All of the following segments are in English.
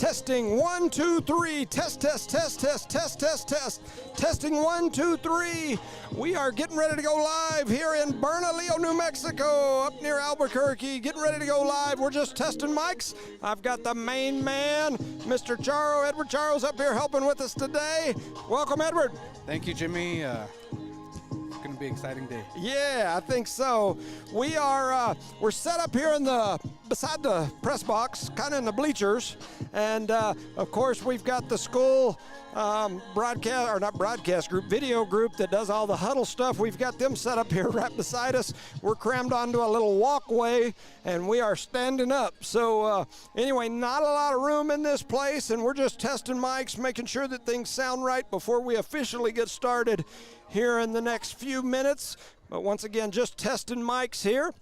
Testing 1, 2, 3. Test, test, test, test, test, test, test. Testing 1, 2, 3. We are getting ready to go live here in Bernalillo, New Mexico, up near Albuquerque. Getting ready to go live. We're just testing mics. I've got the main man, Mr. Charo. Edward Charo's up here helping with us today. Welcome, Edward. Thank you, Jimmy. It's going to be an exciting day. Yeah, I think so. We are we're set up here in beside the press box, kind of in the bleachers, and of course we've got the school video group that does all the huddle stuff. We've got them set up here right beside us. We're crammed onto a little walkway, and we are standing up. So anyway, not a lot of room in this place, and we're just testing mics, making sure that things sound right before we officially get started here in the next few minutes. But once again, just testing mics here.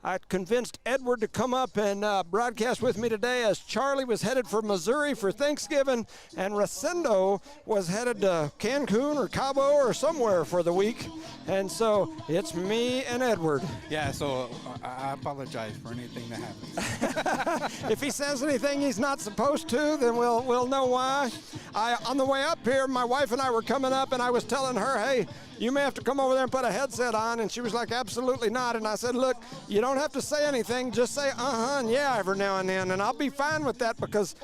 I convinced Edward to come up and broadcast with me today as Charlie was headed for Missouri for Thanksgiving and Rosendo was headed to Cancun or Cabo or somewhere for the week. And so it's me and Edward. Yeah, so I apologize for anything that happens. If he says anything he's not supposed to, then we'll know why. On the way up here, my wife and I were coming up, and I was telling her, hey, you may have to come over there and put a headset on. And she was like, absolutely not. And I said, look, you don't have to say anything. Just say uh-huh and yeah every now and then. And I'll be fine with that, because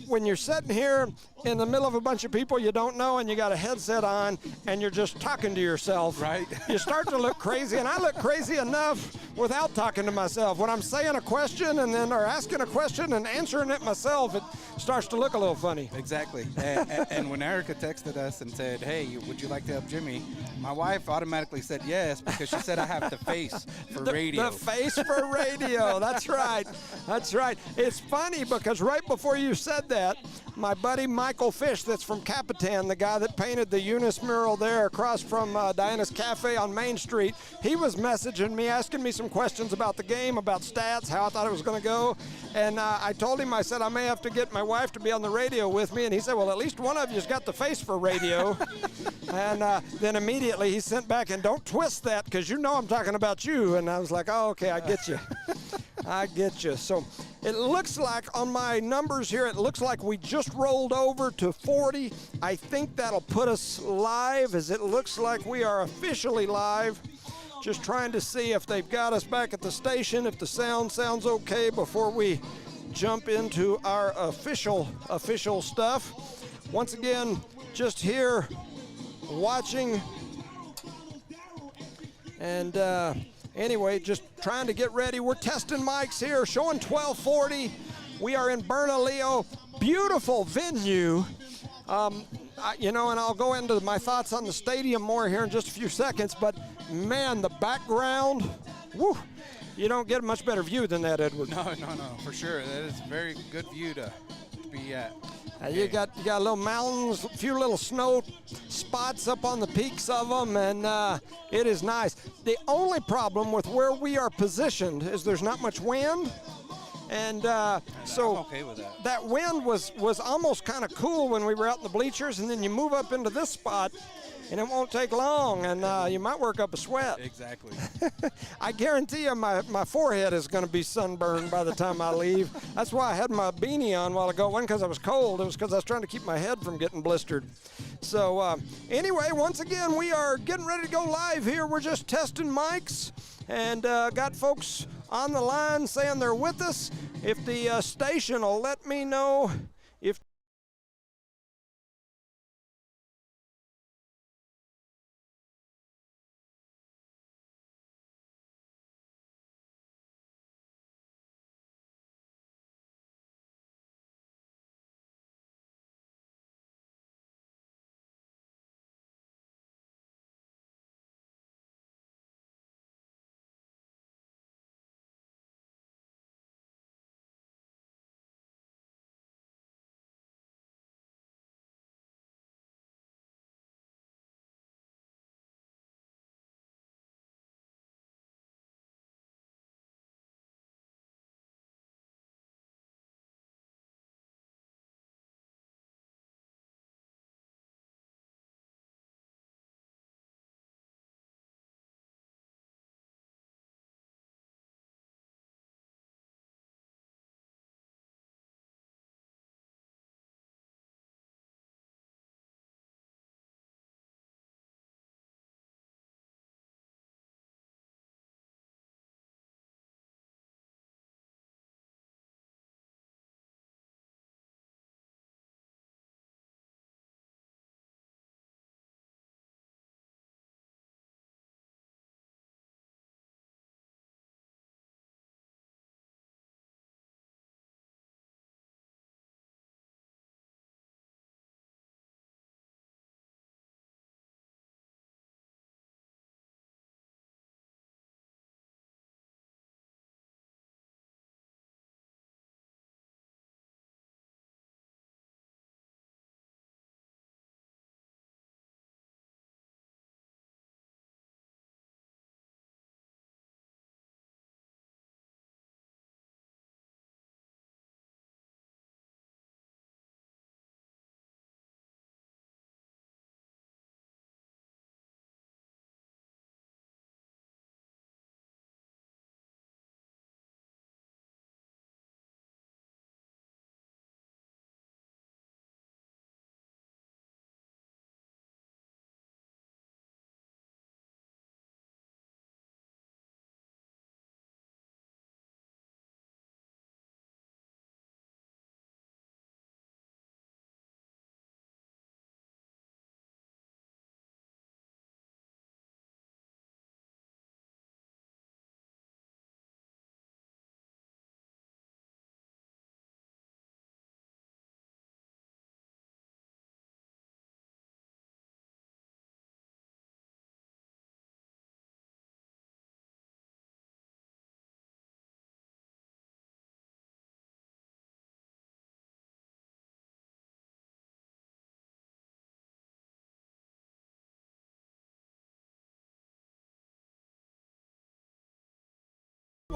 when you're sitting here in the middle of a bunch of people you don't know and you got a headset on and you're just talking to yourself, right? You start to look crazy. And I look crazy enough without talking to myself. When I'm saying a question or asking a question and answering it myself, it starts to look a little funny. Exactly. And when Erica texted us and said, hey, would you like to help Jimmy? My wife automatically said yes, because she said I have the face for radio. The face for radio. That's right. That's right. It's funny because right before you said that, my buddy Michael Fish, that's from Capitan, the guy that painted the Eunice mural there across from Diana's Cafe on Main Street, he was messaging me, asking me some questions about the game, about stats, how I thought it was going to go. And I told him, I said, I may have to get my wife to be on the radio with me. And he said, well, at least one of you's got the face for radio. And then immediately he sent back, and don't twist that, because you know I'm talking about you. And I was like, oh, okay, I get you. I get you. So it looks like on my numbers here, it looks like we just rolled over to 40. I think that'll put us live, as it looks like we are officially live. Just trying to see if they've got us back at the station, if the sound sounds okay before we jump into our official stuff. Once again, just here watching. And anyway, just trying to get ready. We're testing mics here, showing 1240. We are in Bernalillo, beautiful venue. And I'll go into my thoughts on the stadium more here in just a few seconds, but man, the background, woo, you don't get a much better view than that, Edward. No, for sure. That is a very good view to be at. You got little mountains, a few little snow spots up on the peaks of them, and it is nice. The only problem with where we are positioned is there's not much wind. And so I'm okay with that. That wind was almost kind of cool when we were out in the bleachers, and then you move up into this spot, and it won't take long, and you might work up a sweat. Exactly. I guarantee you my forehead is going to be sunburned by the time I leave. That's why I had my beanie on a while ago. It wasn't because I was cold. It was because I was trying to keep my head from getting blistered. So anyway, once again, we are getting ready to go live here. We're just testing mics, and got folks on the line saying they're with us. If the station will let me know if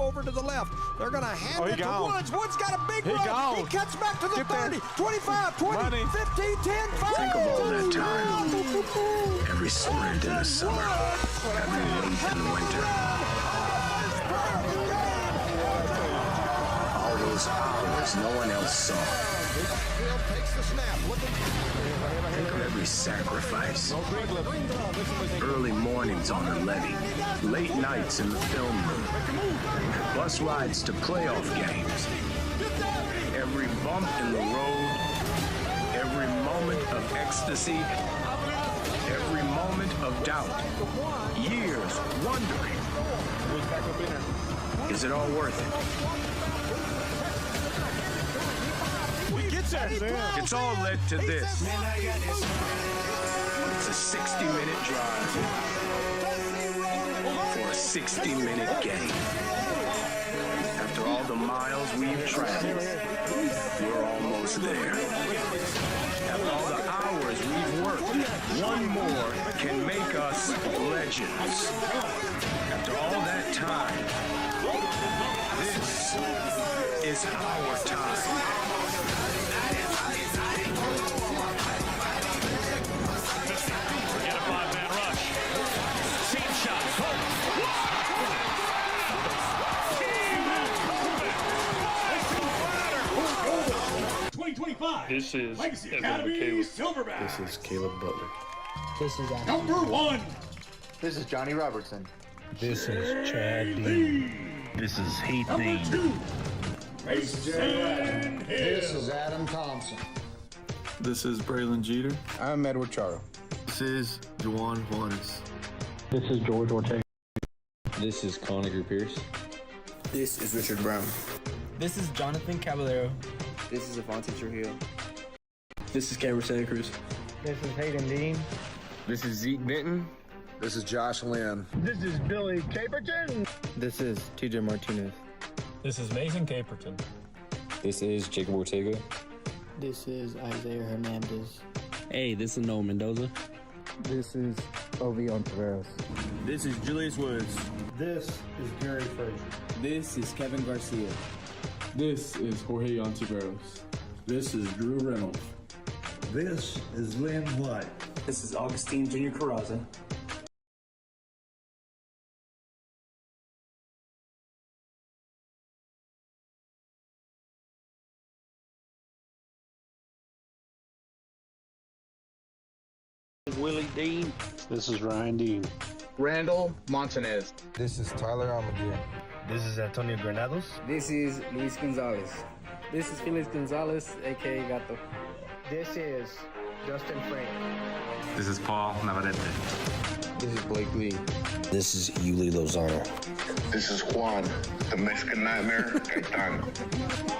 over to the left. They're going to hand it to gone. Woods. Woods got a big He run. gone. He cuts back to the Get there. 30, 25, 20, Money. 15, 10, 5. Think of all that time. Every sprint in the summer. Every wait in the winter. All those hours no one else saw. Field takes the snap. Think of every sacrifice. Early mornings on the levee. Late nights in the film room. Bus rides to playoff games. Every bump in the road. Every moment of ecstasy. Every moment of doubt. Years wondering. Is it all worth it? It's all led to this. It's a 60-minute drive for a 60-minute game. After all the miles we've traveled, we're almost there. After all the hours we've worked, one more can make us legends. After all that time, this is our time. Get a five-man rush. Seam shot. 2025. This is Legacy Evan Academy McCaleb. Silverbacks. This is Caleb Butler. This is Adam. Number 1. This is Johnny Robertson. This is Chad Dean. This is Heath Number Dean. 2. Mason This Hill. is Adam Thompson. This is Braylon Jeter. I'm Edward Charo. This is Juan Juanes. This is George Ortega. This is Conor Pierce. This is Richard Brown. This is Jonathan Caballero. This is Avante Trujillo. This is Cameron Santa Cruz. This is Hayden Dean. This is Zeke Benton. This is Josh Lynn. This is Billy Caperton. This is TJ Martinez. This is Mason Caperton. This is Jacob Ortega. This is Isaiah Hernandez. Hey, this is Noel Mendoza. This is Ovion Taveras. This is Julius Woods. This is Gary Frazier. This is Kevin Garcia. This is Jorge Ontiveros. This is Drew Reynolds. This is Lynn White. This is Augustine Jr. Carraza. Willie Dean. This is Ryan Dean. Randall Montanez. This is Tyler Almaguer. This is Antonio Granados. This is Luis Gonzalez. This is Felix Gonzalez, aka Gato. This is Justin Frank. This is Paul Navarrete. This is Blake Lee. This is Yuli Lozano. This is Juan, the Mexican Nightmare, Gaetan.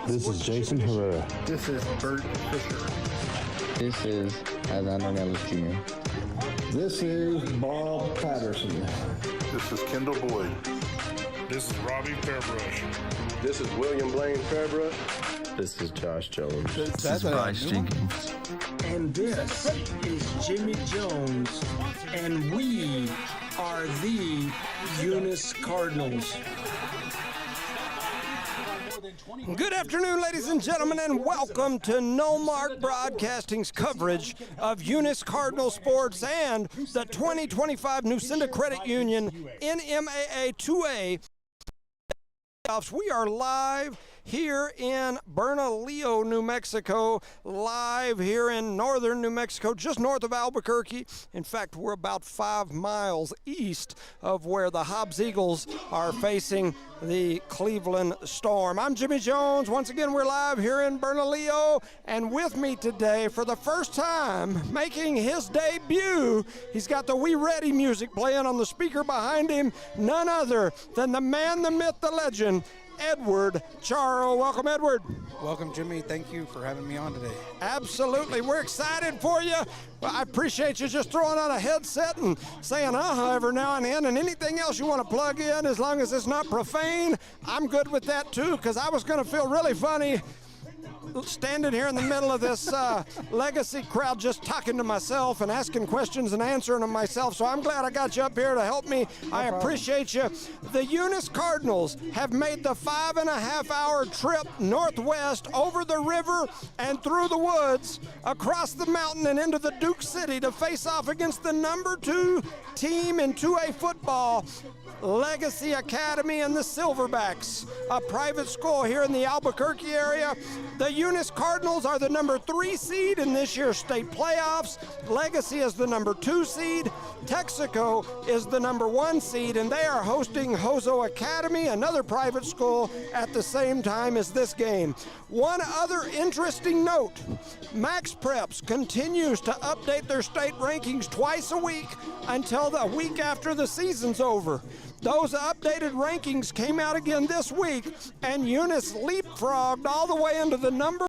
This is Jason Herrera. This is Bert Fisher. This is Adan Ornelas Jr. This is Bob Patterson. This is Kendall Boyd. This is Robbie Fairbrush. This is William Blaine Fairbrush. This is Josh Jones. This is Bryce Jenkins. And this is Jimmy Jones. And we are the Eunice Cardinals. Good afternoon, ladies and gentlemen, and welcome to Noalmark Broadcasting's coverage of Eunice Cardinal Sports and the 2025 Nucinda Credit Union NMAA 2A. We are live here in Bernalillo, New Mexico, live here in northern New Mexico, just north of Albuquerque. In fact, we're about 5 miles east of where the Hobbs Eagles are facing the Cleveland Storm. I'm Jimmy Jones. Once again, we're live here in Bernalillo, and with me today, for the first time, making his debut, he's got the We Ready music playing on the speaker behind him, none other than the man, the myth, the legend, Edward Charo. Welcome, Edward. Welcome, Jimmy. Thank you for having me on today. Absolutely. We're excited for you. Well, I appreciate you just throwing on a headset and saying every now and then, and anything else you want to plug in, as long as it's not profane, I'm good with that too, because I was going to feel really funny standing here in the middle of this Legacy crowd just talking to myself and asking questions and answering them myself. So I'm glad I got you up here to help me. I appreciate you. The Eunice Cardinals have made the 5.5-hour trip northwest over the river and through the woods, across the mountain and into the Duke City to face off against the number 2 team in 2A football, Legacy Academy and the Silverbacks, a private school here in the Albuquerque area. The Eunice Cardinals are the number 3 seed in this year's state playoffs. Legacy is the number 2 seed. Texaco is the number 1 seed, and they are hosting Hozo Academy, another private school, at the same time as this game. One other interesting note, Max Preps continues to update their state rankings twice a week until the week after the season's over. Those updated rankings came out again this week, and Eunice leapfrogged all the way into the number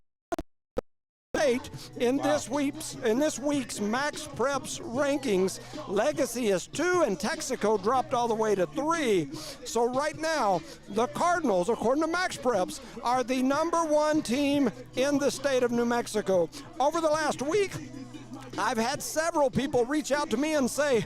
8 in this week's Max Preps rankings. Legacy is 2, and Texaco dropped all the way to 3. So right now, the Cardinals, according to Max Preps, are the number 1 team in the state of New Mexico. Over the last week, I've had several people reach out to me and say,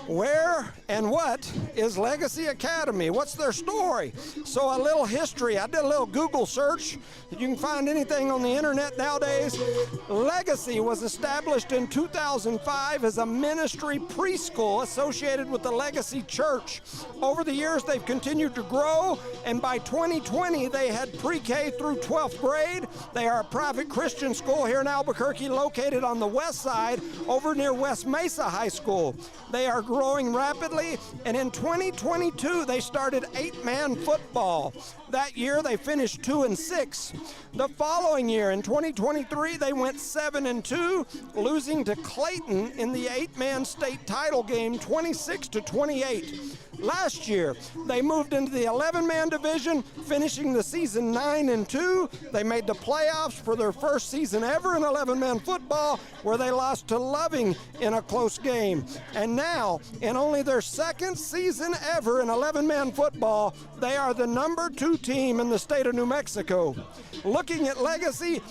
where and what is Legacy Academy? What's their story? So a little history. I did a little Google search. You can find anything on the internet nowadays. Legacy was established in 2005 as a ministry preschool associated with the Legacy Church. Over the years, they've continued to grow, and by 2020, they had pre-K through 12th grade. They are a private Christian school here in Albuquerque, located on the west side, over near West Mesa High School. They are growing rapidly, and in 2022 they started 8-man football. That year they finished 2-6. The following year, in 2023, they went 7-2, losing to Clayton in the 8-man state title game 26-28. Last year, they moved into the 11-man division, finishing the season 9-2. They made the playoffs for their first season ever in 11-man football, where they lost to Loving in a close game. And now, in only their second season ever in 11-man football, they are the number 2 team in the state of New Mexico. Looking at Legacy,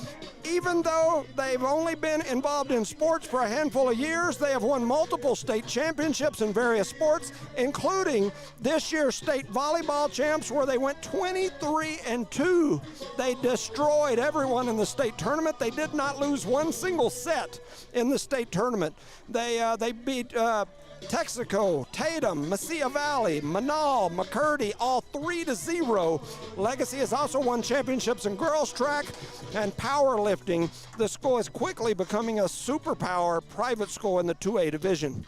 even though they've only been involved in sports for a handful of years, they have won multiple state championships in various sports, including this year's state volleyball champs, where they went 23-2. They destroyed everyone in the state tournament. They did not lose one single set in the state tournament. They beat Texaco, Tatum, Mesilla Valley, Manal, McCurdy, all 3-0. Legacy has also won championships in girls track and powerlifting. The school is quickly becoming a superpower private school in the 2A division.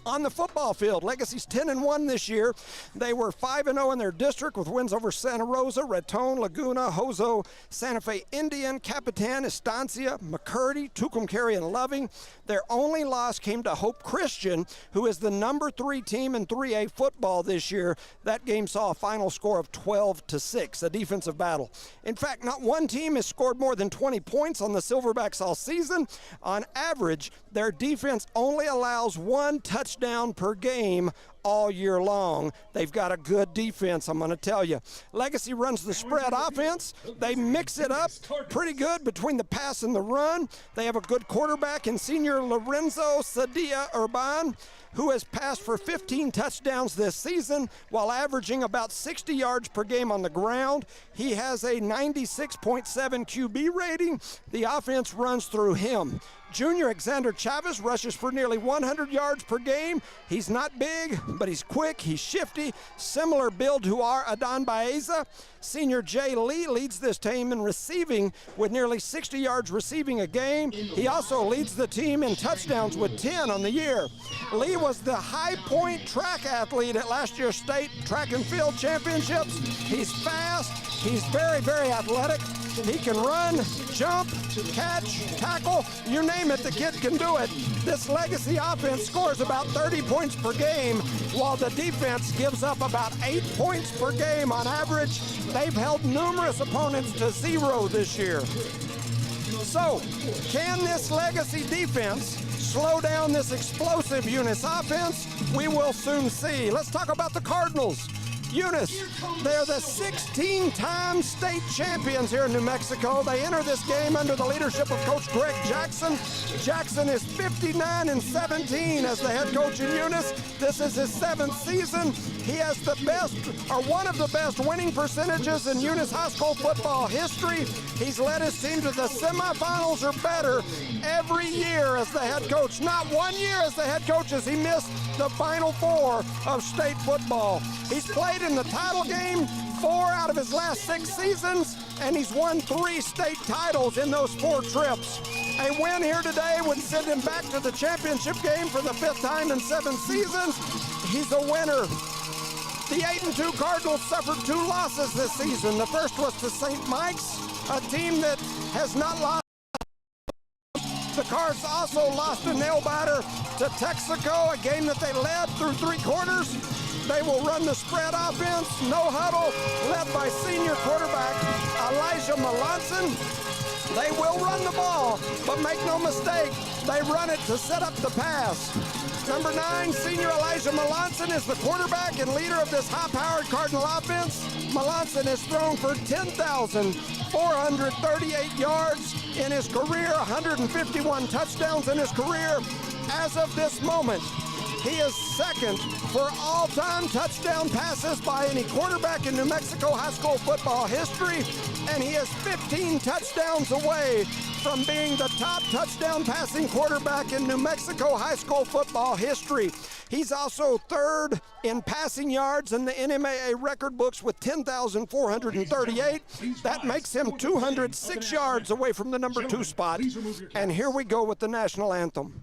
On the football field, Legacy's 10-1 this year. They were 5-0 in their district with wins over Santa Rosa, Raton, Laguna, Hozo, Santa Fe Indian, Capitan, Estancia, McCurdy, Tucumcari, and Loving. Their only loss came to Hope Christian, who is the number 3 team in 3A football this year. That game saw a final score of 12-6, a defensive battle. In fact, not one team has scored more than 20 points on the Silverbacks all season. On average, their defense only allows 1 touchdown per game all year long. They've got a good defense, I'm going to tell you. Legacy runs the spread offense. They mix it up pretty good between the pass and the run. They have a good quarterback in senior Lorenzo Sadia Urban, who has passed for 15 touchdowns this season while averaging about 60 yards per game on the ground. He has a 96.7 QB rating. The offense runs through him. Junior Xander Chavez rushes for nearly 100 yards per game. He's not big, but he's quick, he's shifty, similar build to our Adon Baeza. Senior Jay Lee leads this team in receiving with nearly 60 yards receiving a game. He also leads the team in touchdowns with 10 on the year. Lee was the high point track athlete at last year's state track and field championships. He's fast, he's very, very athletic. He can run, jump, catch, tackle, you name it, the kid can do it. This Legacy offense scores about 30 points per game, while the defense gives up about 8 points per game on average. They've held numerous opponents to 0 this year. So, can this Legacy defense slow down this explosive Eunice offense? We will soon see. Let's talk about the Cardinals. Eunice, they're the 16-time state champions here in New Mexico. They enter this game under the leadership of Coach Greg Jackson. Jackson is 59-17 as the head coach in Eunice. This is his 7th season. He has the best, or one of the best winning percentages in Eunice high school football history. He's led his team to the semifinals or better every year as the head coach. Not one year as the head coach has he missed the Final Four of state football. He's played in the title game 4 out of his last 6 seasons, and he's won 3 state titles in those 4 trips. A win here today would send him back to the championship game for the 5th time in 7 seasons. He's a winner. The 8-2 Cardinals suffered 2 losses this season. The first was to St. Mike's, a team that has not lost. The Cards also lost a nail-biter to Texaco, a game that they led through 3 quarters. They will run the spread offense, no huddle, led by senior quarterback Elijah Melanson. They will run the ball, but make no mistake, they run it to set up the pass. Number 9, senior Elijah Melanson is the quarterback and leader of this high-powered Cardinal offense. Melanson has thrown for 10,438 yards in his career, 151 touchdowns in his career. As of this moment, he is second for all-time touchdown passes by any quarterback in New Mexico high school football history, and he is 15 touchdowns away from being the top touchdown passing quarterback in New Mexico high school football history. He's also 3rd in passing yards in the NMAA record books with 10,438. That makes him 206 yards away from the number 2 spot. And here we go with the national anthem.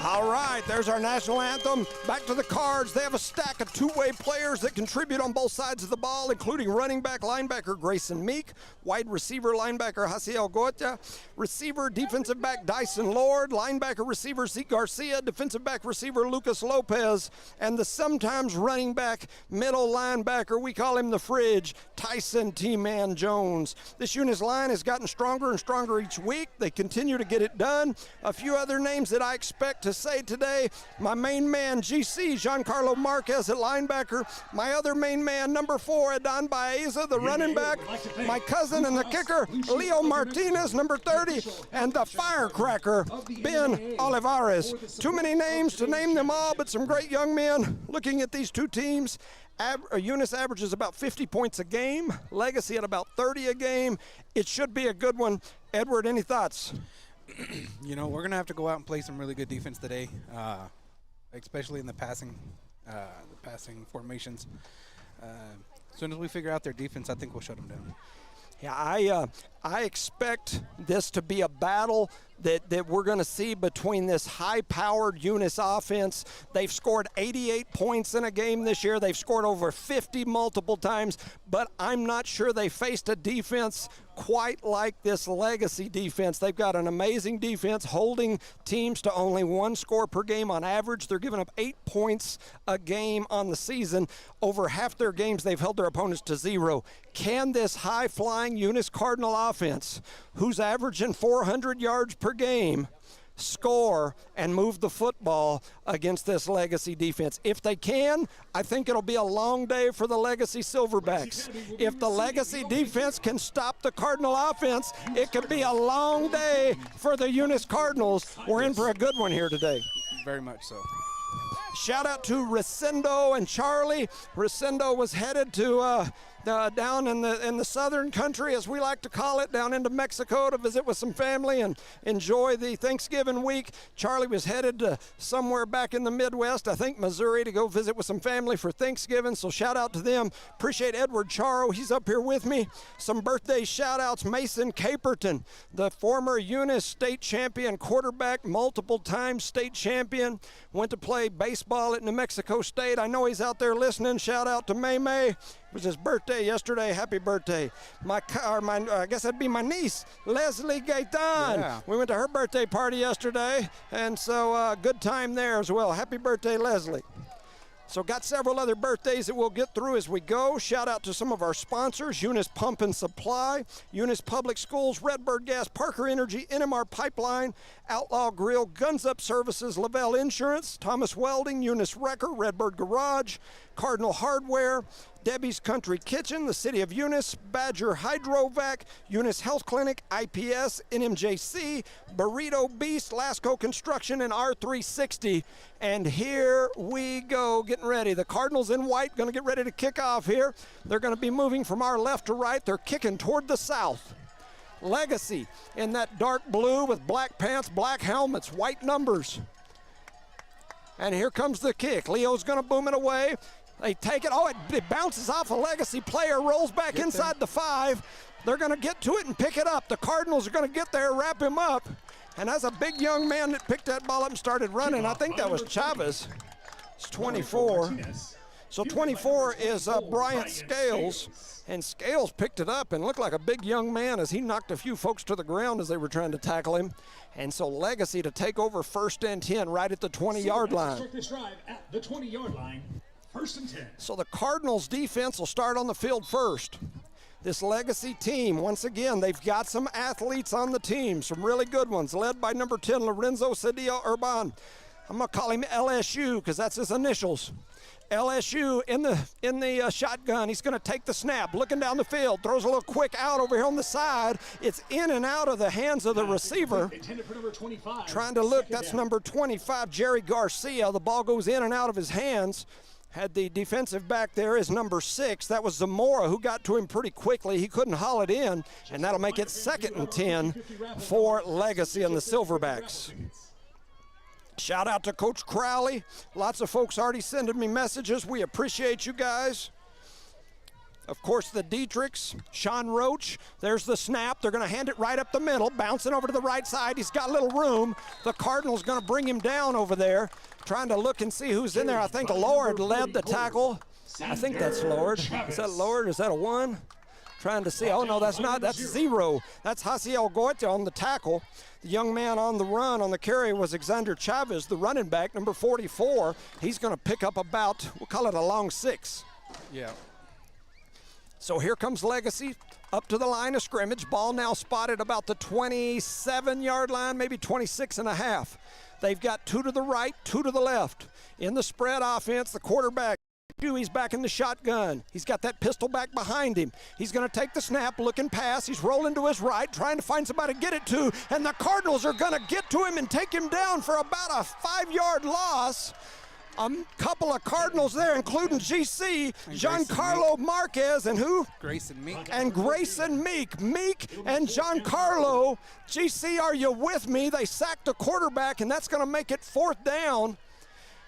All right, there's our national anthem. Back to the Cards. They have a stack of 2-way players that contribute on both sides of the ball, including running back, linebacker Grayson Meek, wide receiver, linebacker Hasiel Gotia, receiver, defensive back Dyson Lord, linebacker, receiver Zeke Garcia, defensive back, receiver Lucas Lopez, and the sometimes running back, middle linebacker, we call him the Fridge, Tyson T-Man Jones. This Eunice line has gotten stronger and stronger each week. They continue to get it done. A few other names that I expect to say today, my main man, GC, Giancarlo Marquez at linebacker. My other main man, number 4, Adon Baeza, the running back. My cousin and the kicker, Leo Martinez, number 30. And the firecracker, Ben Olivares. Too many names to name them all, but some great young men. Looking at these 2 teams, Eunice averages about 50 points a game. Legacy at about 30 a game. It should be a good one. Edward, any thoughts? You know, we're going to have to go out and play some really good defense today, especially in the passing formations. As soon as we figure out their defense, I think we'll shut them down. Yeah, I expect this to be a battle that we're going to see between this high-powered Eunice offense. They've scored 88 points in a game this year. They've scored over 50 multiple times, but I'm not sure they faced a defense quite like this Legacy defense. They've got an amazing defense, holding teams to only 1 score per game on average. They're giving up 8 points a game on the season. Over half their games, they've held their opponents to 0. Can this high-flying Eunice Cardinal offense, who's averaging 400 yards per game, score and move the football against this Legacy defense. If they can, I think it'll be a long day for the Legacy Silverbacks. If the Legacy defense can stop the Cardinal offense, it could be a long day for the Eunice Cardinals. We're in for a good one here today. Very much so. Shout out to Resendo and Charlie. Resendo was headed to down in the southern country, as we like to call it, down into Mexico to visit with some family and enjoy the Thanksgiving week. Charlie was headed to somewhere back in the Midwest, I think Missouri, to go visit with some family for Thanksgiving, so shout out to them. Appreciate Edward Charo, he's up here with me. Some birthday shout outs. Mason Caperton, the former Eunice state champion quarterback, multiple time state champion, went to play baseball at New Mexico State. I know he's out there listening. Shout out to May May. It was his birthday yesterday. Happy birthday. I guess that'd be my niece, Leslie Gaetan. Yeah. We went to her birthday party yesterday, and so good time there as well. Happy birthday, Leslie. So got several other birthdays that we'll get through as we go. Shout out to some of our sponsors: Eunice Pump and Supply, Eunice Public Schools, Redbird Gas, Parker Energy, NMR Pipeline, Outlaw Grill, Guns Up Services, Lavelle Insurance, Thomas Welding, Eunice Wrecker, Redbird Garage, Cardinal Hardware, Debbie's Country Kitchen, the City of Eunice, Badger Hydrovac, Eunice Health Clinic, IPS, NMJC, Burrito Beast, Lasco Construction, and R360. And here we go, getting ready. The Cardinals in white going to get ready to kick off here. They're going to be moving from our left to right. They're kicking toward the south. Legacy in that dark blue with black pants, black helmets, white numbers. And here comes the kick. Leo's going to boom it away. They take it. Oh, it bounces off a Legacy player, rolls back inside the 5. They're going to get to it and pick it up. The Cardinals are going to get there, wrap him up. And that's a big young man that picked that ball up and started running. I think that was Chavez. It's 24. So 24 is Bryant Scales. And Scales picked it up and looked like a big young man as he knocked a few folks to the ground as they were trying to tackle him. And so Legacy to take over 1st and 10 right at the 20-yard line. Start this drive at the 20-yard line. 1st and 10. So the Cardinals defense will start on the field first. This Legacy team, once again, they've got some athletes on the team, some really good ones, led by number 10, Lorenzo Cedillo Urban. I'm going to call him LSU because that's his initials. LSU in the shotgun. He's going to take the snap, looking down the field, throws a little quick out over here on the side. It's in and out of the hands of the receiver. Trying to look, that's number 25, Jerry Garcia. The ball goes in and out of his hands. Had the defensive back there is number 6. That was Zamora, who got to him pretty quickly. He couldn't haul it in, and that'll make it 2nd and 10 for Legacy and the Silverbacks. Shout out to Coach Crowley. Lots of folks already sending me messages. We appreciate you guys. Of course, the Dietrichs, Sean Roach. There's the snap. They're going to hand it right up the middle, bouncing over to the right side. He's got a little room. The Cardinals going to bring him down over there, trying to look and see who's in there. I think Lord led the tackle. I think that's Lord. Is that Lord? Is that a 1? Trying to see. Oh, no, that's not. That's 0. That's Hasiel Goite on the tackle. The young man on the run, on the carry, was Alexander Chavez, the running back, number 44. He's going to pick up about, we'll call it a long 6. Yeah. So here comes Legacy up to the line of scrimmage. Ball now spotted about the 27-yard line, maybe 26 and a half. They've got 2 to the right, 2 to the left. In the spread offense, the quarterback, he's back in the shotgun. He's got that pistol back behind him. He's going to take the snap, looking pass. He's rolling to his right, trying to find somebody to get it to, and the Cardinals are going to get to him and take him down for about a 5-yard loss. A couple of Cardinals there, including GC, Giancarlo Marquez, and who? Grayson Meek. And Grayson Meek. Meek and Giancarlo. GC, are you with me? They sacked the quarterback, and that's going to make it 4th down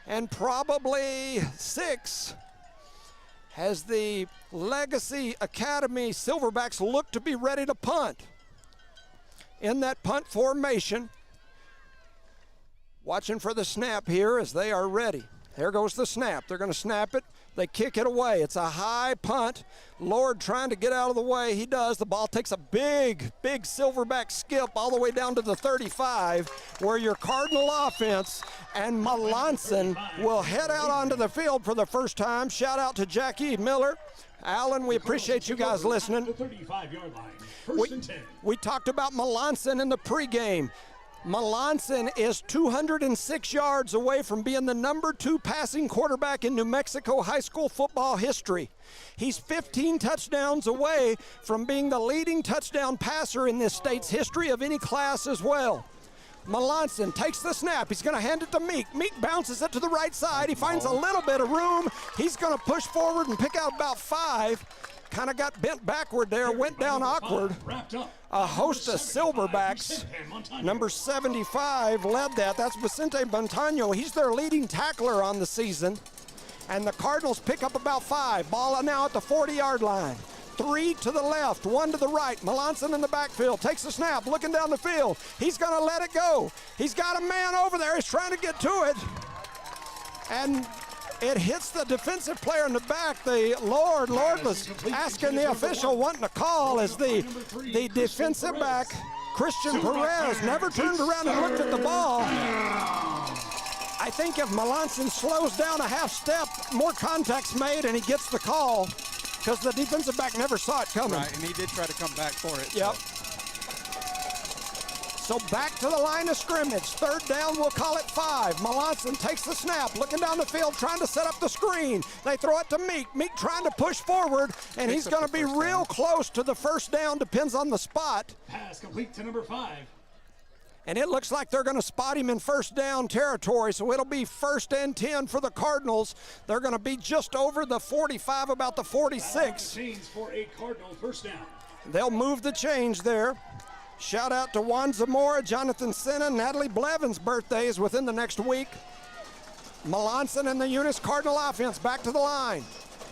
and probably 6 as the Legacy Academy Silverbacks look to be ready to punt. In that punt formation, watching for the snap here as they are ready. There goes the snap. They're going to snap it. They kick it away. It's a high punt. Lord trying to get out of the way. He does. The ball takes a big, big Silverback skip all the way down to the 35, where your Cardinal offense and Melanson will head out onto the field for the first time. Shout out to Jackie Miller. Alan, we appreciate you guys listening. The 35-yard line. 1st and 10. We talked about Melanson in the pregame. Melanson is 206 yards away from being the #2 passing quarterback in New Mexico high school football history. He's 15 touchdowns away from being the leading touchdown passer in this state's history of any class as well. Melanson takes the snap. He's going to hand it to Meek. Meek bounces it to the right side. He finds a little bit of room. He's going to push forward and pick out about 5. Kind of got bent backward there, went down awkward. A host of Silverbacks. Number 75 led that. That's Vicente Montano. He's their leading tackler on the season. And the Cardinals pick up about 5. Ball now at the 40-yard line. 3 to the left, 1 to the right. Melanson in the backfield, takes the snap, looking down the field. He's going to let it go. He's got a man over there. He's trying to get to it. And it hits the defensive player in the back. The Lord was asking the official wanting to call as the defensive back, Christian Perez, never turned around and looked at the ball. I think if Melanson slows down a half step, more contact's made and he gets the call, because the defensive back never saw it coming. Right, and he did try to come back for it. Yep. So back to the line of scrimmage. 3rd down, we'll call it 5. Melanson takes the snap, looking down the field, trying to set up the screen. They throw it to Meek. Meek trying to push forward, and he's going to be real close to the 1st down, depends on the spot. Pass complete to number 5. And it looks like they're going to spot him in 1st down territory, so it'll be 1st and 10 for the Cardinals. They're going to be just over the 45, about the 46. For a Cardinal 1st down. They'll move the change there. Shout out to Juan Zamora, Jonathan Senna, Natalie Blevin's birthday is within the next week. Melanson and the Eunice Cardinal offense back to the line.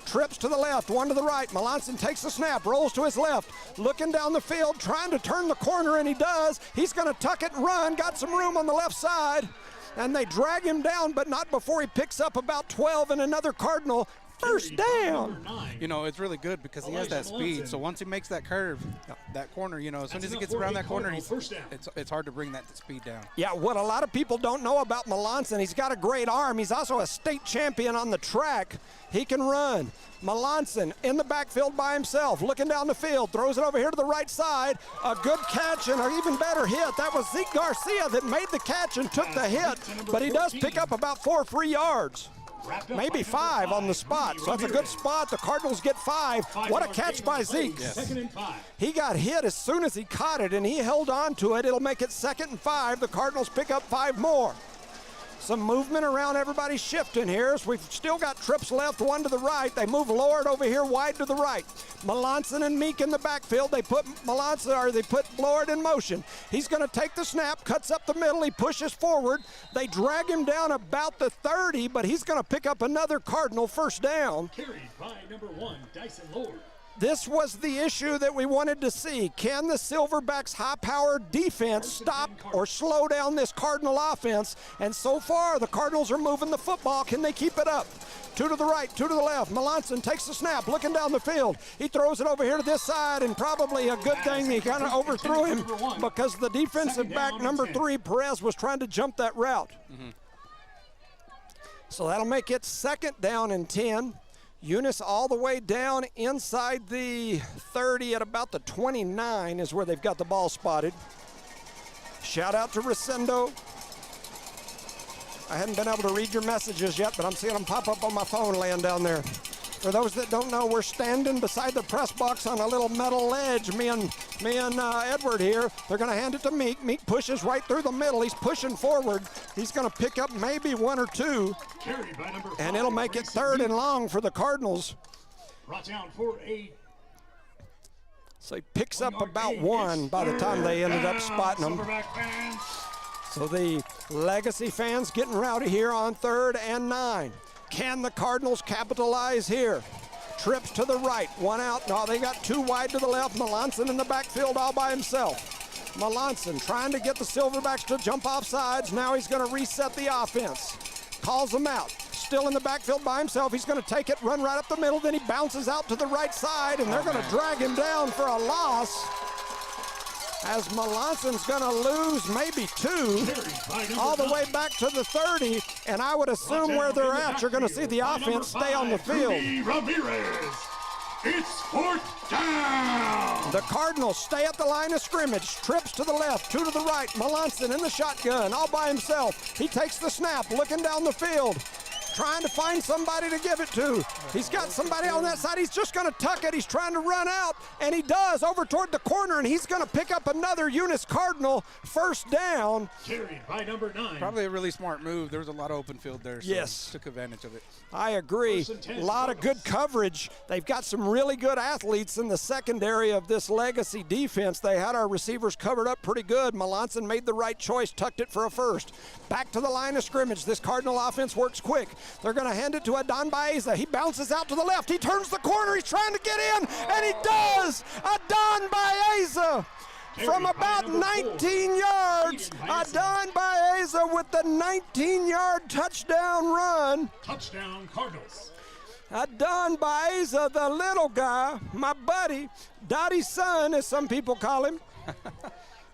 Trips to the left, 1 to the right. Melanson takes the snap, rolls to his left, looking down the field, trying to turn the corner, and he does. He's going to tuck it and run, got some room on the left side, and they drag him down, but not before he picks up about 12 and another Cardinal. 1st down. You know, it's really good because he has that speed. So once he makes that curve, that corner, you know, as soon as he gets around that corner, it's hard to bring that speed down. Yeah, what a lot of people don't know about Melanson, he's got a great arm. He's also a state champion on the track. He can run. Melanson in the backfield by himself, looking down the field, throws it over here to the right side. A good catch and an even better hit. That was Zeke Garcia that made the catch and took the hit, but he does pick up about 4 free yards. Maybe 5 on the spot, so that's a good spot. The Cardinals get 5. What a catch by Zeke. He got hit as soon as he caught it, and he held on to it. It'll make it 2nd and 5. The Cardinals pick up 5 more. Some movement around, everybody's shifting here. So we've still got trips left, 1 to the right. They move Lord over here wide to the right. Melanson and Meek in the backfield. They put Lord in motion. He's going to take the snap, cuts up the middle, he pushes forward. They drag him down about the 30, but he's going to pick up another Cardinal 1st down. Carried by number 1, Dyson Lord. This was the issue that we wanted to see. Can the Silverbacks' high-powered defense stop or slow down this Cardinal offense? And so far, the Cardinals are moving the football. Can they keep it up? 2 to the right, 2 to the left. Melanson takes the snap, looking down the field. He throws it over here to this side, and probably a good thing he kind of overthrew him because the defensive back, number 3, Perez, was trying to jump that route. So that'll make it 2nd down and 10. Eunice all the way down inside the 30 at about the 29 is where they've got the ball spotted. Shout out to Resendo. I hadn't been able to read your messages yet, but I'm seeing them pop up on my phone laying down there. For those that don't know, we're standing beside the press box on a little metal ledge. Me and Edward here. They're going to hand it to Meek. Meek pushes right through the middle. He's pushing forward. He's going to pick up maybe 1 or 2. And it'll make it 3rd and long for the Cardinals. Brought down for a. So he picks up about 1 by the time they ended up spotting him. So the Legacy fans getting rowdy here on 3rd and 9. Can the Cardinals capitalize here? Trips to the right, 1 out. No, they got 2 wide to the left. Melanson in the backfield all by himself. Melanson trying to get the Silverbacks to jump off sides. Now he's going to reset the offense. Calls them out. Still in the backfield by himself. He's going to take it, run right up the middle. Then he bounces out to the right side, and they're going to drag him down for a loss. As Melanson's going to lose maybe 2 all the way back to the 30, and I would assume where they're at, you're going to see the offense stay on the field. Ramirez. It's 4th down. The Cardinals stay at the line of scrimmage. Trips to the left, 2 to the right. Melanson in the shotgun, all by himself. He takes the snap, looking down the field, trying to find somebody to give it to. He's got somebody on that side. He's just going to tuck it. He's trying to run out, and he does over toward the corner, and he's going to pick up another Eunice Cardinal first down. Carried by number 9. Probably a really smart move. There was a lot of open field there, so yes, took advantage of it. I agree. A lot of good coverage. They've got some really good athletes in the secondary of this Legacy defense. They had our receivers covered up pretty good. Melanson made the right choice, tucked it for a first. Back to the line of scrimmage. This Cardinal offense works quick. They're going to hand it to Adon Baeza. He bounces out to the left. He turns the corner. He's trying to get in, and he does. Adon Baeza from about 19 yards. Adon Baeza with the 19-yard touchdown run. Touchdown Cardinals. Adon Baeza, the little guy, my buddy, Dottie's son, as some people call him.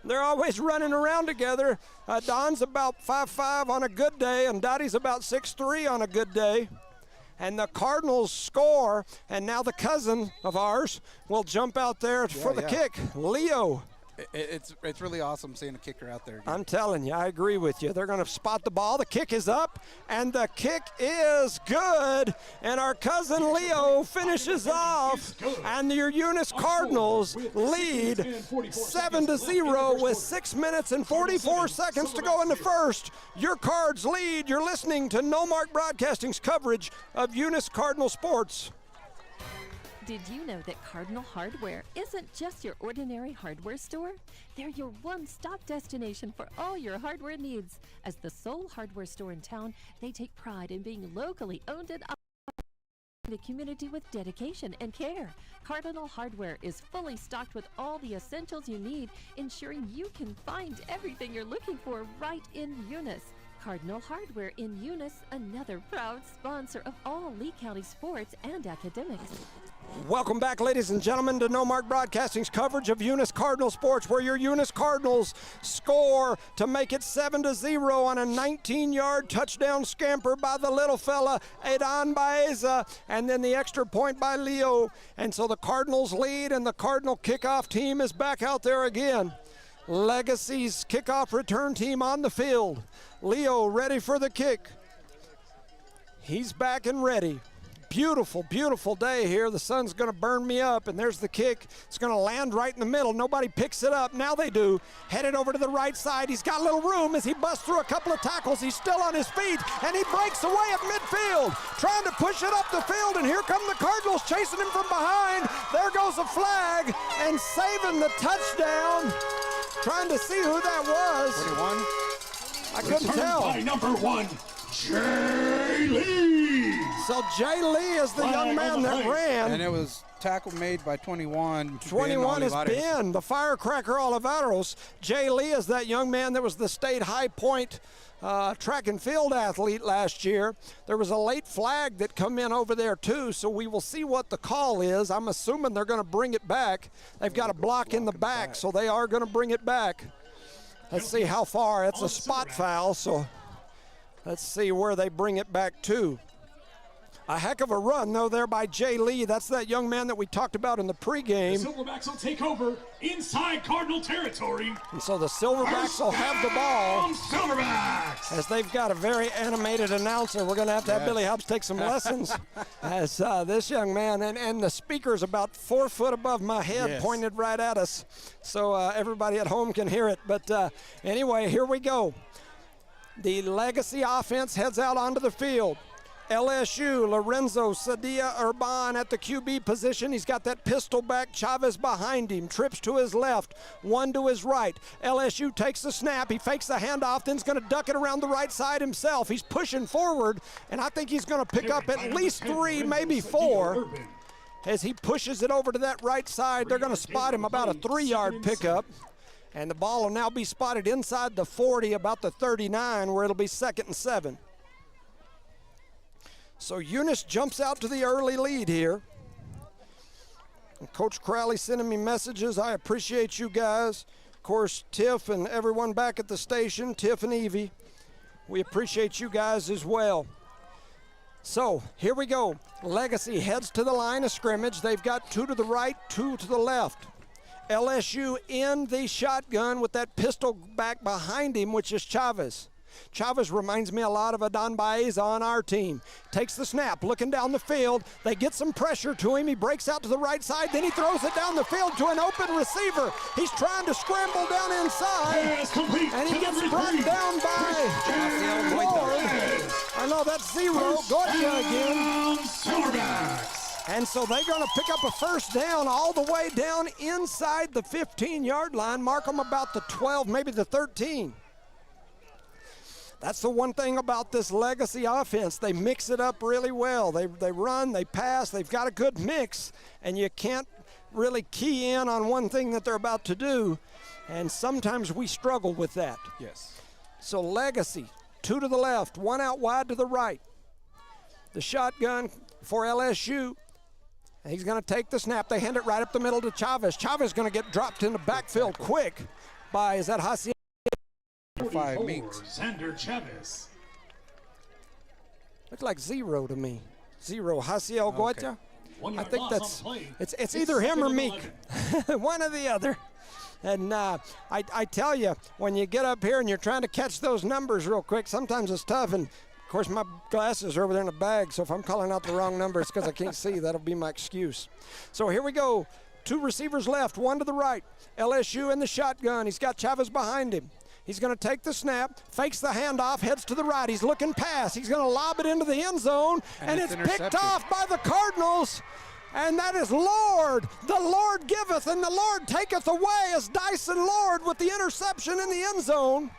They're always running around together. Don's about 5'5" on a good day, and Dottie's about 6'3" on a good day. And the Cardinals score, and now the cousin of ours will jump out there for the kick. Leo. It's really awesome seeing a kicker out there again. I'm telling you, I agree with you. They're going to spot the ball. The kick is up, and the kick is good. And our cousin Leo finishes off, and your Eunice Cardinals lead 7-0 with 6 minutes and 44 seconds to go in the first. Your Cards lead. You're listening to Noalmark Broadcasting's coverage of Eunice Cardinal sports. Did you know that Cardinal Hardware isn't just your ordinary hardware store? They're your one-stop destination for all your hardware needs. As the sole hardware store in town, they take pride in being locally owned and operated in the community with dedication and care. Cardinal Hardware is fully stocked with all the essentials you need, ensuring you can find everything you're looking for right in Eunice. Cardinal Hardware in Eunice, another proud sponsor of all Lee County sports and academics. Welcome back, ladies and gentlemen, to Noalmark Broadcasting's coverage of Eunice Cardinal sports, where your Eunice Cardinals score to make it 7-0 on a 19-yard touchdown scamper by the little fella, Adon Baeza, and then the extra point by Leo. And so the Cardinals lead, and the Cardinal kickoff team is back out there again. Legacy's kickoff return team on the field. Leo ready for the kick. He's back and ready. Beautiful, beautiful day here. The sun's going to burn me up, and there's the kick. It's going to land right in the middle. Nobody picks it up. Now they do. Headed over to the right side. He's got a little room as he busts through a couple of tackles. He's still on his feet, and he breaks away at midfield, trying to push it up the field, and here come the Cardinals chasing him from behind. There goes a flag, and saving the touchdown. Trying to see who that was. 41. I couldn't tell. By number 1, Jay Lee. So Jay Lee is the young man that ran. And it was tackle made by 21. 21 is Ben, the firecracker Oliveros. Jay Lee is that young man that was the state high point track and field athlete last year. There was a late flag that come in over there too, so we will see what the call is. I'm assuming they're going to bring it back. They've got a block in the back, so they are going to bring it back. Let's see how far. It's a spot foul, so let's see where they bring it back to. A heck of a run, though, there by Jay Lee. That's that young man that we talked about in the pregame. The Silverbacks will take over inside Cardinal territory. And so the Silverbacks will have the ball. Silverbacks! As they've got a very animated announcer. We're going to have Billy Hobbs take some lessons. As this young man, and the speaker's about 4 foot above my head, pointed right at us. So everybody at home can hear it. But anyway, here we go. The Legacy offense heads out onto the field. LSU, Lorenzo Sadia Urban at the QB position. He's got that pistol back. Chavez behind him. Trips to his left. One to his right. LSU takes the snap. He fakes the handoff, then's going to duck it around the right side himself. He's pushing forward, and I think he's going to pick up at least 3, maybe 4. As he pushes it over to that right side, they're going to spot him about a 3-yard pickup. And the ball will now be spotted inside the 40, about the 39, where it'll be 2nd and 7. So Eunice jumps out to the early lead here. And Coach Crowley sending me messages. I appreciate you guys. Of course, Tiff and everyone back at the station, Tiff and Evie. We appreciate you guys as well. So here we go. Legacy heads to the line of scrimmage. They've got 2 to the right, 2 to the left. LSU in the shotgun with that pistol back behind him, which is Chavez. Chavez reminds me a lot of Adon Baeza on our team. Takes the snap, looking down the field. They get some pressure to him. He breaks out to the right side, then he throws it down the field to an open receiver. He's trying to scramble down inside, and he gets brought down by Lord. I know that's zero. Goya again. Silverbacks. And so they're going to pick up a first down all the way down inside the 15-yard line. Mark them about the 12, maybe the 13. That's the one thing about this Legacy offense. They mix it up really well. They run, they pass, they've got a good mix, and you can't really key in on one thing that they're about to do, and sometimes we struggle with that. Yes. So Legacy, 2 to the left, 1 out wide to the right. The shotgun for LSU. He's going to take the snap. They hand it right up the middle to Chavez. Chavez is going to get dropped in the backfield quick by, is that Haciel? 5 Meeks. Xander Chavez. Looks like zero to me. Zero. Haciel Goya. I think that's, it's either him or Meek. One or the other. And I tell you, when you get up here and you're trying to catch those numbers real quick, sometimes it's tough. And of course, my glasses are over there in the bag, so if I'm calling out the wrong number, it's because I can't see. That'll be my excuse. So here we go. 2 receivers left, 1 to the right. LSU in the shotgun. He's got Chavez behind him. He's going to take the snap, fakes the handoff, heads to the right. He's looking pass. He's going to lob it into the end zone, and it's picked off by the Cardinals. And that is Lord. The Lord giveth, and the Lord taketh away, as Dyson Lord with the interception in the end zone.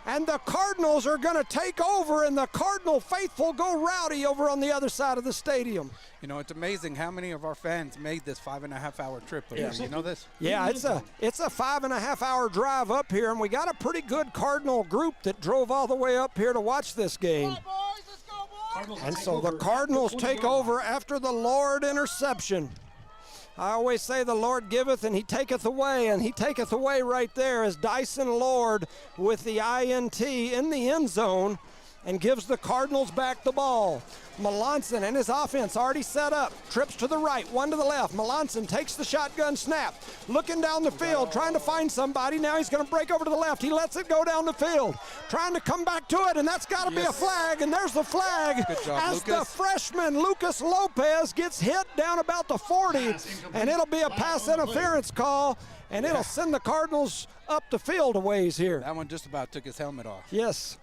And the Cardinals are going to take over, and the Cardinal faithful go rowdy over on the other side of the stadium. You know, it's amazing how many of our fans made this 5.5-hour trip. Yeah. You know this? Yeah, it's a 5.5-hour drive up here, and we got a pretty good Cardinal group that drove all the way up here to watch this game. And so the Cardinals take over after the Lord interception. I always say the Lord giveth and he taketh away, and he taketh away right there as Dyson Lord with the INT in the end zone and gives the Cardinals back the ball. Melanson and his offense already set up. Trips to the right, 1 to the left. Melanson takes the shotgun snap. Looking down the field, trying to find somebody. Now he's going to break over to the left. He lets it go down the field. Trying to come back to it, and that's got to be a flag. And there's the flag. Good job, as the freshman Lucas Lopez gets hit down about the 40. And it'll be a pass interference call. And it'll send the Cardinals up the field a ways here. That one just about took his helmet off. Yes.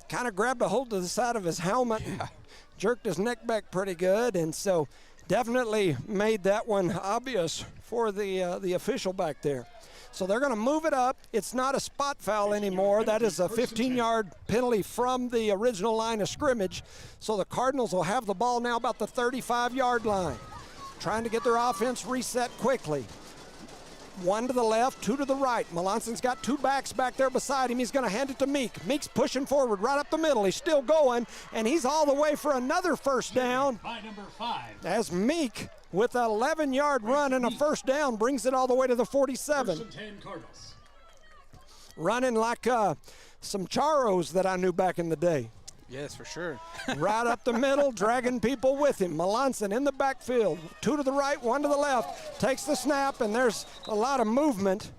Kind of grabbed a hold of the side of his helmet, jerked his neck back pretty good, and so definitely made that one obvious for the official back there. So they're going to move it up. It's not a spot foul anymore. That is a 15-yard penalty from the original line of scrimmage. So the Cardinals will have the ball now about the 35-yard line, trying to get their offense reset quickly. 1 to the left, 2 to the right. Melanson's got 2 backs back there beside him. He's going to hand it to Meek. Meek's pushing forward right up the middle. He's still going, and he's all the way for another first down. By number 5. As Meek, with an 11-yard run and a first down, brings it all the way to the 47. 1st and 10 Cardinals. Running like some Charos that I knew back in the day. Yes, for sure. Right up the middle, dragging people with him. Melanson in the backfield, 2 to the right, 1 to the left. Takes the snap, and there's a lot of movement.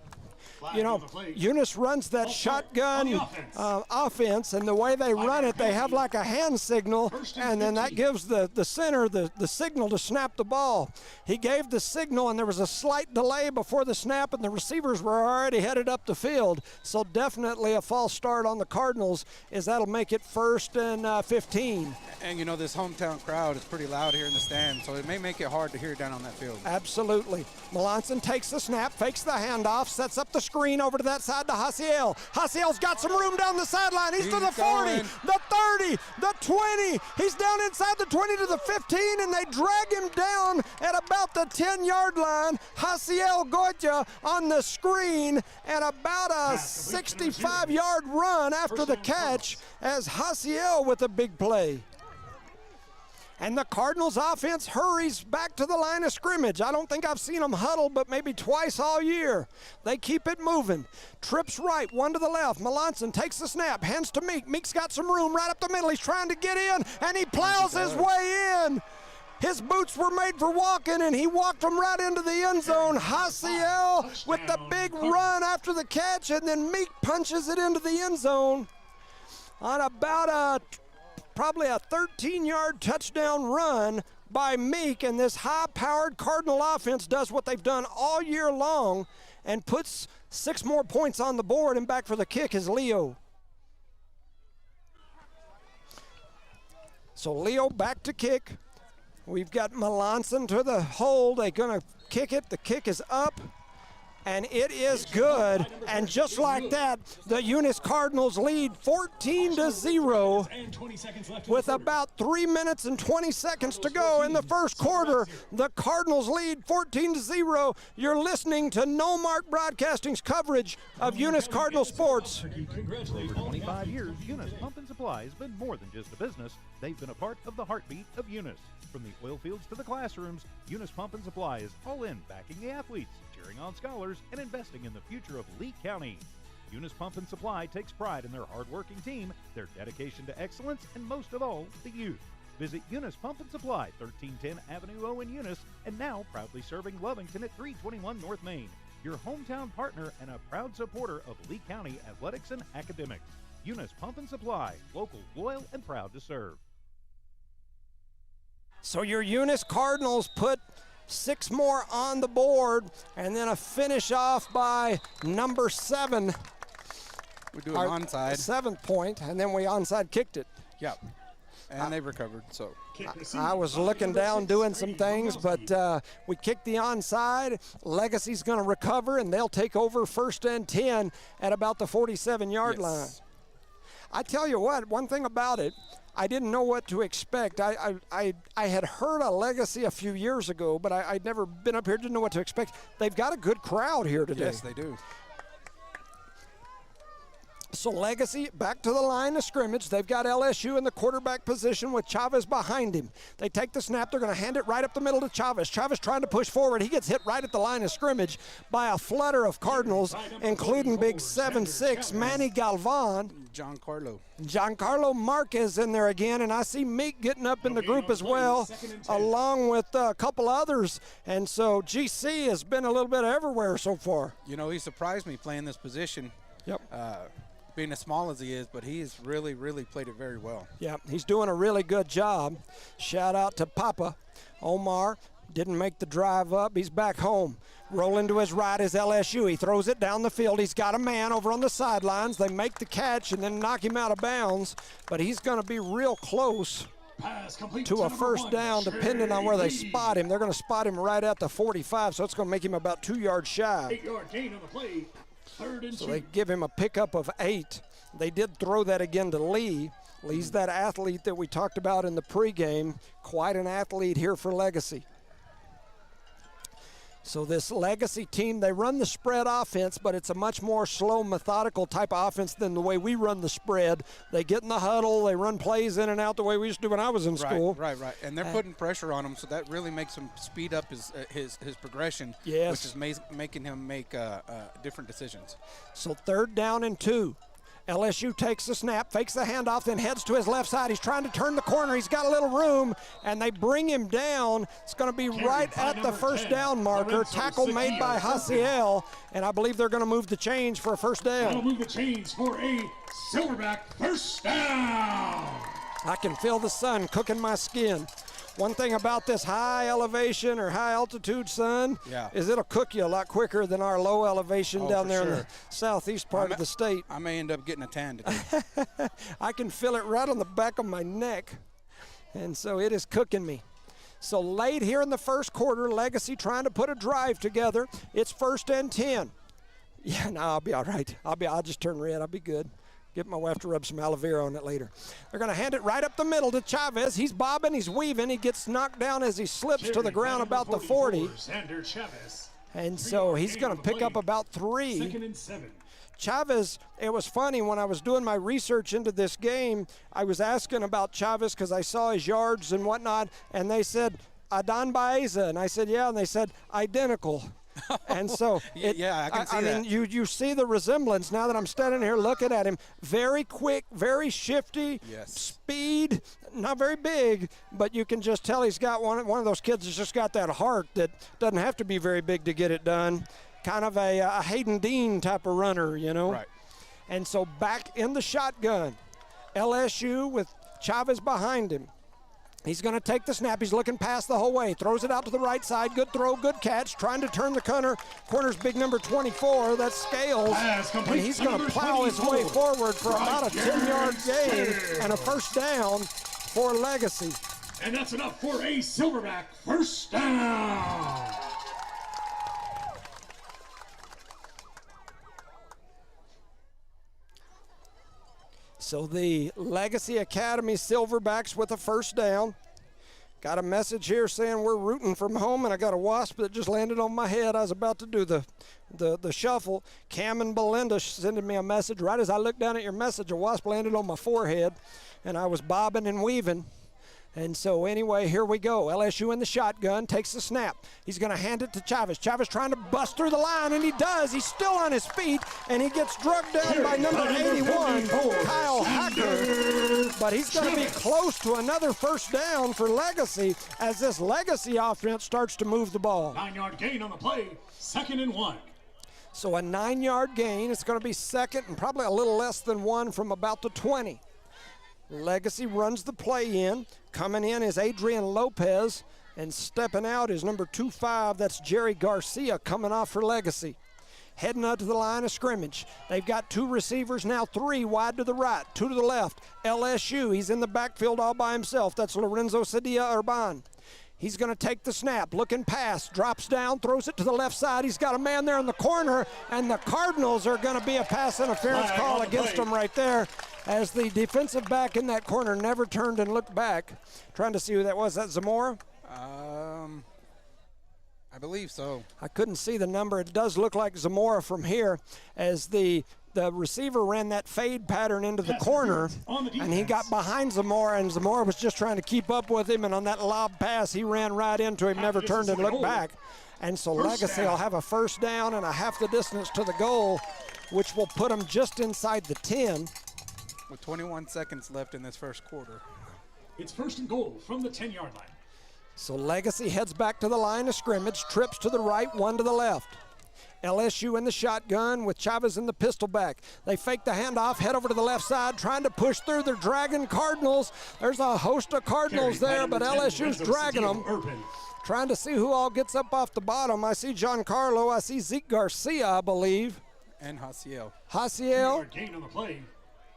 You know, Eunice runs that shotgun offense, and the way they run it, they have like a hand signal, and then that gives the center the signal to snap the ball. He gave the signal, and there was a slight delay before the snap, and the receivers were already headed up the field. So definitely a false start on the Cardinals, as that'll make it 1st and 15. And you know, this hometown crowd is pretty loud here in the stand, so it may make it hard to hear down on that field. Absolutely. Melanson takes the snap, fakes the handoff, sets up the screen over to that side to Haciel. Haciel's got some room down the sideline. He's to the 40, the 30, the 20. He's down inside the 20 to the 15, and they drag him down at about the 10-yard line. Haciel Goya on the screen, and about a 65-yard run after the catch as Haciel with a big play. And the Cardinals offense hurries back to the line of scrimmage. I don't think I've seen them huddle but maybe twice all year. They keep it moving. Trips right, 1 to the left. Melanson takes the snap, hands to Meek. Meek's got some room right up the middle. He's trying to get in, and he plows his way in. His boots were made for walking, and he walked them right into the end zone. Hasiel with the big run after the catch, and then Meek punches it into the end zone on about probably a 13-yard touchdown run by Meek, and this high-powered Cardinal offense does what they've done all year long and puts 6 more points on the board, and back for the kick is Leo. So Leo back to kick. We've got Melanson to the hold. They're going to kick it. The kick is up, and it is good. And just like that, the Eunice Cardinals lead 14-0 with about 3 minutes and 20 seconds to go in the first quarter. The Cardinals lead 14-0. You're listening to Noalmark Broadcasting's coverage of Eunice Cardinal sports. For over 25 years, Eunice Pump and Supply has been more than just a business. They've been a part of the heartbeat of Eunice. From the oil fields to the classrooms, Eunice Pump and Supply is all in backing the athletes, cheering on scholars, and investing in the future of Lee County. Eunice Pump and Supply takes pride in their hardworking team, their dedication to excellence, and most of all, the youth. Visit Eunice Pump and Supply, 1310 Avenue O in Eunice, and now proudly serving Lovington at 321 North Main. Your hometown partner and a proud supporter of Lee County athletics and academics. Eunice Pump and Supply, local, loyal, and proud to serve. So your Eunice Cardinals put 6 more on the board, and then a finish off by number 7. We do an onside. 7th point, and then we onside kicked it. Yep. And they recovered, so. I was looking down doing some things, but we kicked the onside. Legacy's going to recover, and they'll take over 1st and 10 at about the 47-yard line. I tell you what, one thing about it, I didn't know what to expect. I had heard of Legacy a few years ago, but I'd never been up here, didn't know what to expect. They've got a good crowd here today. Yes, they do. So Legacy back to the line of scrimmage. They've got LSU in the quarterback position with Chavez behind him. They take the snap. They're going to hand it right up the middle to Chavez. Chavez trying to push forward. He gets hit right at the line of scrimmage by a flutter of Cardinals, including big 7'6" Manny Galvan. Giancarlo Marquez in there again, and I see Meek getting up in the group as well, along with a couple others. And so GC has been a little bit everywhere so far. You know, he surprised me playing this position. Yep. Being as small as he is, but he's really played it very well. Yeah, he's doing a really good job. Shout out to Papa. Omar didn't make the drive up. He's back home. Rolling to his right is LSU. He throws it down the field. He's got a man over on the sidelines. They make the catch and then knock him out of bounds, but he's going to be real close to a 1st down, depending on where they spot him. They're going to spot him right at the 45, so it's going to make him about 2 yards shy. 8-yard gain on the play. 3rd and 2. So they give him a pickup of 8. They did throw that again to Lee. Lee's that athlete that we talked about in the pregame. Quite an athlete here for Legacy. So this Legacy team, they run the spread offense, but it's a much more slow, methodical type of offense than the way we run the spread. They get in the huddle, they run plays in and out the way we used to do when I was in school. Right. And they're putting pressure on him, so that really makes him speed up his progression, which is making him make different decisions. So 3rd down and 2. LSU takes the snap, fakes the handoff, then heads to his left side. He's trying to turn the corner. He's got a little room, and they bring him down. It's going to be right at the 1st down marker. Tackle made by Hasiel, and I believe they're going to move the chains for a 1st down. That'll move the chains for a Silverback 1st down. I can feel the sun cooking my skin. One thing about this high elevation or high altitude sun is it'll cook you a lot quicker than our low elevation down there in the southeast part of the state. I may end up getting a tan today. I can feel it right on the back of my neck, and so it is cooking me. So late here in the 1st quarter, Legacy trying to put a drive together. It's 1st and 10. Yeah, no, I'll be all right. I'll just turn red. I'll be good. Get my wife to rub some aloe vera on it later. They're going to hand it right up the middle to Chavez. He's bobbing, he's weaving. He gets knocked down as he slips to the ground about the 40. And so he's going to pick up about 3. 2nd and 7. Chavez, it was funny when I was doing my research into this game, I was asking about Chavez because I saw his yards and whatnot, and they said, Adan Baeza. And I said, yeah, and they said, identical. And so, I can see that. I mean, you see the resemblance now that I'm standing here looking at him. Very quick, very shifty, speed, not very big, but you can just tell he's got one of those kids that's just got that heart that doesn't have to be very big to get it done. Kind of a Hayden Dean type of runner, you know. Right. And so back in the shotgun, LSU with Chavez behind him. He's going to take the snap. He's looking past the whole way. Throws it out to the right side. Good throw, good catch. Trying to turn the corner. Corner's big number 24. That's Scales. And he's going to plow his way forward for about a 10-yard gain and a first down for Legacy. And that's enough for a Silverback first down. So the Legacy Academy Silverbacks with a first down. Got a message here saying we're rooting from home, and I got a wasp that just landed on my head. I was about to do the shuffle. Cam and Belinda sending me a message. Right as I looked down at your message, a wasp landed on my forehead, and I was bobbing and weaving. And so anyway, here we go. LSU in the shotgun, takes the snap. He's going to hand it to Chavez. Chavez trying to bust through the line, and he does. He's still on his feet, and he gets drugged down by number 81, Kyle Hacker. But he's going to be close to another first down for Legacy as this Legacy offense starts to move the ball. 9-yard gain on the play, 2nd and 1. So a 9-yard gain. It's going to be second and probably a little less than 1 from about the 20. Legacy runs the play in. Coming in is Adrian Lopez, and stepping out is number 25. That's Jerry Garcia coming off for Legacy. Heading up to the line of scrimmage. They've got 2 receivers now, 3 wide to the right, 2 to the left. LSU, he's in the backfield all by himself. That's Lorenzo Cedilla Urban. He's going to take the snap, looking pass, drops down, throws it to the left side. He's got a man there in the corner, and the Cardinals are going to be a pass interference call against him right there, as the defensive back in that corner never turned and looked back. Trying to see who that was. That Zamora? I believe so. I couldn't see the number. It does look like Zamora from here, as the receiver ran that fade pattern into the corner, and he got behind Zamora, and Zamora was just trying to keep up with him, and on that lob pass, he ran right into him, never turned and looked back. And so Legacy will have a first down and a half the distance to the goal, which will put them just inside the 10. With 21 seconds left in this first quarter. It's 1st and goal from the 10-yard line. So Legacy heads back to the line of scrimmage, trips to the right, 1 to the left. LSU in the shotgun with Chavez in the pistol back. They fake the handoff, head over to the left side, trying to push through. They're dragging Cardinals. There's a host of Cardinals there, but LSU's dragging them. Trying to see who all gets up off the bottom. I see Giancarlo. I see Zeke Garcia, I believe. And Hasiel. Hasiel. Gain on the play.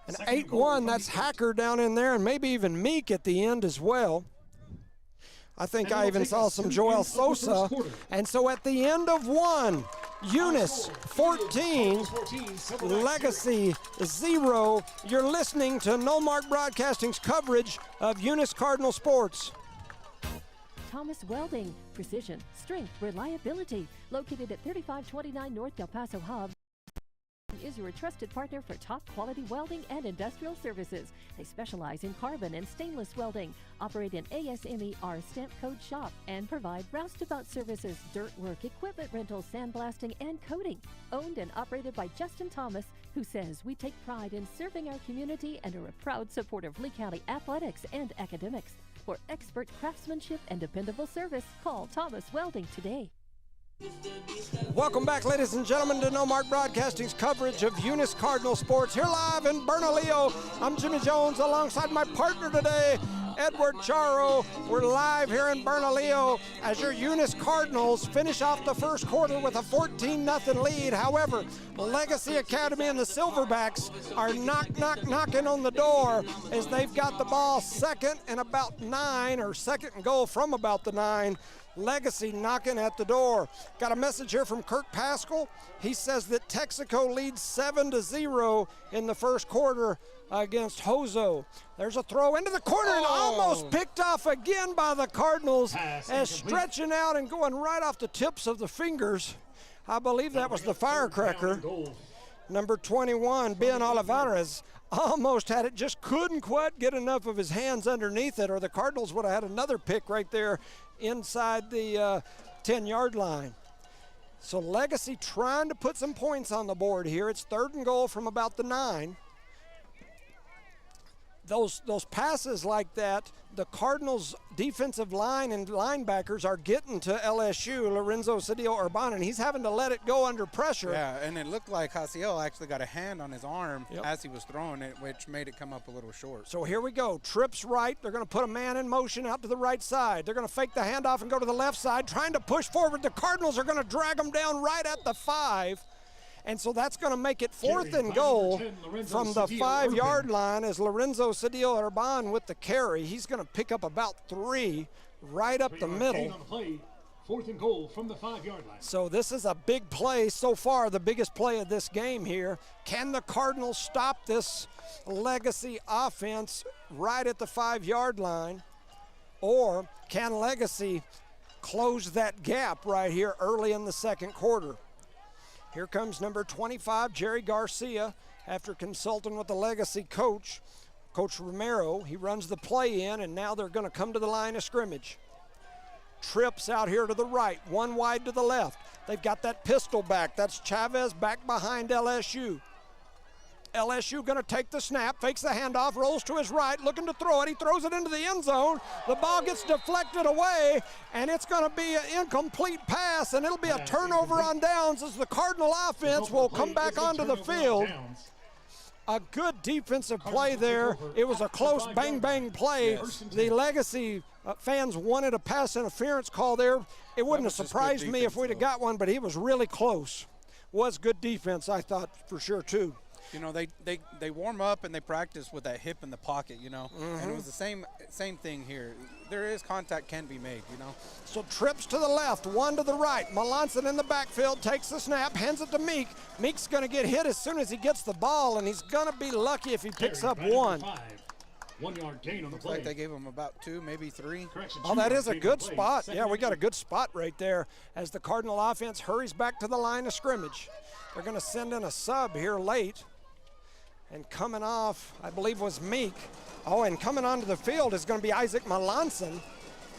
And 8-1, that's Hacker down in there, and maybe even Meek at the end as well. I think I even saw some Joel Sosa. And so at the end of 1, Eunice 14, Legacy 0. You're listening to Noalmark Broadcasting's coverage of Eunice Cardinal Sports. Thomas Welding, precision, strength, reliability. Located at 3529 North Del Paso Hub, is your trusted partner for top quality welding and industrial services. They specialize in carbon and stainless welding, operate an ASMER stamp code shop, and provide roustabout services, dirt work, equipment rental, sandblasting, and coating. Owned and operated by Justin Thomas, who says we take pride in serving our community and are a proud supporter of Lee County athletics and academics. For expert craftsmanship and dependable service, call Thomas Welding today. Welcome back, ladies and gentlemen, to Noalmark Broadcasting's coverage of Eunice Cardinal Sports. Here live in Bernalillo, I'm Jimmy Jones alongside my partner today, Edward Charo. We're live here in Bernalillo as your Eunice Cardinals finish off the first quarter with a 14-0 lead. However, Legacy Academy and the Silverbacks are knocking on the door as they've got the ball second and about 9, or second and goal from about the 9. Legacy knocking at the door. Got a message here from Kirk Pascal. He says that Texaco leads 7-0 in the first quarter against Hozo. There's a throw into the corner and almost picked off again by the Cardinals, as stretching out and going right off the tips of the fingers. I believe that was the firecracker. Number 21, Ben Olivares, almost had it, just couldn't quite get enough of his hands underneath it, or the Cardinals would have had another pick right there inside the 10-yard line. So Legacy trying to put some points on the board here. It's 3rd and goal from about the 9. Those passes like that, the Cardinals' defensive line and linebackers are getting to LSU, Lorenzo Cedillo Urban, and he's having to let it go under pressure. Yeah, and it looked like Jaciel actually got a hand on his arm as he was throwing it, which made it come up a little short. So here we go. Trips right. They're going to put a man in motion out to the right side. They're going to fake the handoff and go to the left side, trying to push forward. The Cardinals are going to drag them down right at the 5. And so that's going to make it 4th and goal from the 5-yard line as Lorenzo Cedillo Urban with the carry. He's going to pick up about 3 right up the middle. 4th and goal from the 5-yard line. So this is a big play so far, the biggest play of this game here. Can the Cardinals stop this Legacy offense right at the 5-yard line? Or can Legacy close that gap right here early in the 2nd quarter? Here comes number 25, Jerry Garcia, after consulting with the Legacy coach, Coach Romero. He runs the play in, and now they're going to come to the line of scrimmage. Trips out here to the right, 1 wide to the left. They've got that pistol back. That's Chavez back behind LSU. LSU going to take the snap, fakes the handoff, rolls to his right, looking to throw it. He throws it into the end zone. The ball gets deflected away, and it's going to be an incomplete pass, and it'll be a turnover on downs as the Cardinal offense will come back onto the field. A good defensive play there. It was a close bang-bang play. The Legacy fans wanted a pass interference call there. It wouldn't have surprised me if we'd have got one, but he was really close. Was good defense, I thought, for sure, too. You know, they warm up and they practice with that hip in the pocket, you know, and it was the same thing here. There is contact can be made, you know. So trips to the left, 1 to the right. Melanson in the backfield, takes the snap, hands it to Meek. Meek's going to get hit as soon as he gets the ball, and he's going to be lucky if he picks up 1. 1-yard gain on the Looks play. like they gave him about 2, maybe 3. Oh, that is a good spot. Yeah, we got a good spot right there as the Cardinal offense hurries back to the line of scrimmage. They're going to send in a sub here late. And coming off, I believe, was Meek. Oh, and coming onto the field is going to be Isaac Melanson,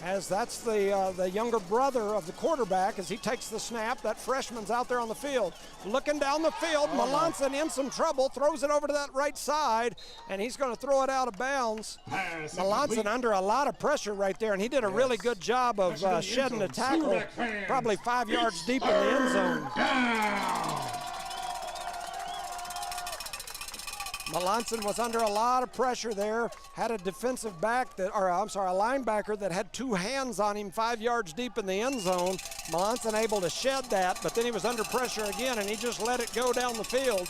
as that's the younger brother of the quarterback as he takes the snap. That freshman's out there on the field. Looking down the field, Melanson in some trouble, throws it over to that right side, and he's going to throw it out of bounds. Melanson under a lot of pressure right there, and he did a really good job of shedding the tackle, probably 5 yards deep in the end zone. Melanson was under a lot of pressure there, had a defensive back that, or I'm sorry, a linebacker that had 2 hands on him 5 yards deep in the end zone. Melanson able to shed that, but then he was under pressure again, and he just let it go down the field.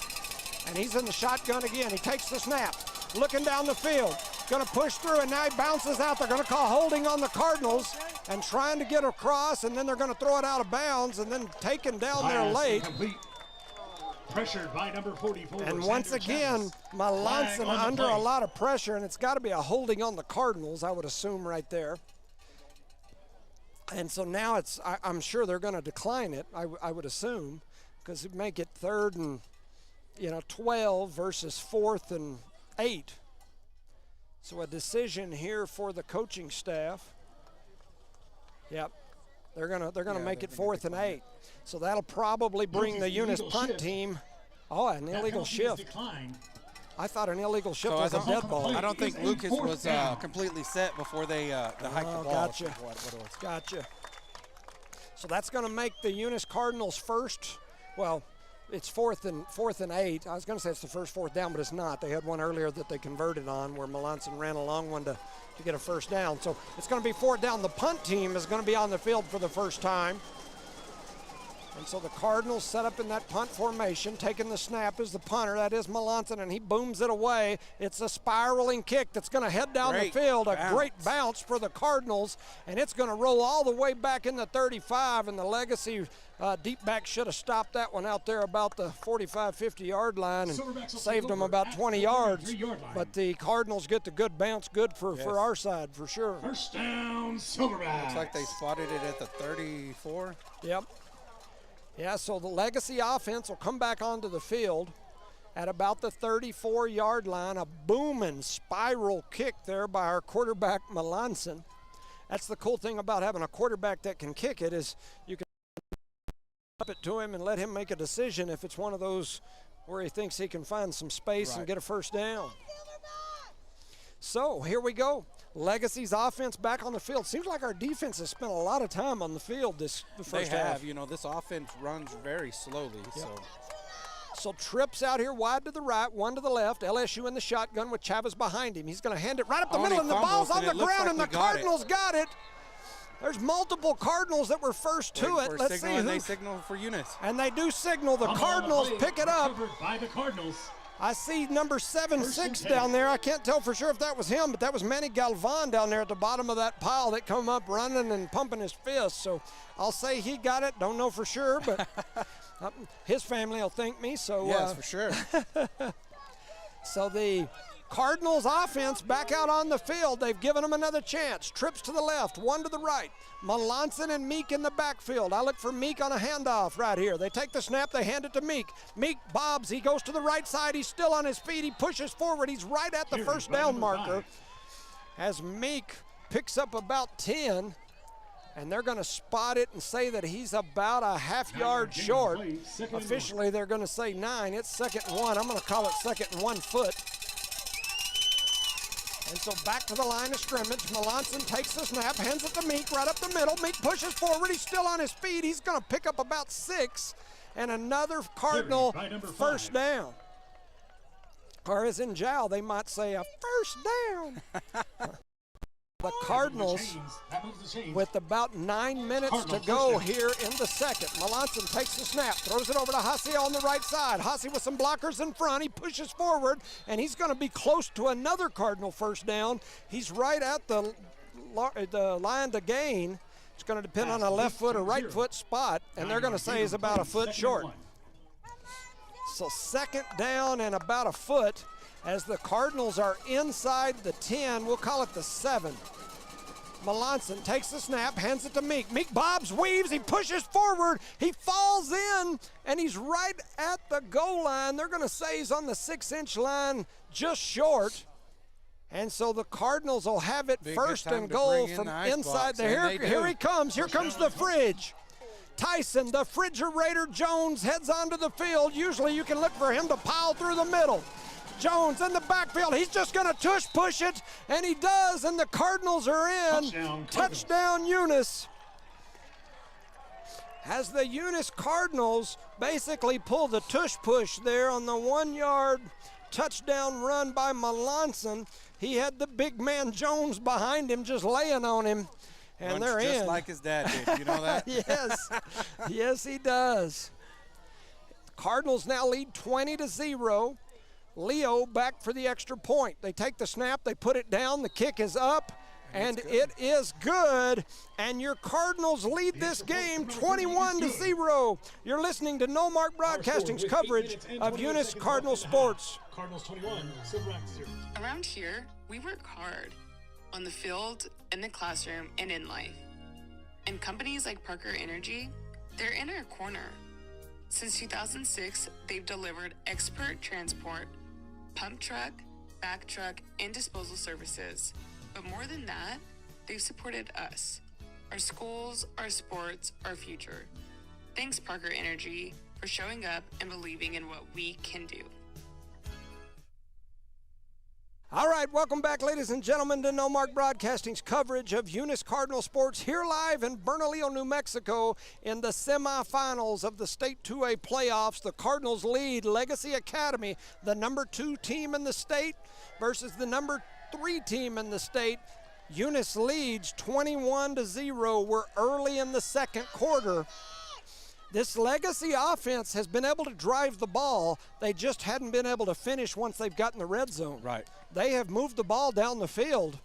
And he's in the shotgun again. He takes the snap, looking down the field, going to push through, and now he bounces out. They're going to call holding on the Cardinals and trying to get across, and then they're going to throw it out of bounds, and then taken down there late. Pressured by number 44. And once again, Melanson under a lot of pressure, and it's got to be a holding on the Cardinals, I would assume, right there. And so now it's, I'm sure they're going to decline it, I would assume, because it make it 3rd and 12 versus 4th and 8. So a decision here for the coaching staff. Yep, they're gonna make it 4th and 8. So that'll probably bring the Eunice punt team. Oh, an illegal shift. I thought an illegal shift was a dead ball. I don't think Lucas was completely set before they hiked the ball. Gotcha. Gotcha. So that's going to make the Eunice Cardinals first. Well, it's 4th and 8. I was going to say it's the first 4th down, but it's not. They had one earlier that they converted on where Melanson ran a long one to get a first down. So it's going to be 4th down. The punt team is going to be on the field for the first time. And so the Cardinals set up in that punt formation, taking the snap as the punter. That is Melanson, and he booms it away. It's a spiraling kick that's going to head down the field. A great bounce for the Cardinals, and it's going to roll all the way back in the 35, and the Legacy deep back should have stopped that one out there about the 45, 50-yard line and saved them about 20 yards. But the Cardinals get the good bounce, good for our side for sure. First down, Silverbacks. Looks like they spotted it at the 34. Yep. Yeah, so the Legacy offense will come back onto the field at about the 34-yard line. A booming spiral kick there by our quarterback, Melanson. That's the cool thing about having a quarterback that can kick it is you can snap it to him and let him make a decision if it's one of those where he thinks he can find some space and get a first down. So here we go. Legacy's offense back on the field. Seems like our defense has spent a lot of time on the field the first half. You know, this offense runs very slowly. So trips out here wide to the right, one to the left. LSU in the shotgun with Chavez behind him. He's going to hand it right up the middle, and the ball's on the ground, and the Cardinals got it. There's multiple Cardinals that were first to it. Let's see who. They signal for Eunice. And they do signal. The Cardinals pick it up. By the Cardinals. I see number 7-6 down there. I can't tell for sure if that was him, but that was Manny Galvan down there at the bottom of that pile that come up running and pumping his fist. So I'll say he got it. Don't know for sure, but his family will thank me. So yes, for sure. So the Cardinals offense back out on the field. They've given them another chance. Trips to the left, one to the right. Melanson and Meek in the backfield. I look for Meek on a handoff right here. They take the snap, they hand it to Meek. Meek bobs, he goes to the right side. He's still on his feet. He pushes forward. He's right at the first down marker. As Meek picks up about 10, and they're going to spot it and say that he's about a half yard short. Officially, they're going to say 9. It's 2nd and 1. I'm going to call it 2nd and 1 foot. And so back to the line of scrimmage. Melanson takes the snap, hands it to Meek right up the middle. Meek pushes forward. He's still on his feet. He's going to pick up about 6 and another Cardinal first down. Or as in Jowl, they might say a first down. The Cardinals, with about 9 minutes to go here in the second. Melanson takes the snap, throws it over to Hussey on the right side. Hussey with some blockers in front. He pushes forward, and he's going to be close to another Cardinal first down. He's right at the line to gain. It's going to depend on a left foot or right foot spot, and they're going to say he's about a foot short. So 2nd down and about a foot, as the Cardinals are inside the 10, we'll call it the 7. Melanson takes the snap, hands it to Meek. Meek bobs, weaves, he pushes forward, he falls in, and he's right at the goal line. They're going to say he's on the 6-inch line, just short. And so the Cardinals will have it first and goal from inside the here he comes. Here comes the fridge. Tyson, the refrigerator Jones, heads onto the field. Usually you can look for him to pile through the middle. Jones in the backfield. He's just going to push it, and he does, and the Cardinals are in. Touchdown Eunice. As the Eunice Cardinals basically pull the push there on the 1-yard touchdown run by Melanson. He had the big man Jones behind him just laying on him. And they're just in. Like his dad did, you know that? Yes, yes he does. Cardinals now lead 20-0. Leo back for the extra point. They take the snap, they put it down, the kick is up, and it is good. And your Cardinals lead this game 21-0. You're listening to Noalmark Broadcasting's coverage of Eunice Cardinal Sports. Cardinals 21, Silverbacks 0. Around here, we work hard on the field, in the classroom, and in life. And companies like Parker Energy, they're in our corner. Since 2006, they've delivered expert transport, pump truck, back truck, and disposal services. But more than that, they've supported us, our schools, our sports, our future. Thanks, Parker Energy, for showing up and believing in what we can do. All right, welcome back, ladies and gentlemen, to Noalmark Broadcasting's coverage of Eunice Cardinal Sports here live in Bernalillo, New Mexico in the semifinals of the State 2A playoffs. The Cardinals lead Legacy Academy, the number 2 team in the state, versus the number 3 team in the state. Eunice leads 21-0. We're early in the second quarter. This Legacy offense has been able to drive the ball. They just hadn't been able to finish once they've gotten the red zone. Right. They have moved the ball down the field,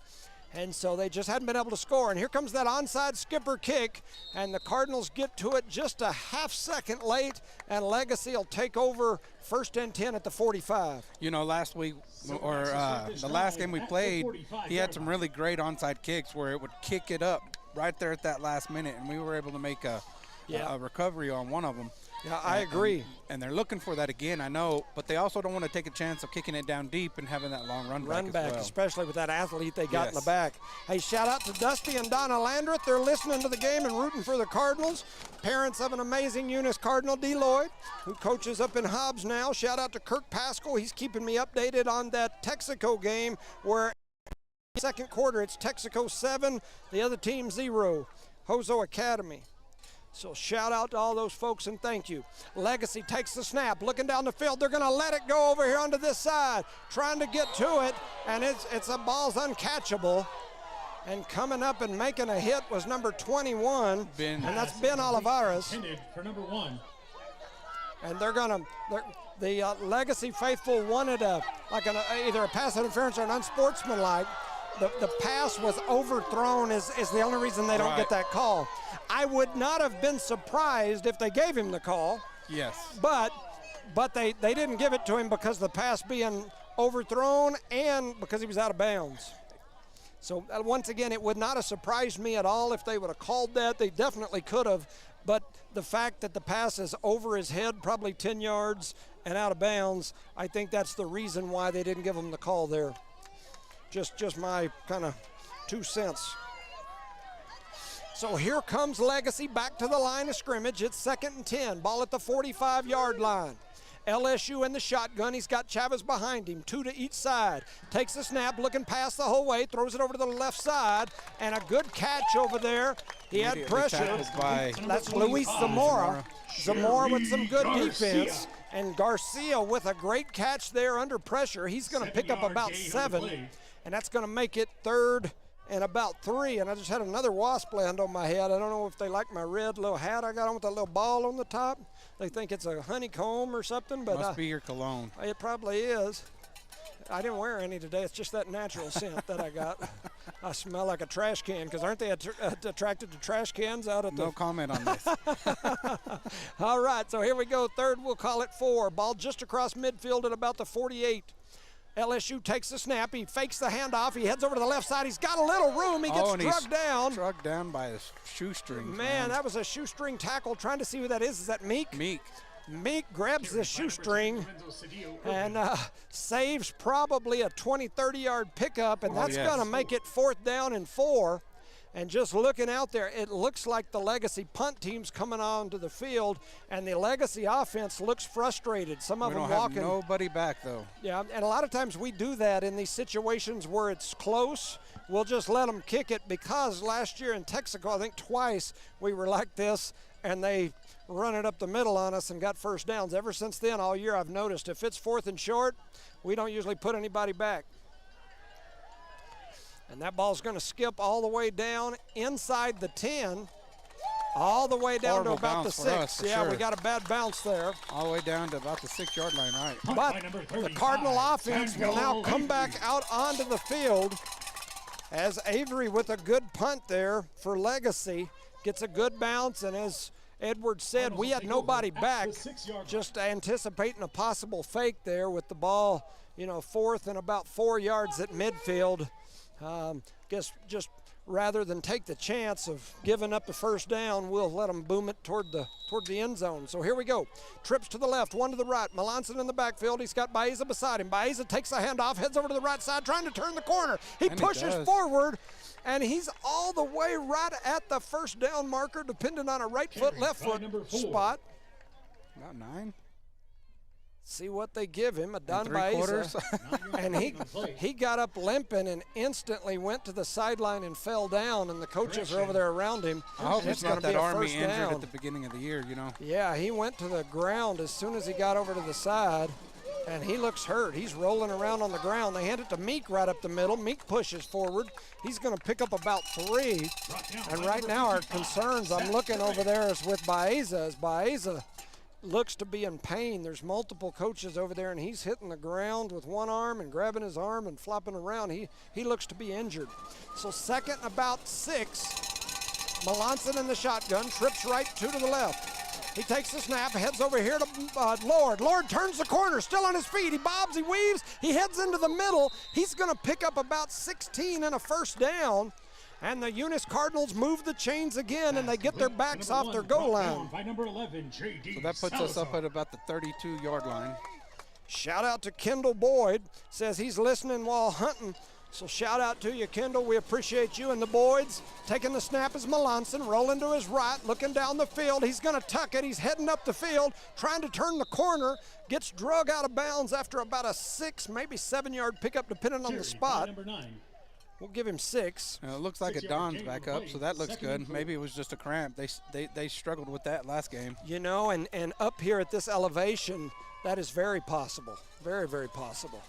and so they just hadn't been able to score. And here comes that onside skipper kick, and the Cardinals get to it just a half second late, and Legacy will take over 1st and 10 at the 45. You know, last week, or the last game we played, he had some really great onside kicks where it would kick it up right there at that last minute, and we were able to make a recovery on one of them. Yeah, I agree. And they're looking for that again, I know, but they also don't want to take a chance of kicking it down deep and having that long run back as well. Especially with that athlete they got in the back. Hey, shout out to Dusty and Donna Landreth. They're listening to the game and rooting for the Cardinals. Parents of an amazing Eunice Cardinal, D. Lloyd, who coaches up in Hobbs now. Shout out to Kirk Pascal. He's keeping me updated on that Texaco game where second quarter it's Texaco 7, the other team 0. Hozo Academy. So shout out to all those folks and thank you. Legacy takes the snap, looking down the field. They're going to let it go over here onto this side, trying to get to it, and it's a ball's uncatchable. And coming up and making a hit was number 21, and that's Ben Olivares. Intended for number 1. And the Legacy faithful wanted either a pass interference or an unsportsmanlike. The pass was overthrown is the only reason they don't get that call. I would not have been surprised if they gave him the call. Yes. But they didn't give it to him because the pass being overthrown and because he was out of bounds. So once again, it would not have surprised me at all if they would have called that. They definitely could have. But the fact that the pass is over his head, probably 10 yards and out of bounds, I think that's the reason why they didn't give him the call there. Just my kind of 2 cents. So here comes Legacy back to the line of scrimmage. It's 2nd and 10. Ball at the 45-yard line. LSU in the shotgun. He's got Chavez behind him, 2 to each side. Takes the snap, looking past the whole way, throws it over to the left side, and a good catch over there. He had pressure. That's Luis Zamora. Zamora with some good defense. And Garcia with a great catch there under pressure. He's going to pick up about 7. And that's going to make it 3rd and about 3. And I just had another wasp land on my head. I don't know if they like my red little hat I got on with that little ball on the top. They think it's a honeycomb or something. But must be your cologne. It probably is. I didn't wear any today. It's just that natural scent that I got. I smell like a trash can because aren't they attracted to trash cans out at the... No comment on this. All right, so here we go. 3rd, we'll call it 4. Ball just across midfield at about the 48. LSU takes the snap. He fakes the handoff. He heads over to the left side. He's got a little room. He gets drugged down. Drugged down by a shoestring. Man, that was a shoestring tackle. Trying to see who that is. Is that Meek? Meek grabs the shoestring and saves probably a 20, 30-yard pickup, and that's going to make it 4th down and 4. And just looking out there, it looks like the Legacy punt team's coming onto the field, and the Legacy offense looks frustrated. Some of them walking. We don't have nobody back, though. Yeah, and a lot of times we do that in these situations where it's close. We'll just let them kick it because last year in Texaco, I think twice we were like this, and they run it up the middle on us and got first downs. Ever since then, all year I've noticed if it's 4th and short, we don't usually put anybody back. And that ball's going to skip all the way down inside the 10, all the way down to about the 6. Yeah, we got a bad bounce there. All the way down to about the 6-yard line, right. But the Cardinal offense will now come back out onto the field as Avery with a good punt there for Legacy. Gets a good bounce, and as Edwards said, we had nobody back, just anticipating a possible fake there with the ball, 4th and about 4 yards at midfield. Guess just rather than take the chance of giving up the first down, we'll let them boom it toward the end zone. So here we go. Trips to the left, one to the right. Melanson in the backfield. He's got Baeza beside him. Baeza takes a handoff, heads over to the right side, trying to turn the corner. He pushes forward, and he's all the way right at the first down marker, depending on a right foot, left foot spot. About 9. See what they give him, a Don Baeza. And he got up limping and instantly went to the sideline and fell down, and the coaches are over there around him. I hope it's not that Army injured at the beginning of the year, Yeah, he went to the ground as soon as he got over to the side, and he looks hurt. He's rolling around on the ground. They hand it to Meek right up the middle. Meek pushes forward. He's going to pick up about 3. And right now our concerns, I'm looking over there, is with Baeza. As Baeza looks to be in pain. There's multiple coaches over there, and he's hitting the ground with one arm and grabbing his arm and flopping around. He looks to be injured. So 2nd and about 6. Melanson in the shotgun, trips right, 2 to the left. He takes the snap, heads over here to Lord. Lord turns the corner, still on his feet. He bobs, he weaves, he heads into the middle. He's going to pick up about 16 and a first down. And the Eunice Cardinals move the chains again, and they get their backs off their goal line. By number 11, J.D. So that puts us up at about the 32-yard line. Shout out to Kendall Boyd. Says he's listening while hunting. So shout out to you, Kendall. We appreciate you and the Boyds. Taking the snap is Melanson, rolling to his right, looking down the field. He's going to tuck it. He's heading up the field, trying to turn the corner. Gets drug out of bounds after about a 6, maybe 7-yard pickup, depending on the spot. Number 9. We'll give him 6. It looks like it Don's back up, so that looks good. Maybe it was just a cramp. They struggled with that last game. You know, and up here at this elevation, that is very possible. Very, very possible.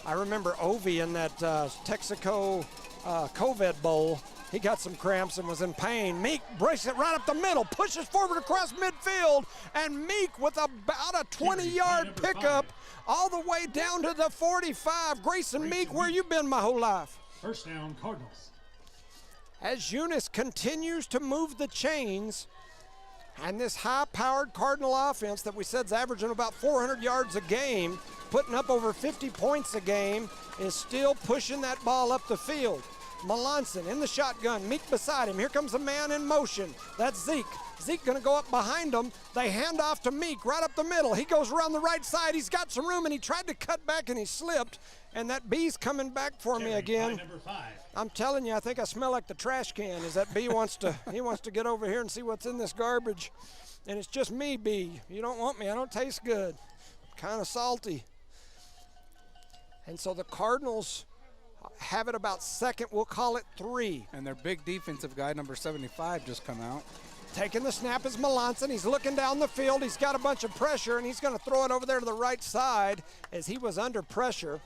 I remember Ovi in that Texaco COVID Bowl. He got some cramps and was in pain. Meek breaks it right up the middle, pushes forward across midfield, and Meek with about a 20-yard pickup all the way down to the 45. Grayson Meek, where you been my whole life? First down, Cardinals. As Eunice continues to move the chains, and this high-powered Cardinal offense that we said is averaging about 400 yards a game, putting up over 50 points a game, is still pushing that ball up the field. Melanson in the shotgun, Meek beside him. Here comes a man in motion. That's Zeke. Zeke going to go up behind him. They hand off to Meek right up the middle. He goes around the right side. He's got some room, and he tried to cut back, and he slipped. And that B's coming back for me again. Number 5. I'm telling you, I think I smell like the trash can. Is that B wants to get over here and see what's in this garbage. And it's just me, B. You don't want me. I don't taste good. Kind of salty. And so the Cardinals have it about second. We'll call it 3. And their big defensive guy, number 75, just come out. Taking the snap is Melanson. He's looking down the field. He's got a bunch of pressure, and he's going to throw it over there to the right side as he was under pressure.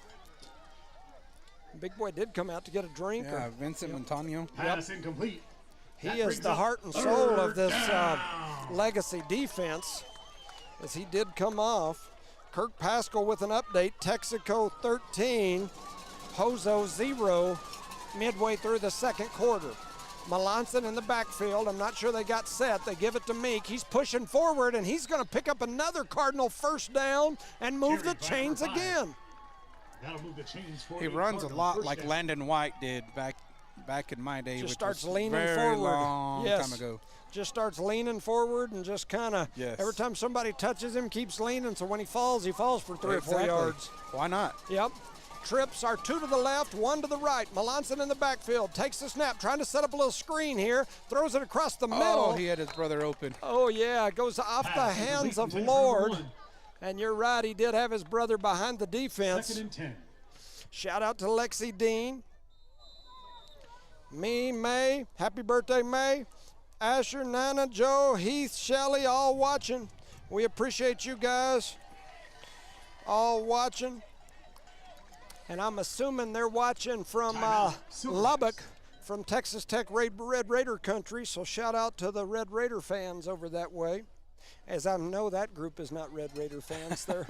Big boy did come out to get a drink. Yeah, Vincent Montaño. Pass incomplete. He is the heart and soul of this legacy defense, as he did come off. Kirk Pascal with an update. Texaco 13, Hozo 0, midway through the second quarter. Melanson in the backfield. I'm not sure they got set. They give it to Meek. He's pushing forward, and he's going to pick up another Cardinal first down and move the chains again. That'll move the chains for he runs a lot like Landon White did back in my day. Just which starts was leaning very forward. Long time ago. Just starts leaning forward and just kind of, every time somebody touches him, keeps leaning. So when he falls for 3 or 4 yards. Why not? Yep. Trips are 2 to the left, 1 to the right. Melanson in the backfield takes the snap, trying to set up a little screen here, throws it across the middle. Oh, he had his brother open. Oh, yeah, it goes off the hands of Lord. And you're right, he did have his brother behind the defense. 2nd and 10. Shout out to Lexi Dean. Me, May, happy birthday, May. Asher, Nana, Joe, Heath, Shelly, all watching. We appreciate you guys all watching. And I'm assuming they're watching from Lubbock, from Texas Tech Red Raider country. So shout out to the Red Raider fans over that way. As I know that group is not Red Raider fans. They're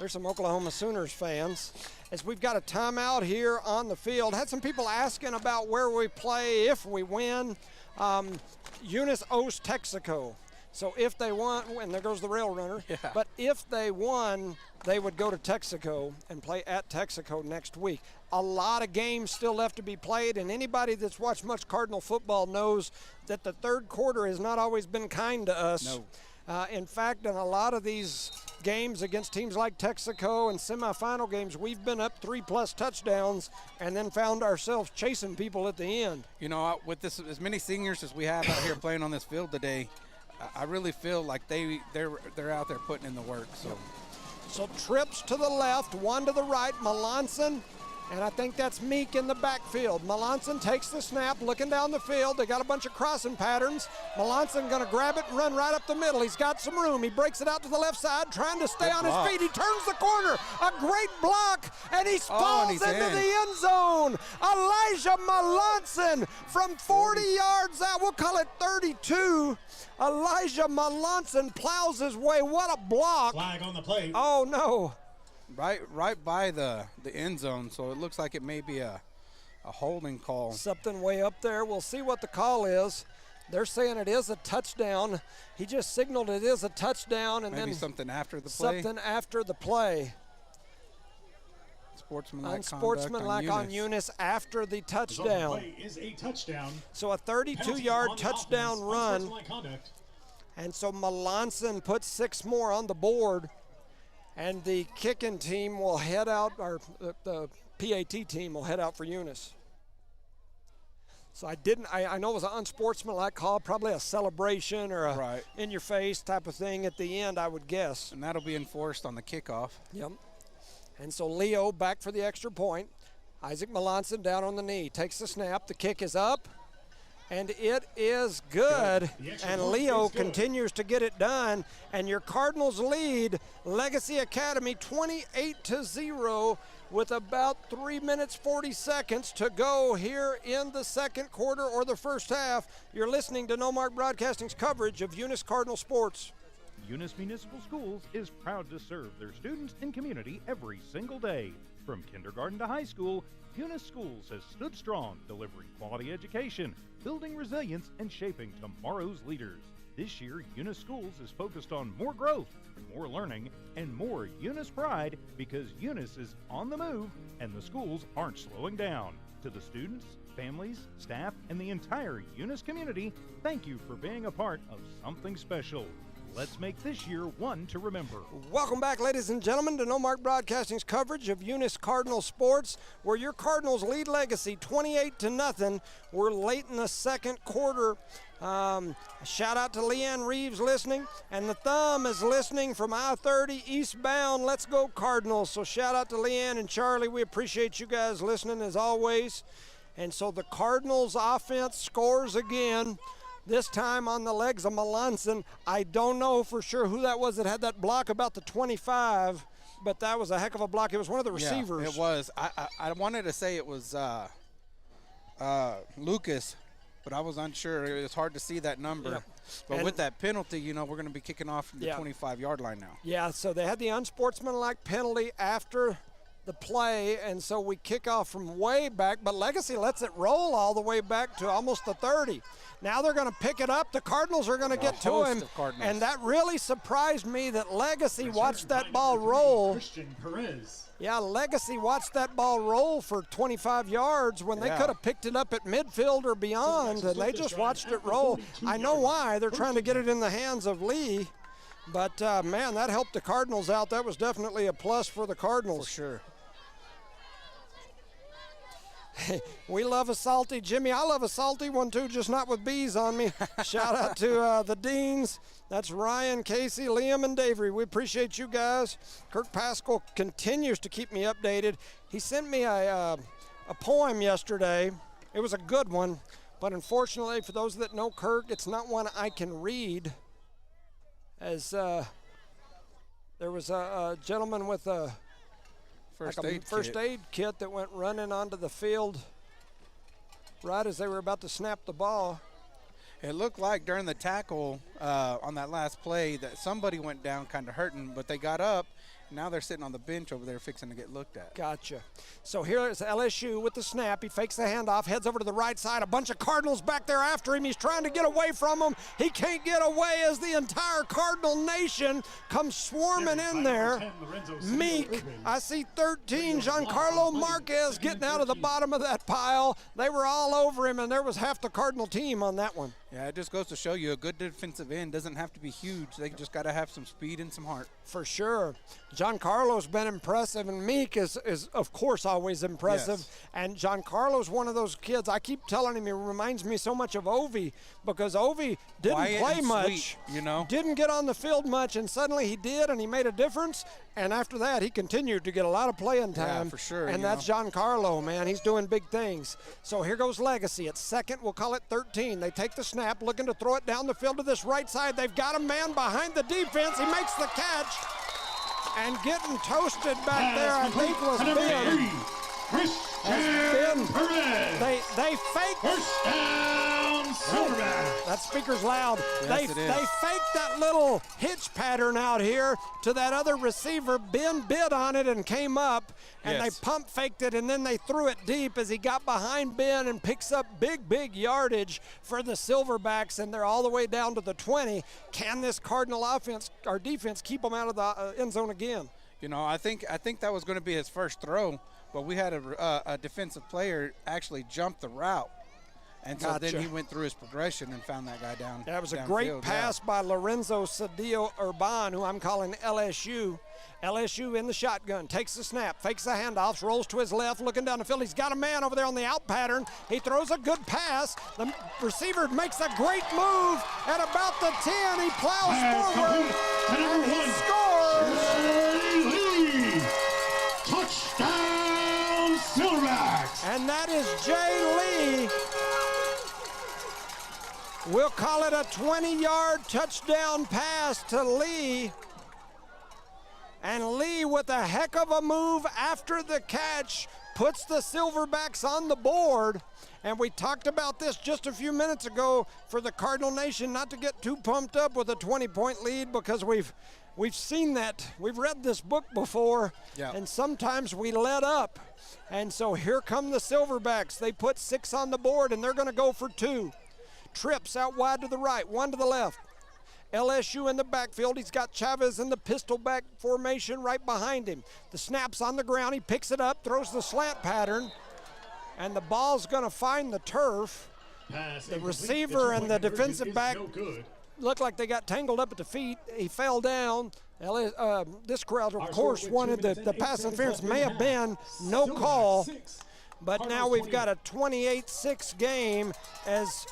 some Oklahoma Sooners fans. As we've got a timeout here on the field. Had some people asking about where we play if we win. Eunice owes Texaco. So if they won, and there goes the rail runner, but if they won, they would go to Texaco and play at Texaco next week. A lot of games still left to be played, and anybody that's watched much Cardinal football knows that the third quarter has not always been kind to us. No. In fact, in a lot of these games against teams like Texaco and semifinal games, we've been up 3+ touchdowns and then found ourselves chasing people at the end. You know, with this, as many seniors as we have out here playing on this field today, I really feel like they're out there putting in the work. So trips to the left, 1 to the right, Melanson, and I think that's Meek in the backfield. Melanson takes the snap, looking down the field. They got a bunch of crossing patterns. Melanson going to grab it and run right up the middle. He's got some room. He breaks it out to the left side, trying to stay on his feet. He turns the corner. A great block, and he falls into the end zone. Elijah Melanson from 40 yards out. We'll call it 32. Elijah Melanson plows his way. What a block. Flag on the play. Oh, no. Right by the end zone, so it looks like it may be a holding call. Something way up there. We'll see what the call is. They're saying it is a touchdown. He just signaled it is a touchdown, and maybe then something after the play. Something after the play. Unsportsmanlike on Eunice after the touchdown. Play is a touchdown. So a 32-yard touchdown run. And so Melanson puts 6 more on the board. And the kicking team will head out, or the PAT team will head out for Eunice. So I know it was an unsportsmanlike call, probably a celebration or a in-your-face type of thing at the end, I would guess. And that'll be enforced on the kickoff. Yep. And so Leo back for the extra point. Isaac Melanson down on the knee, takes the snap, the kick is up, and it is good. And Leo continues to get it done. And your Cardinals lead Legacy Academy 28-0 with about 3 minutes 40 seconds to go here in the second quarter or the first half. You're listening to Noalmark Broadcasting's coverage of Eunice Cardinal Sports. Eunice Municipal Schools is proud to serve their students and community every single day. From kindergarten to high school, Eunice Schools has stood strong, delivering quality education, building resilience, and shaping tomorrow's leaders. This year, Eunice Schools is focused on more growth, more learning, and more Eunice pride, because Eunice is on the move and the schools aren't slowing down. To the students, families, staff, and the entire Eunice community, thank you for being a part of something special. Let's make this year one to remember. Welcome back, ladies and gentlemen, to Noalmark Broadcasting's coverage of Eunice Cardinal Sports, where your Cardinals lead Legacy 28-0. We're late in the second quarter. Shout out to Leanne Reeves listening, and the Thumb is listening from I-30 eastbound. Let's go Cardinals. So shout out to Leanne and Charlie. We appreciate you guys listening as always. And so the Cardinals offense scores again. This time on the legs of Melanson. I don't know for sure who that was that had that block about the 25, but that was a heck of a block. It was one of the receivers. Yeah, it was. I wanted to say it was Lucas, but I was unsure. It was hard to see that number. Yep. But and with that penalty, you know, we're going to be kicking off from the 25-yard line now. Yeah, so they had the unsportsmanlike penalty after the play, and so we kick off from way back, but Legacy lets it roll all the way back to almost the 30. Now they're going to pick it up. The Cardinals are going to get to him, and that really surprised me that Legacy watched that ball roll. Yeah, Legacy watched that ball roll for 25 yards when they could have picked it up at midfield or beyond, and they just watched it roll. I know why. They're trying to get it in the hands of Lee, but, man, that helped the Cardinals out. That was definitely a plus for the Cardinals. For sure. We love a salty Jimmy. I love a salty one too, just not with bees on me. Shout out to the Deans. That's Ryan, Casey, Liam, and Davery. We appreciate you guys. Kirk Pascal continues to keep me updated. He sent me a poem yesterday. It was a good one, but unfortunately for those that know Kirk, it's not one I can read. As there was a gentleman with a first aid kit that went running onto the field right as they were about to snap the ball. It looked like during the tackle on that last play that somebody went down kind of hurting, but they got up. Now they're sitting on the bench over there fixing to get looked at. Gotcha. So here is LSU with the snap. He fakes the handoff, heads over to the right side. A bunch of Cardinals back there after him. He's trying to get away from them. He can't get away as the entire Cardinal nation comes swarming in there. Meek, I see 13, Giancarlo Marquez getting out of the bottom of that pile. They were all over him, and there was half the Cardinal team on that one. Yeah, it just goes to show you a good defensive end doesn't have to be huge. They just got to have some speed and some heart. For sure. Giancarlo's been impressive, and Meek is of course, always impressive. Yes. And Giancarlo's one of those kids, I keep telling him, he reminds me so much of Ovi, because Ovi didn't play much, sweet, you know? Didn't get on the field much, and suddenly he did, and he made a difference. And after that, he continued to get a lot of playing time. Yeah, for sure. And that's Giancarlo, man. He's doing big things. So here goes Legacy. At second, we'll call it 13. They take the snap, looking to throw it down the field to this right side. They've got a man behind the defense. He makes the catch. And getting toasted back there, I think, was Ben. They faked. First down, Silverbacks. That speaker's loud. Yes, They faked that little hitch pattern out here to that other receiver. Ben bid on it and came up, and they pump faked it, and then they threw it deep as he got behind Ben and picks up big yardage for the Silverbacks, and they're all the way down to the 20. Can this Cardinal offense or defense keep them out of the end zone again? You know, I think that was going to be his first throw, but we had a defensive player actually jump the route. And so then he went through his progression and found that guy down. That was a great pass by Lorenzo Cedillo Urban, who I'm calling LSU. LSU in the shotgun, takes the snap, fakes the handoffs, rolls to his left, looking down the field. He's got a man over there on the out pattern. He throws a good pass. The receiver makes a great move at about the 10. He plows forward, and he scores. Touchdown, Silverbacks. And that is Jay Lee. We'll call it a 20-yard touchdown pass to Lee. And Lee, with a heck of a move after the catch, puts the Silverbacks on the board. And we talked about this just a few minutes ago for the Cardinal Nation not to get too pumped up with a 20-point lead, because we've seen that. We've read this book before, and sometimes we let up. And so here come the Silverbacks. They put 6 on the board, and they're going to go for 2. Trips out wide to the right, 1 to the left. LSU in the backfield. He's got Chavez in the pistol back formation right behind him. The snap's on the ground. He picks it up, throws the slant pattern, and the ball's going to find the turf. The receiver and the defensive back looked like they got tangled up at the feet. He fell down. This crowd, of course, wanted the pass interference. May have been no call. But now we've got a 28-6 game as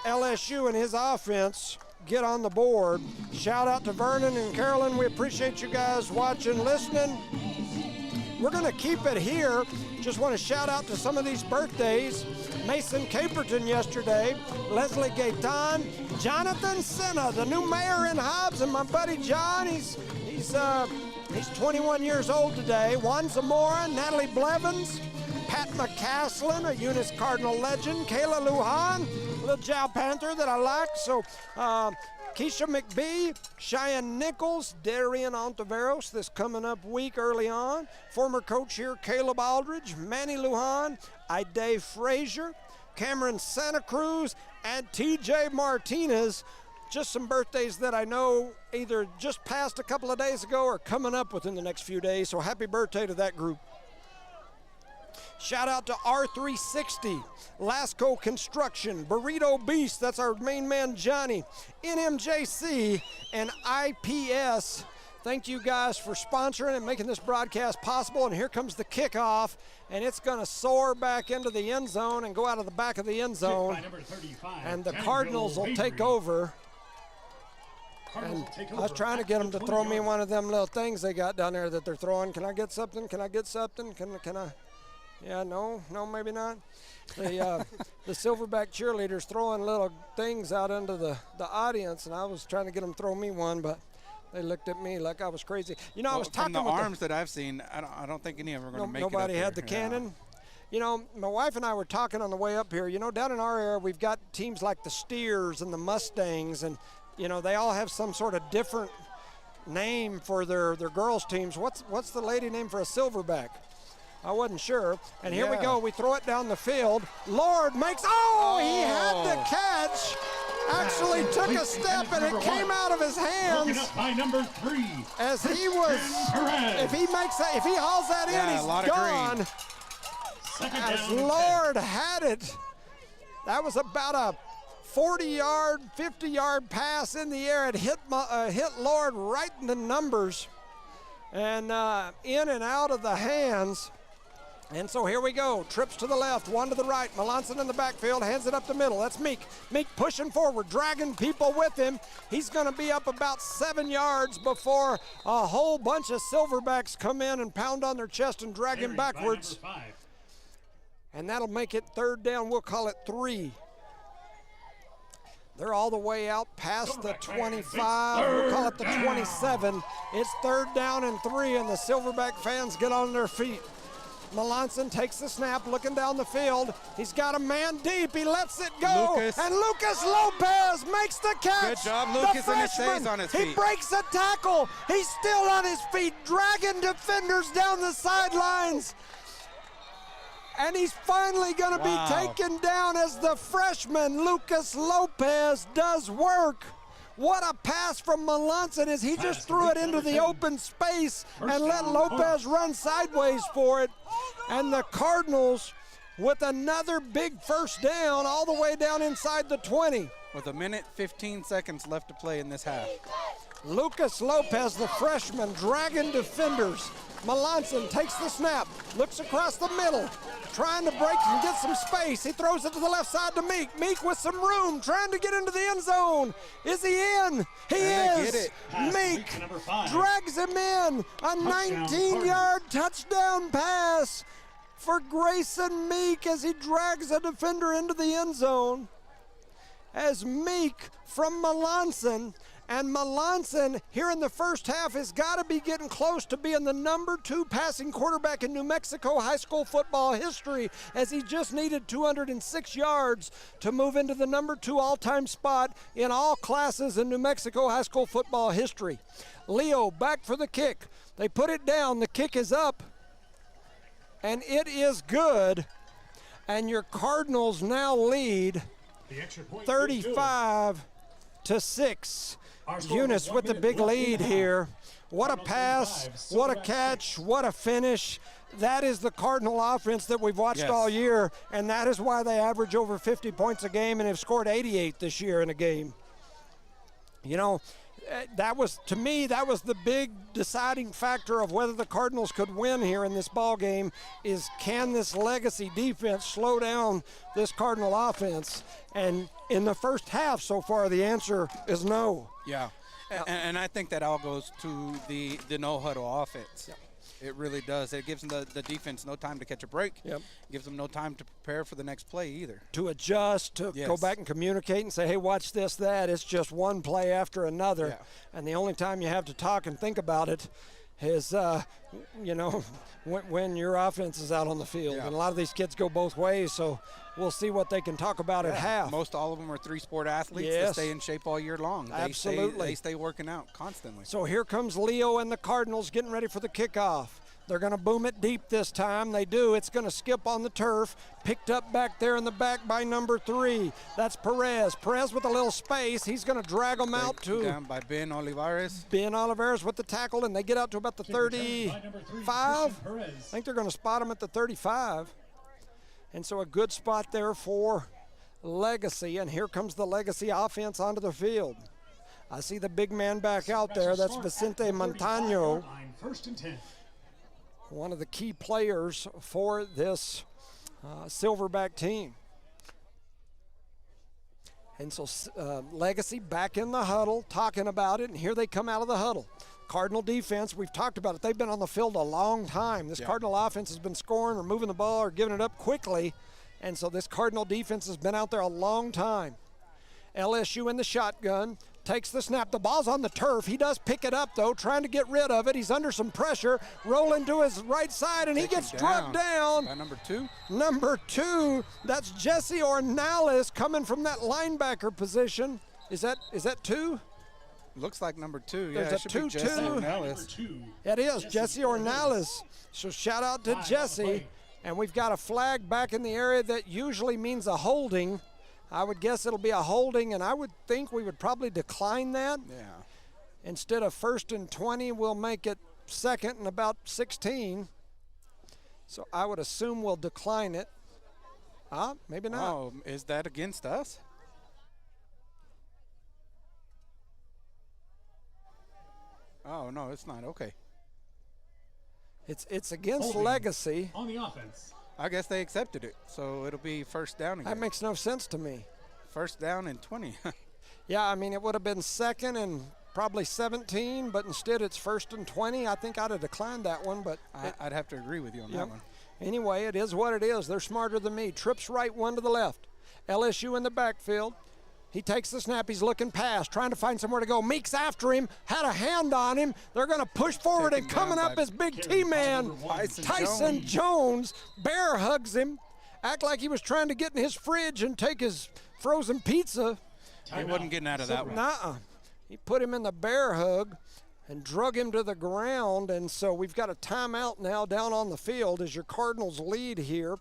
LSU and his offense get on the board. Shout out to Vernon and Carolyn. We appreciate you guys watching, listening. We're going to keep it here. Just want to shout out to some of these birthdays. Mason Caperton yesterday, Leslie Gaetan, Jonathan Senna, the new mayor in Hobbs, and my buddy John. He's 21 years old today. Juan Zamora, Natalie Blevins, Pat McCaslin, a Eunice Cardinal legend, Kayla Lujan, little Jow Panther that I like. So Keisha McBee, Cheyenne Nichols, Darian Ontiveros this coming up week early on. Former coach here, Caleb Aldridge, Manny Lujan, Ide Frazier, Cameron Santa Cruz, and TJ Martinez. Just some birthdays that I know either just passed a couple of days ago or coming up within the next few days. So happy birthday to that group. Shout out to R360, Lasco Construction, Burrito Beast, that's our main man Johnny, NMJC, and IPS. Thank you guys for sponsoring and making this broadcast possible. And here comes the kickoff, and it's going to soar back into the end zone and go out of the back of the end zone. And the Cardinals will take over. And I was trying to get them to throw me one of them little things they got down there that they're throwing. Can I get something? Can I get something? Can I? Yeah, no, maybe not. The Silverback cheerleaders throwing little things out into the audience, and I was trying to get them to throw me one, but they looked at me like I was crazy. You know, I was talking from the with arms that I've seen, I don't think any of them are going to make it. Nobody had the cannon. You know, my wife and I were talking on the way up here. You know, down in our area, we've got teams like the Steers and the Mustangs, and, you know, they all have some sort of different name for their girls' teams. What's the lady name for a Silverback? I wasn't sure. And here we go. We throw it down the field. Lord makes, he had the catch. Actually took a step and it came out of his hands. Up by number 3. As he was, if he hauls that in, he's gone. As Lord had it. That was about a 40-yard, 50-yard pass in the air. It hit Lord right in the numbers and in and out of the hands. And so here we go. Trips to the left, 1 to the right. Melanson in the backfield, hands it up the middle. That's Meek. Meek pushing forward, dragging people with him. He's going to be up about 7 yards before a whole bunch of Silverbacks come in and pound on their chest and drag him backwards. And that'll make it 3rd down. We'll call it 3. They're all the way out past the 25. We'll call it the 27. It's 3rd down and 3, and the Silverback fans get on their feet. Melanson takes the snap, looking down the field. He's got a man deep. He lets it go. And Lucas Lopez makes the catch. Good job, Lucas, and he stays on his feet. He breaks a tackle. He's still on his feet, dragging defenders down the sidelines. And he's finally going to be taken down as the freshman Lucas Lopez does work What a pass from Melanson as he just threw it into the open space and let Lopez run sideways for it. And the Cardinals with another big first down all the way down inside the 20. With 1:15 seconds left to play in this half. Lucas Lopez, the freshman, dragging defenders. Melanson takes the snap, looks across the middle, trying to break and get some space. He throws it to the left side to Meek. Meek with some room, trying to get into the end zone. Is he in? He is. Meek drags him in. A 19-yard touchdown pass for Grayson Meek as he drags a defender into the end zone. As Meek from Melanson, and Melanson here in the first half has got to be getting close to being the #2 passing quarterback in New Mexico high school football history, as he just needed 206 yards to move into the #2 all-time spot in all classes in New Mexico high school football history. Leo back for the kick. They put it down. The kick is up, and it is good. And your Cardinals now lead 35-6. Eunice with the big lead here. What a pass, what a catch, what a finish. That is the Cardinal offense that we've watched all year, and that is why they average over 50 points a game and have scored 88 this year in a game. You know, that was, to me, that was the big deciding factor of whether the Cardinals could win here in this ball game, is can this legacy defense slow down this Cardinal offense? And in the first half so far, the answer is no. Yeah, and I think that all goes to the no-huddle offense. It really does. It gives them the defense no time to catch a break. It gives them no time to prepare for the next play either. To adjust, to go back and communicate and say, hey, watch this, that. It's just one play after another. And the only time you have to talk and think about it is, you know, when your offense is out on the field. And a lot of these kids go both ways, so we'll see what they can talk about at half. Most all of them are three-sport athletes that stay in shape all year long. Absolutely. They stay working out constantly. So here comes Leo and the Cardinals getting ready for the kickoff. They're going to boom it deep this time. They do. It's going to skip on the turf. Picked up back there in the back by #3. That's Perez. Perez with a little space. He's going to drag them out to down by Ben Olivares. Ben Olivares with the tackle, and they get out to about the 35. I think they're going to spot him at the 35. And so a good spot there for Legacy. And here comes the Legacy offense onto the field. I see the big man back out there. That's Vicente Montano. 1st and 10. One of the key players for this Silverback team. And so Legacy back in the huddle talking about it, and here they come out of the huddle. Cardinal defense, we've talked about it. They've been on the field a long time. This Cardinal offense has been scoring or moving the ball or giving it up quickly, and so this Cardinal defense has been out there a long time. LSU in the shotgun, takes the snap. The ball's on the turf. He does pick it up, though, trying to get rid of it. He's under some pressure, rolling to his right side, and he gets struck down. By #2? #2, that's Jesse Ornelas coming from that linebacker position. Is that 2? Looks like #2. There's a 2-2. It is, Jesse Ornelas. So shout out to Jesse. And we've got a flag back in the area that usually means a holding. I would guess it'll be a holding, and I would think we would probably decline that. Instead of 1st and 20, we'll make it 2nd and about 16. So I would assume we'll decline it. Maybe not. Oh, is that against us? Oh, no, it's not. Okay. It's against Holding Legacy. On the offense. I guess they accepted it, so it'll be 1st down again. That makes no sense to me. 1st down and 20. Yeah, I mean, it would have been 2nd and probably 17, but instead it's 1st and 20. I think I'd have declined that one, but I'd have to agree with you on that one. Anyway, it is what it is. They're smarter than me. Trips right, one to the left. LSU in the backfield. He takes the snap. He's looking past, trying to find somewhere to go. Meek's after him, had a hand on him. They're going to push forward, and coming up is big T-man, Tyson Jones. Bear hugs him, act like he was trying to get in his fridge and take his frozen pizza. He wasn't getting out of that one. Nuh-uh. He put him in the bear hug and drug him to the ground, and so we've got a timeout now down on the field as your Cardinals lead here.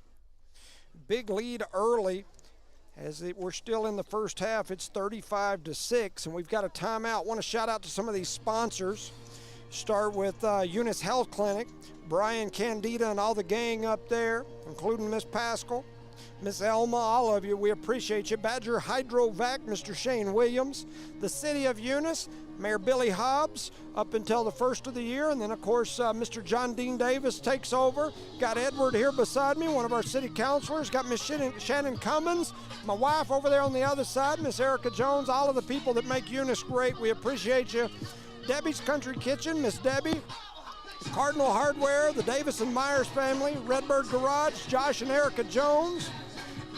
Big lead early. We're still in the first half. It's 35-6, and we've got a timeout. Want to shout out to some of these sponsors. Start with Eunice Health Clinic, Brian Candida and all the gang up there, including Miss Pascal, Miss Elma, all of you, we appreciate you. Badger Hydrovac, Mr. Shane Williams, the City of Eunice, Mayor Billy Hobbs up until the first of the year, and then of course Mr. John Dean Davis takes over. Got Edward here beside me, one of our city councilors. Got Miss Shannon Cummins, my wife over there on the other side, Miss Erica Jones, all of the people that make Eunice great. We appreciate you. Debbie's Country Kitchen, Miss Debbie, Cardinal Hardware, the Davis and Myers family, Redbird Garage, Josh and Erica Jones,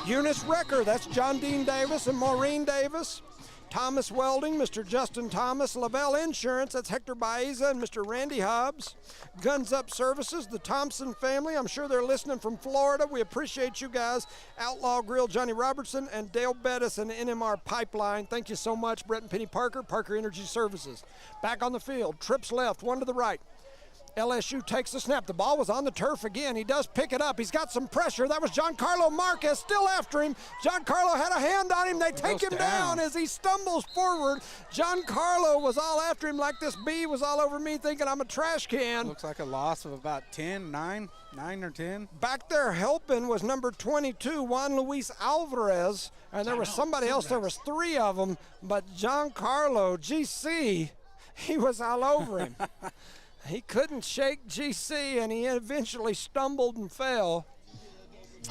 Eunice Wrecker, that's John Dean Davis and Maureen Davis, Thomas Welding, Mr. Justin Thomas, Lavelle Insurance, that's Hector Baeza and Mr. Randy Hobbs, Guns Up Services, the Thompson family, I'm sure they're listening from Florida. We appreciate you guys. Outlaw Grill, Johnny Robertson, and Dale Bettis and NMR Pipeline. Thank you so much. Brett and Penny Parker, Parker Energy Services. Back on the field, trips left, one to the right. LSU takes the snap. The ball was on the turf again. He does pick it up. He's got some pressure. That was Giancarlo Marquez still after him. Giancarlo had a hand on him. They take him down as he stumbles forward. Giancarlo was all after him like this bee was all over me thinking I'm a trash can. Looks like a loss of about 9 or 10. Back there helping was number 22, Juan Luis Alvarez. And there was somebody else. There was 3 of them. But Giancarlo, GC, he was all over him. He couldn't shake GC, and he eventually stumbled and fell.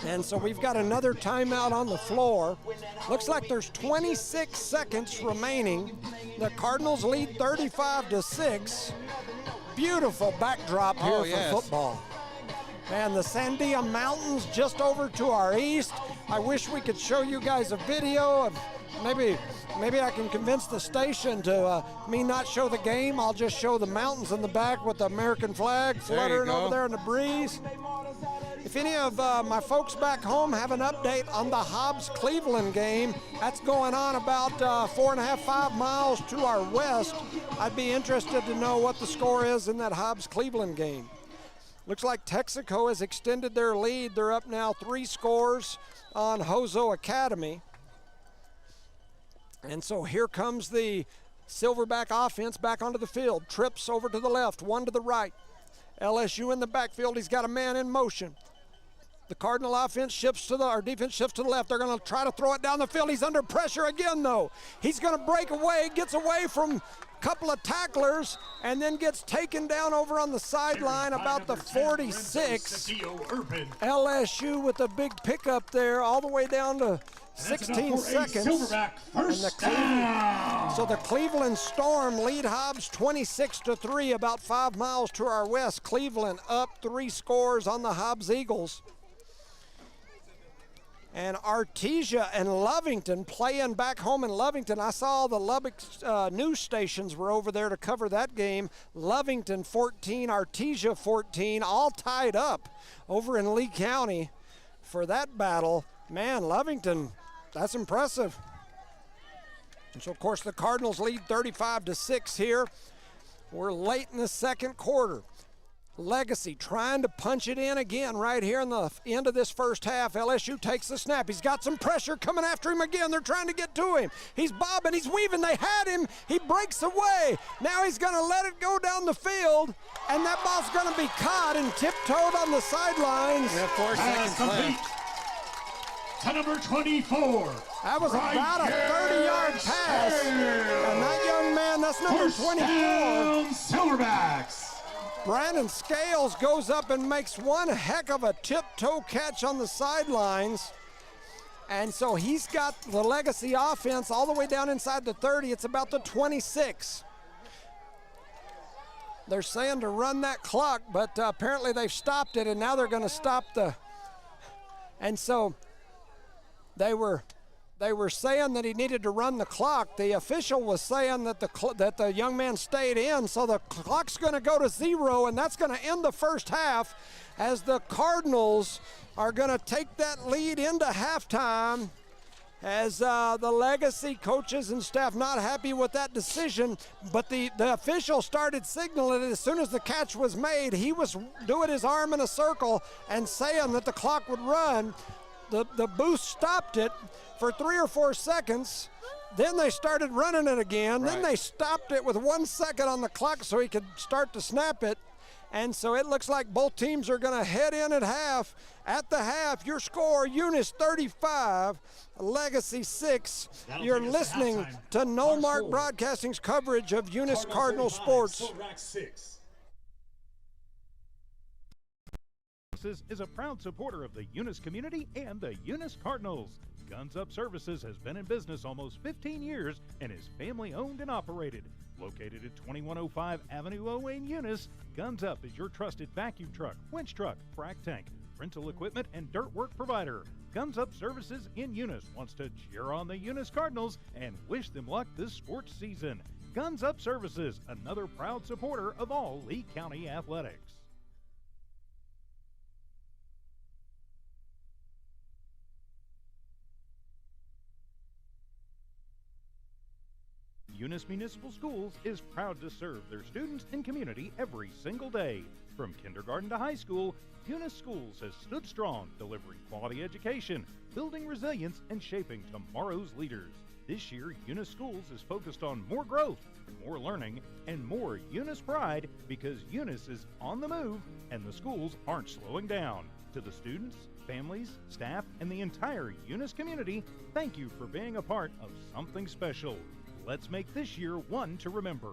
And so we've got another timeout on the floor. Looks like there's 26 seconds remaining. The Cardinals lead 35-6. Beautiful backdrop here for football. And the Sandia Mountains just over to our east. I wish we could show you guys a video of maybe I can convince the station to me not show the game. I'll just show the mountains in the back with the American flag fluttering over there in the breeze. If any of my folks back home have an update on the Hobbs-Cleveland game, that's going on about 4.5 miles to our west. I'd be interested to know what the score is in that Hobbs-Cleveland game. Looks like Texaco has extended their lead. They're up now 3 scores on Hozo Academy. And so here comes the Silverback offense back onto the field. Trips over to the left, 1 to the right. LSU in the backfield. He's got a man in motion. The Cardinal offense shifts to our defense shifts to the left. They're going to try to throw it down the field. He's under pressure again, though. He's going to break away, gets away from a couple of tacklers, and then gets taken down over on the sideline about the 46. LSU with a big pickup there all the way down to 16 seconds. So the Cleveland Storm lead Hobbs 26-3, about 5 miles to our west. Cleveland up 3 scores on the Hobbs Eagles. And Artesia and Lovington playing back home in Lovington. I saw the Lubbock news stations were over there to cover that game. Lovington 14, Artesia 14, all tied up over in Lee County for that battle. Man, Lovington, that's impressive. And so, of course, the Cardinals lead 35-6 here. We're late in the second quarter. Legacy trying to punch it in again right here in the end of this first half. LSU takes the snap. He's got some pressure coming after him again. They're trying to get to him. He's bobbing, he's weaving. They had him. He breaks away. Now he's going to let it go down the field, and that ball's going to be caught and tiptoed on the sidelines. We have 4 seconds left. To number 24. That was about a 30-yard pass. And that young man, that's number 24. Silverbacks. Brandon Scales goes up and makes one heck of a tiptoe catch on the sidelines. And so he's got the Legacy offense all the way down inside the 30. It's about the 26. They're saying to run that clock, but apparently they've stopped it, and now they're going to stop the. And so they were saying that he needed to run the clock. The official was saying that the young man stayed in, so the clock's going to go to 0, and that's going to end the first half as the Cardinals are going to take that lead into halftime as the Legacy coaches and staff not happy with that decision, but the official started signaling it as soon as the catch was made. He was doing his arm in a circle and saying that the clock would run. The booth stopped it. for 3 or 4 seconds. Then they started running it again. Then they stopped it with 1 second on the clock so he could start to snap it. And so it looks like both teams are going to head in at half. At the half, your score, Eunice 35, Legacy 6. You're listening to Noalmark Broadcasting's coverage of Eunice Cardinal sports. Silverbacks 6. Is a proud supporter of the Eunice community and the Eunice Cardinals. Guns Up Services has been in business almost 15 years and is family owned and operated. Located at 2105 Avenue O in Eunice, Guns Up is your trusted vacuum truck, winch truck, frac tank, rental equipment, and dirt work provider. Guns Up Services in Eunice wants to cheer on the Eunice Cardinals and wish them luck this sports season. Guns Up Services, another proud supporter of all Lee County athletics. Eunice Municipal Schools is proud to serve their students and community every single day. From kindergarten to high school, Eunice Schools has stood strong, delivering quality education, building resilience, and shaping tomorrow's leaders. This year, Eunice Schools is focused on more growth, more learning, and more Eunice pride because Eunice is on the move and the schools aren't slowing down. To the students, families, staff, and the entire Eunice community, thank you for being a part of something special. Let's make this year one to remember.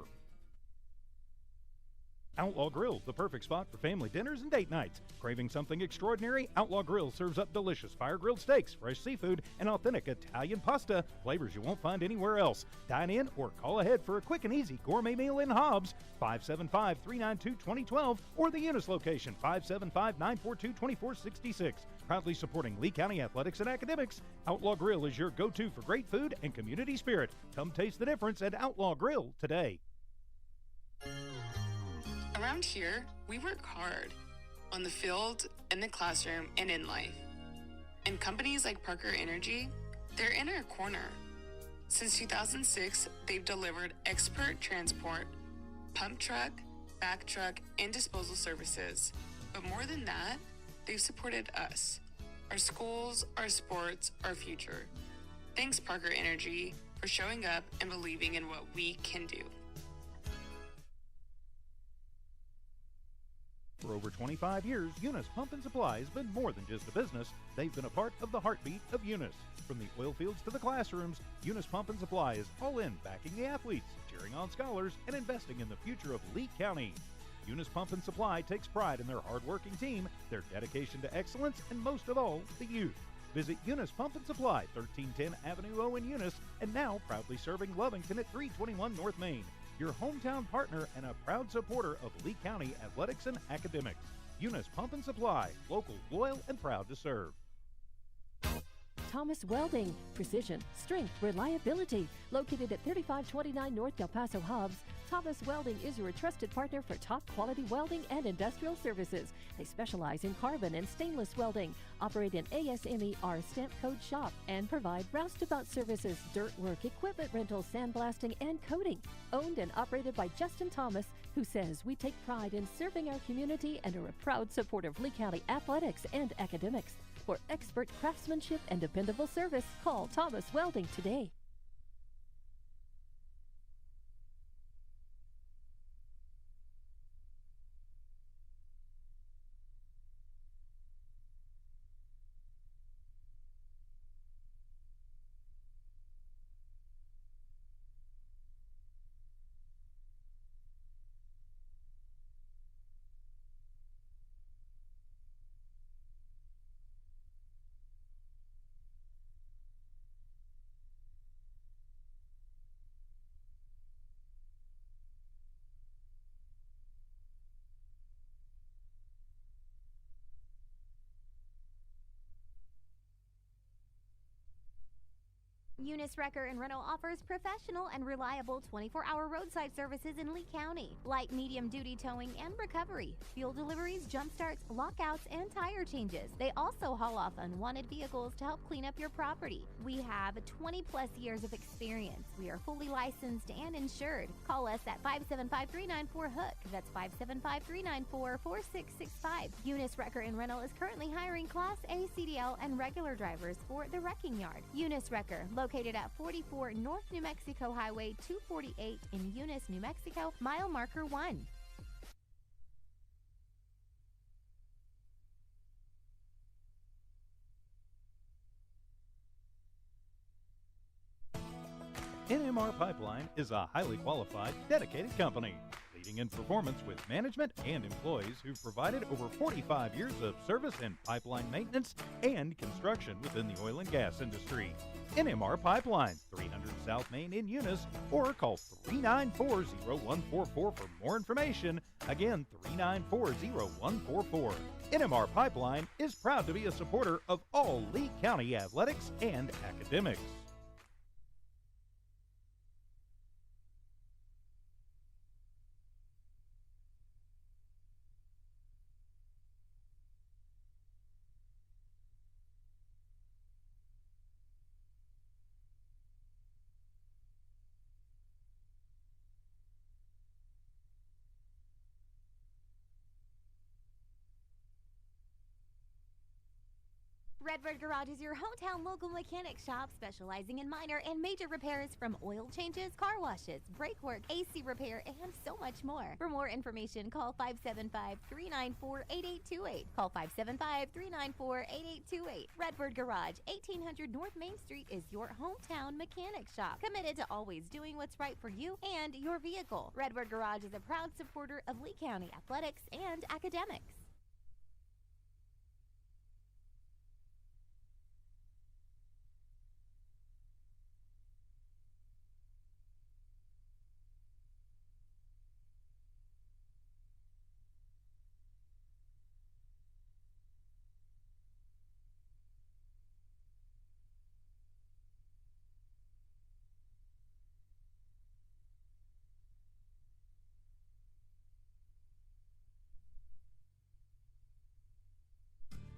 Outlaw Grill, the perfect spot for family dinners and date nights. Craving something extraordinary? Outlaw Grill serves up delicious fire-grilled steaks, fresh seafood, and authentic Italian pasta, flavors you won't find anywhere else. Dine in or call ahead for a quick and easy gourmet meal in Hobbs, 575-392-2012, or the Eunice location, 575-942-2466. Proudly supporting Lee County athletics and academics, Outlaw Grill is your go-to for great food and community spirit. Come taste the difference at Outlaw Grill today. Around here, we work hard on the field, in the classroom, and in life. And companies like Parker Energy, they're in our corner. Since 2006, they've delivered expert transport, pump truck, back truck, and disposal services. But more than that, they've supported us, our schools, our sports, our future. Thanks, Parker Energy, for showing up and believing in what we can do. For over 25 years, Eunice Pump and Supply has been more than just a business. They've been a part of the heartbeat of Eunice. From the oil fields to the classrooms, Eunice Pump and Supply is all in, backing the athletes, cheering on scholars, and investing in the future of Lee County. Eunice Pump and Supply takes pride in their hard-working team, their dedication to excellence, and most of all, the youth. Visit Eunice Pump and Supply, 1310 Avenue O in Eunice, and now proudly serving Lovington at 321 North Main. Your hometown partner and a proud supporter of Lee County athletics and academics. Eunice Pump and Supply, local, loyal, and proud to serve. Thomas Welding, precision, strength, reliability. Located at 3529 North Del Paso Hobbs, Thomas Welding is your trusted partner for top quality welding and industrial services. They specialize in carbon and stainless welding, operate an ASME-R stamp code shop, and provide roustabout services, dirt work, equipment rental, sandblasting, and coating. Owned and operated by Justin Thomas, who says we take pride in serving our community and are a proud supporter of Lee County athletics and academics. For expert craftsmanship and dependable service, call Thomas Welding today. Eunice Wrecker and Rental offers professional and reliable 24-hour roadside services in Lee County. Light medium duty towing and recovery, fuel deliveries, jump starts, lockouts, and tire changes. They also haul off unwanted vehicles to help clean up your property. We have 20 plus years of experience. We are fully licensed and insured. Call us at 575-394-HOOK. That's 575-394-4665. Eunice Wrecker and Rental is currently hiring Class A CDL and regular drivers for the wrecking yard. Eunice Wrecker, located at 44 North New Mexico Highway 248 in Eunice, New Mexico, mile marker 1. NMR Pipeline is a highly qualified, dedicated company, leading in performance with management and employees who've provided over 45 years of service in pipeline maintenance and construction within the oil and gas industry. NMR Pipeline, 300 South Main in Eunice, or call 394-0144 for more information. Again, 394-0144. NMR Pipeline is proud to be a supporter of all Lee County athletics and academics. Redbird Garage is your hometown local mechanic shop specializing in minor and major repairs from oil changes, car washes, brake work, AC repair, and so much more. For more information, call 575-394-8828. Call 575-394-8828. Redbird Garage, 1800 North Main Street is your hometown mechanic shop, committed to always doing what's right for you and your vehicle. Redbird Garage is a proud supporter of Lee County athletics and academics.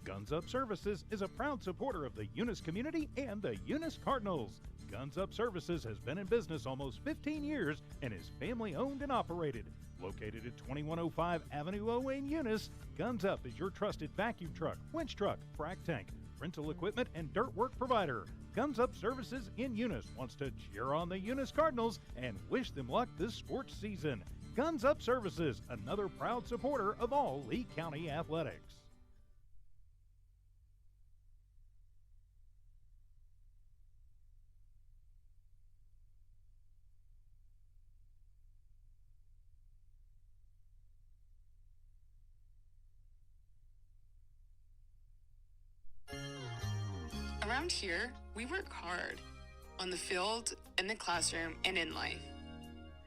Guns Up Services is a proud supporter of the Eunice community and the Eunice Cardinals. Guns Up Services has been in business almost 15 years and is family owned and operated. Located at 2105 Avenue O in Eunice, Guns Up is your trusted vacuum truck, winch truck, frac tank, rental equipment, and dirt work provider. Guns Up Services in Eunice wants to cheer on the Eunice Cardinals and wish them luck this sports season. Guns Up Services, another proud supporter of all Lee County athletics. Around here, we work hard on the field, in the classroom, and in life.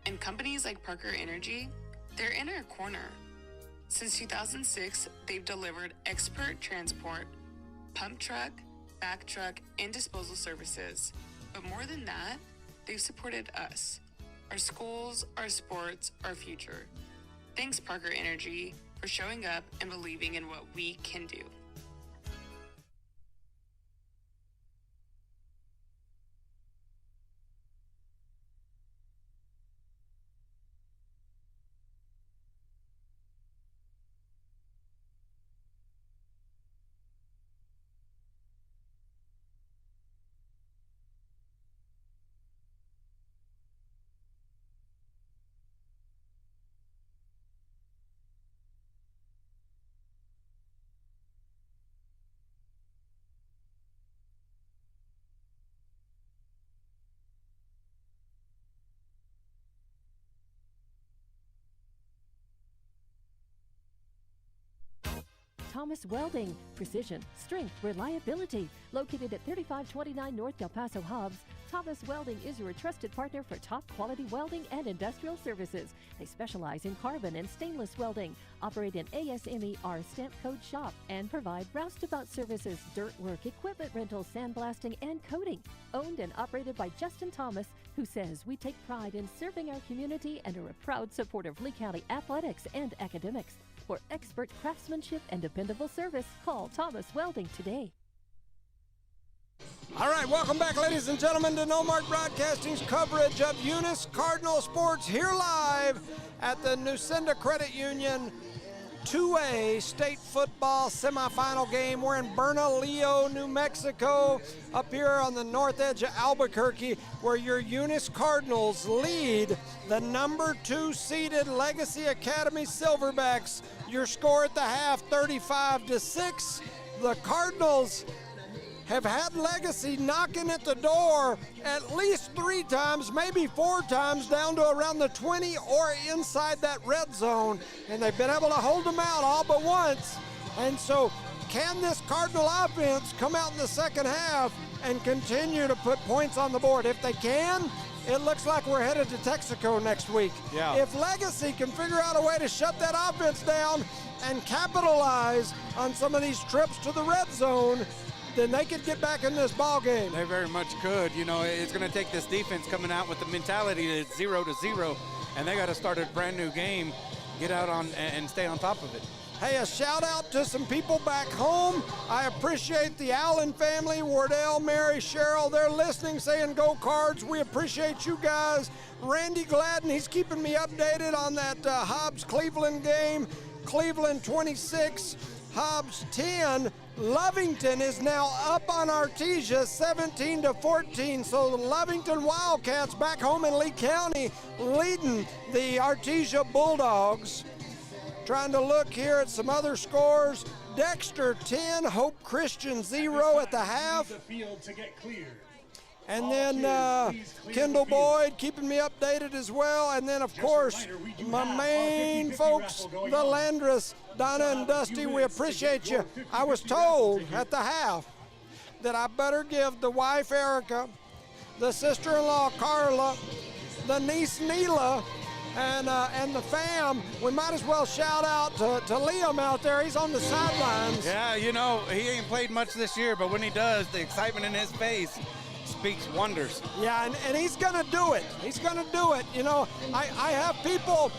And companies like Parker Energy, they're in our corner. Since 2006, they've delivered expert transport, pump truck, back truck, and disposal services. But more than that, they've supported us, our schools, our sports, our future. Thanks, Parker Energy, for showing up and believing in what we can do. Thomas Welding. Precision, strength, reliability. Located at 3529 North Del Paso Hobbs, Thomas Welding is your trusted partner for top quality welding and industrial services. They specialize in carbon and stainless welding, operate an ASMER stamp code shop, and provide roustabout services, dirt work, equipment rental, sandblasting, and coating. Owned and operated by Justin Thomas, who says we take pride in serving our community and are a proud supporter of Lee County athletics and academics. For expert craftsmanship and dependable service, call Thomas Welding today. All right, welcome back, ladies and gentlemen, to Noalmark Broadcasting's coverage of Eunice Cardinal Sports here live at the Nucinda Credit Union 2A state football semifinal game. We're in Bernalillo, New Mexico, up here on the north edge of Albuquerque, where your Eunice Cardinals lead the number 2 seeded Legacy Academy Silverbacks. Your score at the half, 35-6. The Cardinals have had Legacy knocking at the door at least 3 times, maybe 4 times, down to around the 20 or inside that red zone, and they've been able to hold them out all but once. And so can this Cardinal offense come out in the second half and continue to put points on the board? If they can, it looks like we're headed to Texaco next week. Yeah. If Legacy can figure out a way to shut that offense down and capitalize on some of these trips to the red zone, then they could get back in this ball game. They very much could. You know, it's going to take this defense coming out with the mentality that it's 0-0, and they got to start a brand new game, get out on and stay on top of it. Hey, a shout out to some people back home. I appreciate the Allen family, Wardell, Mary, Cheryl. They're listening, saying go Cards. We appreciate you guys. Randy Gladden, he's keeping me updated on that Hobbs-Cleveland game. Cleveland 26, Hobbs 10. Lovington is now up on Artesia 17-14. So the Lovington Wildcats back home in Lee County leading the Artesia Bulldogs. Trying to look here at some other scores. Dexter 10, Hope Christian 0 at the half. And then Kendall Boyd keeping me updated as well. And then, of course, my main folks, the Landress, Donna and Dusty, we appreciate you. I was told at the half that I better give the wife, Erica, the sister-in-law, Carla, the niece, Neela, and the fam. We might as well shout out to Liam out there. He's on the sidelines. Yeah, you know, he ain't played much this year, but when he does, the excitement in his face speaks wonders. Yeah, and he's going to do it. He's going to do it. You know, I have people,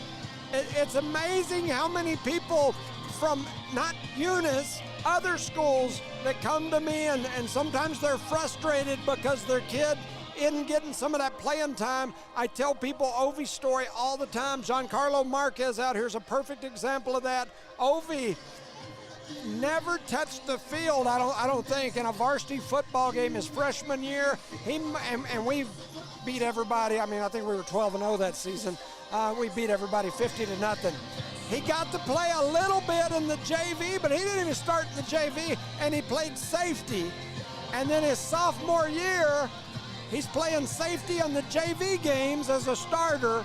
it's amazing how many people from not Eunice, other schools that come to me, and sometimes they're frustrated because their kid isn't getting some of that playing time. I tell people Ovi's story all the time. Giancarlo Marquez out here is a perfect example of that. Ovi never touched the field, I don't think, in a varsity football game his freshman year. And we beat everybody. I mean, I think we were 12-0 that season. We beat everybody 50-0. He got to play a little bit in the JV, but he didn't even start in the JV, and he played safety. And then his sophomore year, he's playing safety on the JV games as a starter.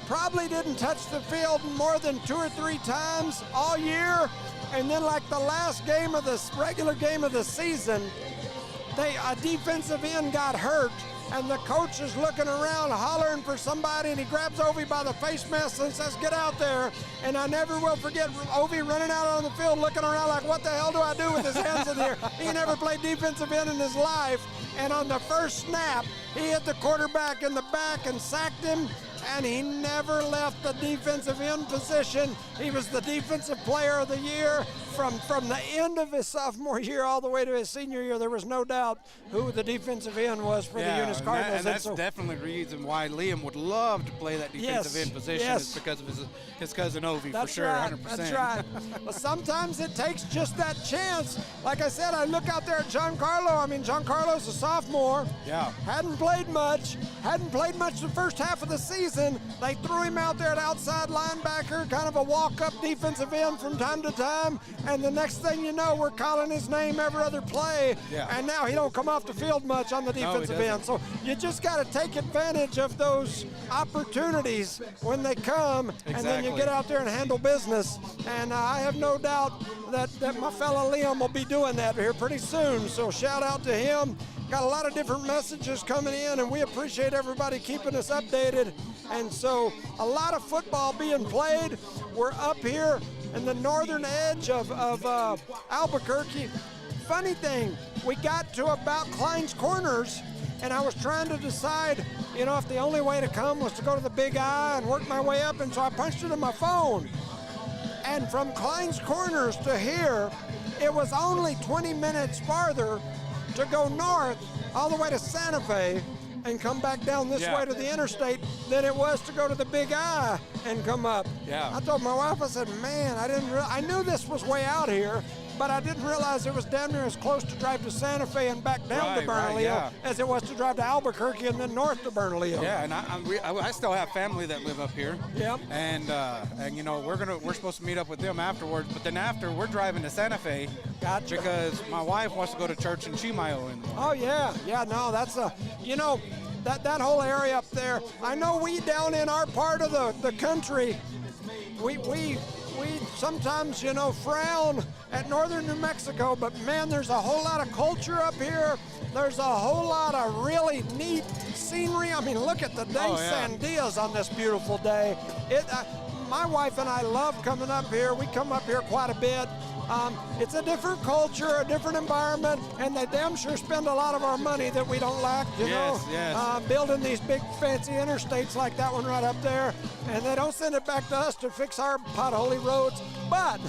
Probably didn't touch the field more than 2 or 3 times all year. And then like the last game of this regular game of the season, a defensive end got hurt, and the coach is looking around hollering for somebody, and he grabs Ovi by the face mask and says, get out there. And I never will forget Ovi running out on the field looking around like, what the hell do I do with his hands in here? He never played defensive end in his life. And on the first snap, he hit the quarterback in the back and sacked him, and he never left the defensive end position. He was the defensive player of the year from the end of his sophomore year all the way to his senior year. There was no doubt who the defensive end was for the Eunice Cardinals. And that's definitely the reason why Liam would love to play that defensive end position is because of his cousin Ovi, that's for sure, right, 100%. That's right. Well, sometimes it takes just that chance. Like I said, I look out there at Giancarlo. I mean, Giancarlo's a sophomore. Yeah. Hadn't played much the first half of the season. They threw him out there at outside linebacker, kind of a walk-up defensive end from time to time. And the next thing you know, we're calling his name every other play. Yeah. And now he don't come off the field much on the defensive end. So you just got to take advantage of those opportunities when they come, and then you get out there and handle business. And I have no doubt that my fellow Liam will be doing that here pretty soon. So shout out to him. Got a lot of different messages coming in, and we appreciate everybody keeping us updated. And so a lot of football being played. We're up here in the northern edge of Albuquerque. Funny thing, we got to about Klein's Corners, and I was trying to decide, if the only way to come was to go to the Big I and work my way up, and so I punched it in my phone. And from Klein's Corners to here, it was only 20 minutes farther to go north all the way to Santa Fe and come back down this way to the interstate than it was to go to the Big I and come up. Yeah. I told my wife, I said, man, I knew this was way out here, but I didn't realize it was damn near as close to drive to Santa Fe and back down to Bernalillo as it was to drive to Albuquerque and then north to Bernalillo. Yeah, and I still have family that live up here. Yep. And we're supposed to meet up with them afterwards, but then after we're driving to Santa Fe. Gotcha. Because my wife wants to go to church in Chimayo. Oh yeah, no, that's that whole area up there. I know we down in our part of the country, we sometimes, frown at northern New Mexico, but man, there's a whole lot of culture up here. There's a whole lot of really neat scenery. I mean, look at the day Sandias on this beautiful day. My wife and I love coming up here. We come up here quite a bit. It's a different culture, a different environment, and they damn sure spend a lot of our money that we don't lack, building these big fancy interstates like that one right up there, and they don't send it back to us to fix our potholy roads. But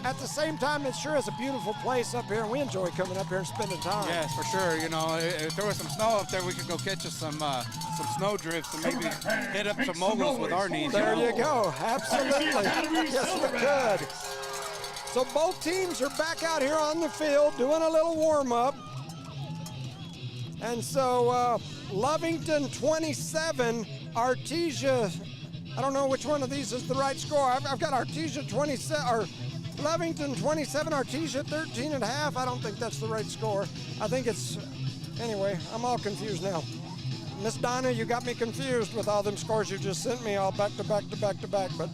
at the same time, it sure is a beautiful place up here, and we enjoy coming up here and spending time. Yes, for sure. If there was some snow up there, we could go catch us some snow drifts and maybe hit up some moguls with our knees. There you go. Absolutely. Yes, we could. So both teams are back out here on the field doing a little warm-up. And so Lovington 27, Artesia, I don't know which one of these is the right score. I've got Artesia 27, or Lovington 27, Artesia 13.5. I don't think that's the right score. I think it's, anyway, I'm all confused now. Miss Donna, you got me confused with all them scores you just sent me all back to back to back to back, but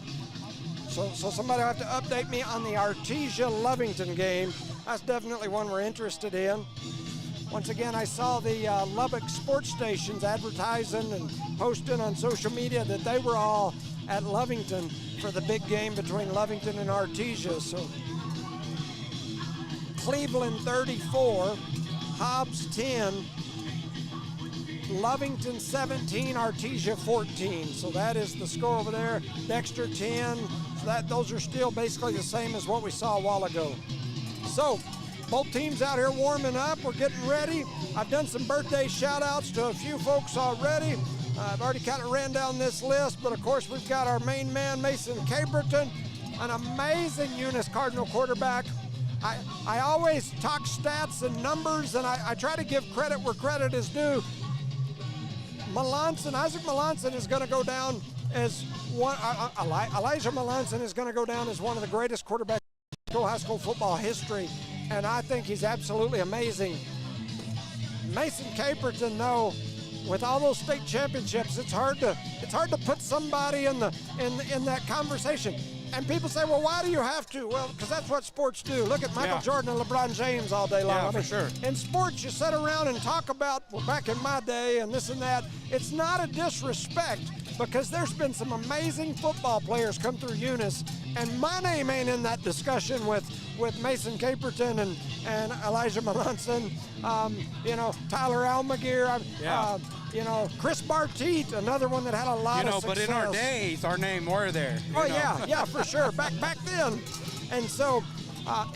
so somebody will have to update me on the Artesia-Lovington game. That's definitely one we're interested in. Once again, I saw the Lubbock sports stations advertising and posting on social media that they were all at Lovington for the big game between Lovington and Artesia. So Cleveland 34, Hobbs 10, Lovington 17, Artesia 14. So that is the score over there. Dexter 10. So those are still basically the same as what we saw a while ago. So both teams out here warming up. We're getting ready. I've done some birthday shout outs to a few folks already. I've already kind of ran down this list, but of course we've got our main man, Mason Caperton, an amazing Eunice Cardinal quarterback. I always talk stats and numbers, and I try to give credit where credit is due. Isaac Melanson is going to go down as one. Elijah Melanson is going to go down as one of the greatest quarterbacks in high school football history, and I think he's absolutely amazing. Mason Caperton, though, with all those state championships, it's hard to put somebody in that conversation. And people say, well, why do you have to? Well, because that's what sports do. Look at Michael Jordan and LeBron James all day long. Yeah, for sure. In sports, you sit around and talk about, well, back in my day and this and that. It's not a disrespect, because there's been some amazing football players come through Eunice, and my name ain't in that discussion with Mason Caperton and Elijah Melanson, Tyler Almaguer, Chris Barteet, another one that had a lot of success. But in our days, our name were there. Yeah, for sure, back then. And so,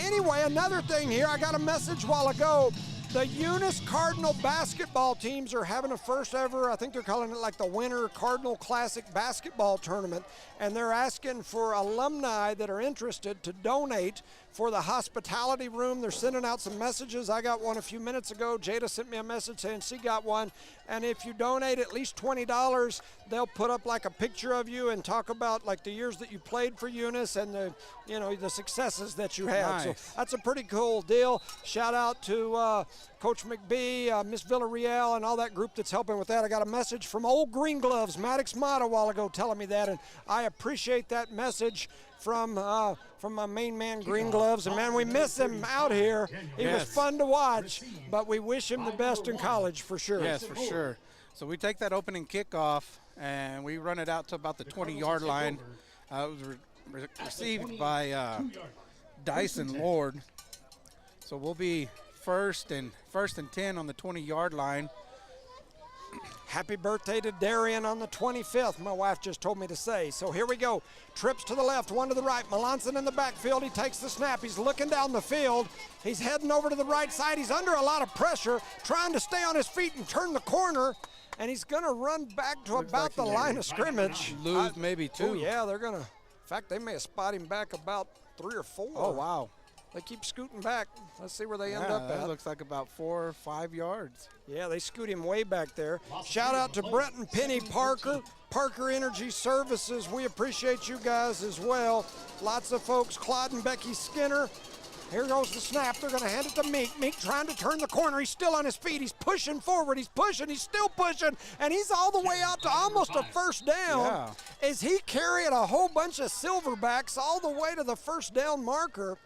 anyway, another thing here, I got a message a while ago. The Eunice Cardinal basketball teams are having a first ever, I think they're calling it like the Winter Cardinal Classic basketball tournament, and they're asking for alumni that are interested to donate for the hospitality room. They're sending out some messages. I got one a few minutes ago. Jada sent me a message saying she got one. And if you donate at least $20, they'll put up like a picture of you and talk about like the years that you played for Eunice and the successes that you had. Nice. So that's a pretty cool deal. Shout out to Coach McBee, Miss Villarreal, and all that group that's helping with that. I got a message from Old Green Gloves, Maddox Mott, a while ago telling me that, and I appreciate that message. from my main man, Green Gloves. And, man, we miss him out here. He was fun to watch, but we wish him the best in college for sure. Yes, for sure. So we take that opening kickoff, and we run it out to about the 20-yard line. It was received by Dyson Lord. So we'll be first and 10 on the 20-yard line. Happy birthday to Darian on the 25th, my wife just told me to say. So here we go. Trips to the left, one to the right. Melanson in the backfield. He takes the snap. He's looking down the field. He's heading over to the right side. He's under a lot of pressure, trying to stay on his feet and turn the corner. And he's going to run back to about the line of scrimmage. Lose maybe 2. Oh, yeah, they're going to. In fact, they may have spotted him back about 3 or 4. Oh, wow. They keep scooting back. Let's see where they end up at. It looks like about 4 or 5 yards. Yeah, they scoot him way back there. Shout out to Brett and Penny Parker, Parker Energy Services. We appreciate you guys as well. Lots of folks. Claude and Becky Skinner. Here goes the snap. They're going to hand it to Meek. Meek trying to turn the corner. He's still on his feet. He's pushing forward. He's pushing. He's still pushing. And he's all the way out to almost a first down. Yeah. As he carried a whole bunch of Silverbacks all the way to the first down marker.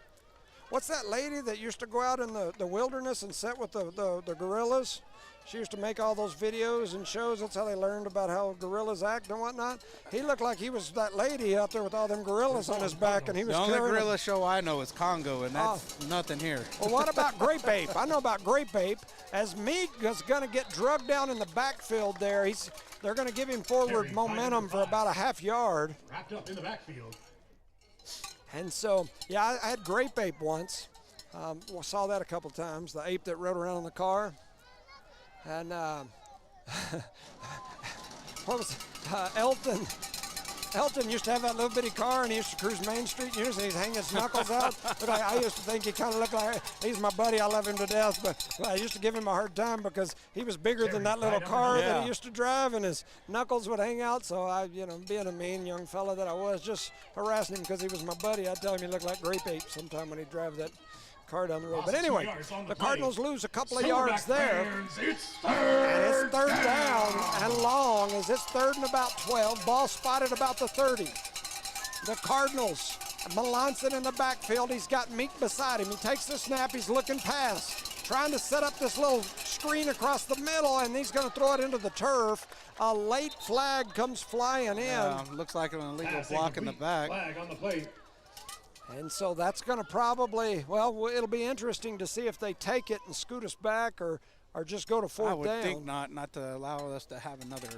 What's that lady that used to go out in the wilderness and sit with the gorillas? She used to make all those videos and shows. That's how they learned about how gorillas act and whatnot. He looked like he was that lady out there with all them gorillas on his back, and he was the only carrying gorilla show I know is Congo, and that's nothing here. Well, what about Grape Ape? I know about Grape Ape. As Meek is going to get drugged down in the backfield there, they're going to give him forward momentum for about a half yard. Wrapped up in the backfield. And so, yeah, I had Grape Ape once. Saw that a couple times, the ape that rode around in the car. And what was Elton? Elton used to have that little bitty car, and he used to cruise Main Street, and he's hanging his knuckles out. But I used to think he kind of looked like, he's my buddy, I love him to death, but I used to give him a hard time because he was bigger than that little car that he used to drive, and his knuckles would hang out. So I, being a mean young fella that I was, just harassing him because he was my buddy, I'd tell him he looked like Grape Ape sometime when he'd drive that car down the road. But anyway, the Cardinals lose a couple of yards there. And it's third down and long as it's third and about 12. Ball spotted about the 30. The Cardinals, Melanson in the backfield. He's got Meek beside him. He takes the snap. He's looking past, trying to set up this little screen across the middle, and he's going to throw it into the turf. A late flag comes flying in. Looks like an illegal block in the back. Flag on the plate. And so that's going to probably, well, it'll be interesting to see if they take it and scoot us back or just go to fourth down. I would think not to allow us to have another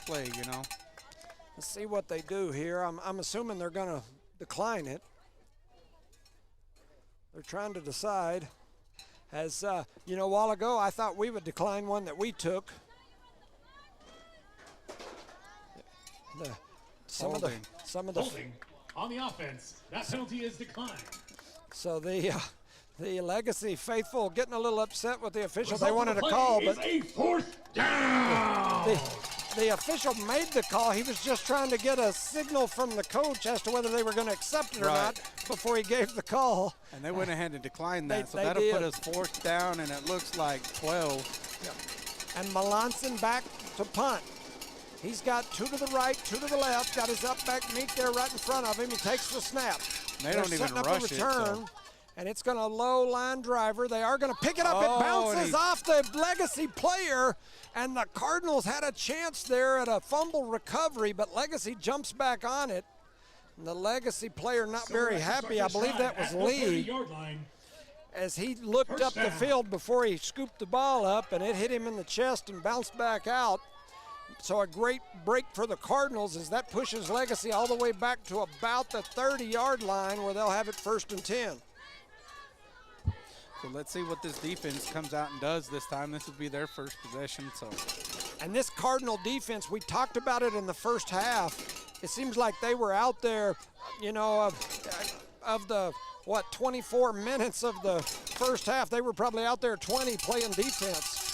play, Let's see what they do here. I'm assuming they're going to decline it. They're trying to decide. As, a while ago, I thought we would decline one that we took. Some of the Holding on the offense. That penalty is declined. So the Legacy faithful getting a little upset with the official. They wanted a call, but a fourth down. The official made the call. He was just trying to get a signal from the coach as to whether they were going to accept it or not before he gave the call. And they went ahead and declined that, so that'll put us fourth down, and it looks like 12. Yep. And Melanson back to punt. He's got 2 to the right, 2 to the left, got his up back Meek there right in front of him. He takes the snap. They don't even rush it. So. And it's going to low line driver. They are going to pick it up. It bounces off the Legacy player. And the Cardinals had a chance there at a fumble recovery, but Legacy jumps back on it. And the Legacy player not very happy. I believe that was Lee. As he looked up the field before he scooped the ball up, and it hit him in the chest and bounced back out. So a great break for the Cardinals as that pushes Legacy all the way back to about the 30-yard line where they'll have it 1st and 10. So let's see what this defense comes out and does this time. This will be their first possession. And this Cardinal defense, we talked about it in the first half. It seems like they were out there, of the, 24 minutes of the first half, they were probably out there 20 playing defense.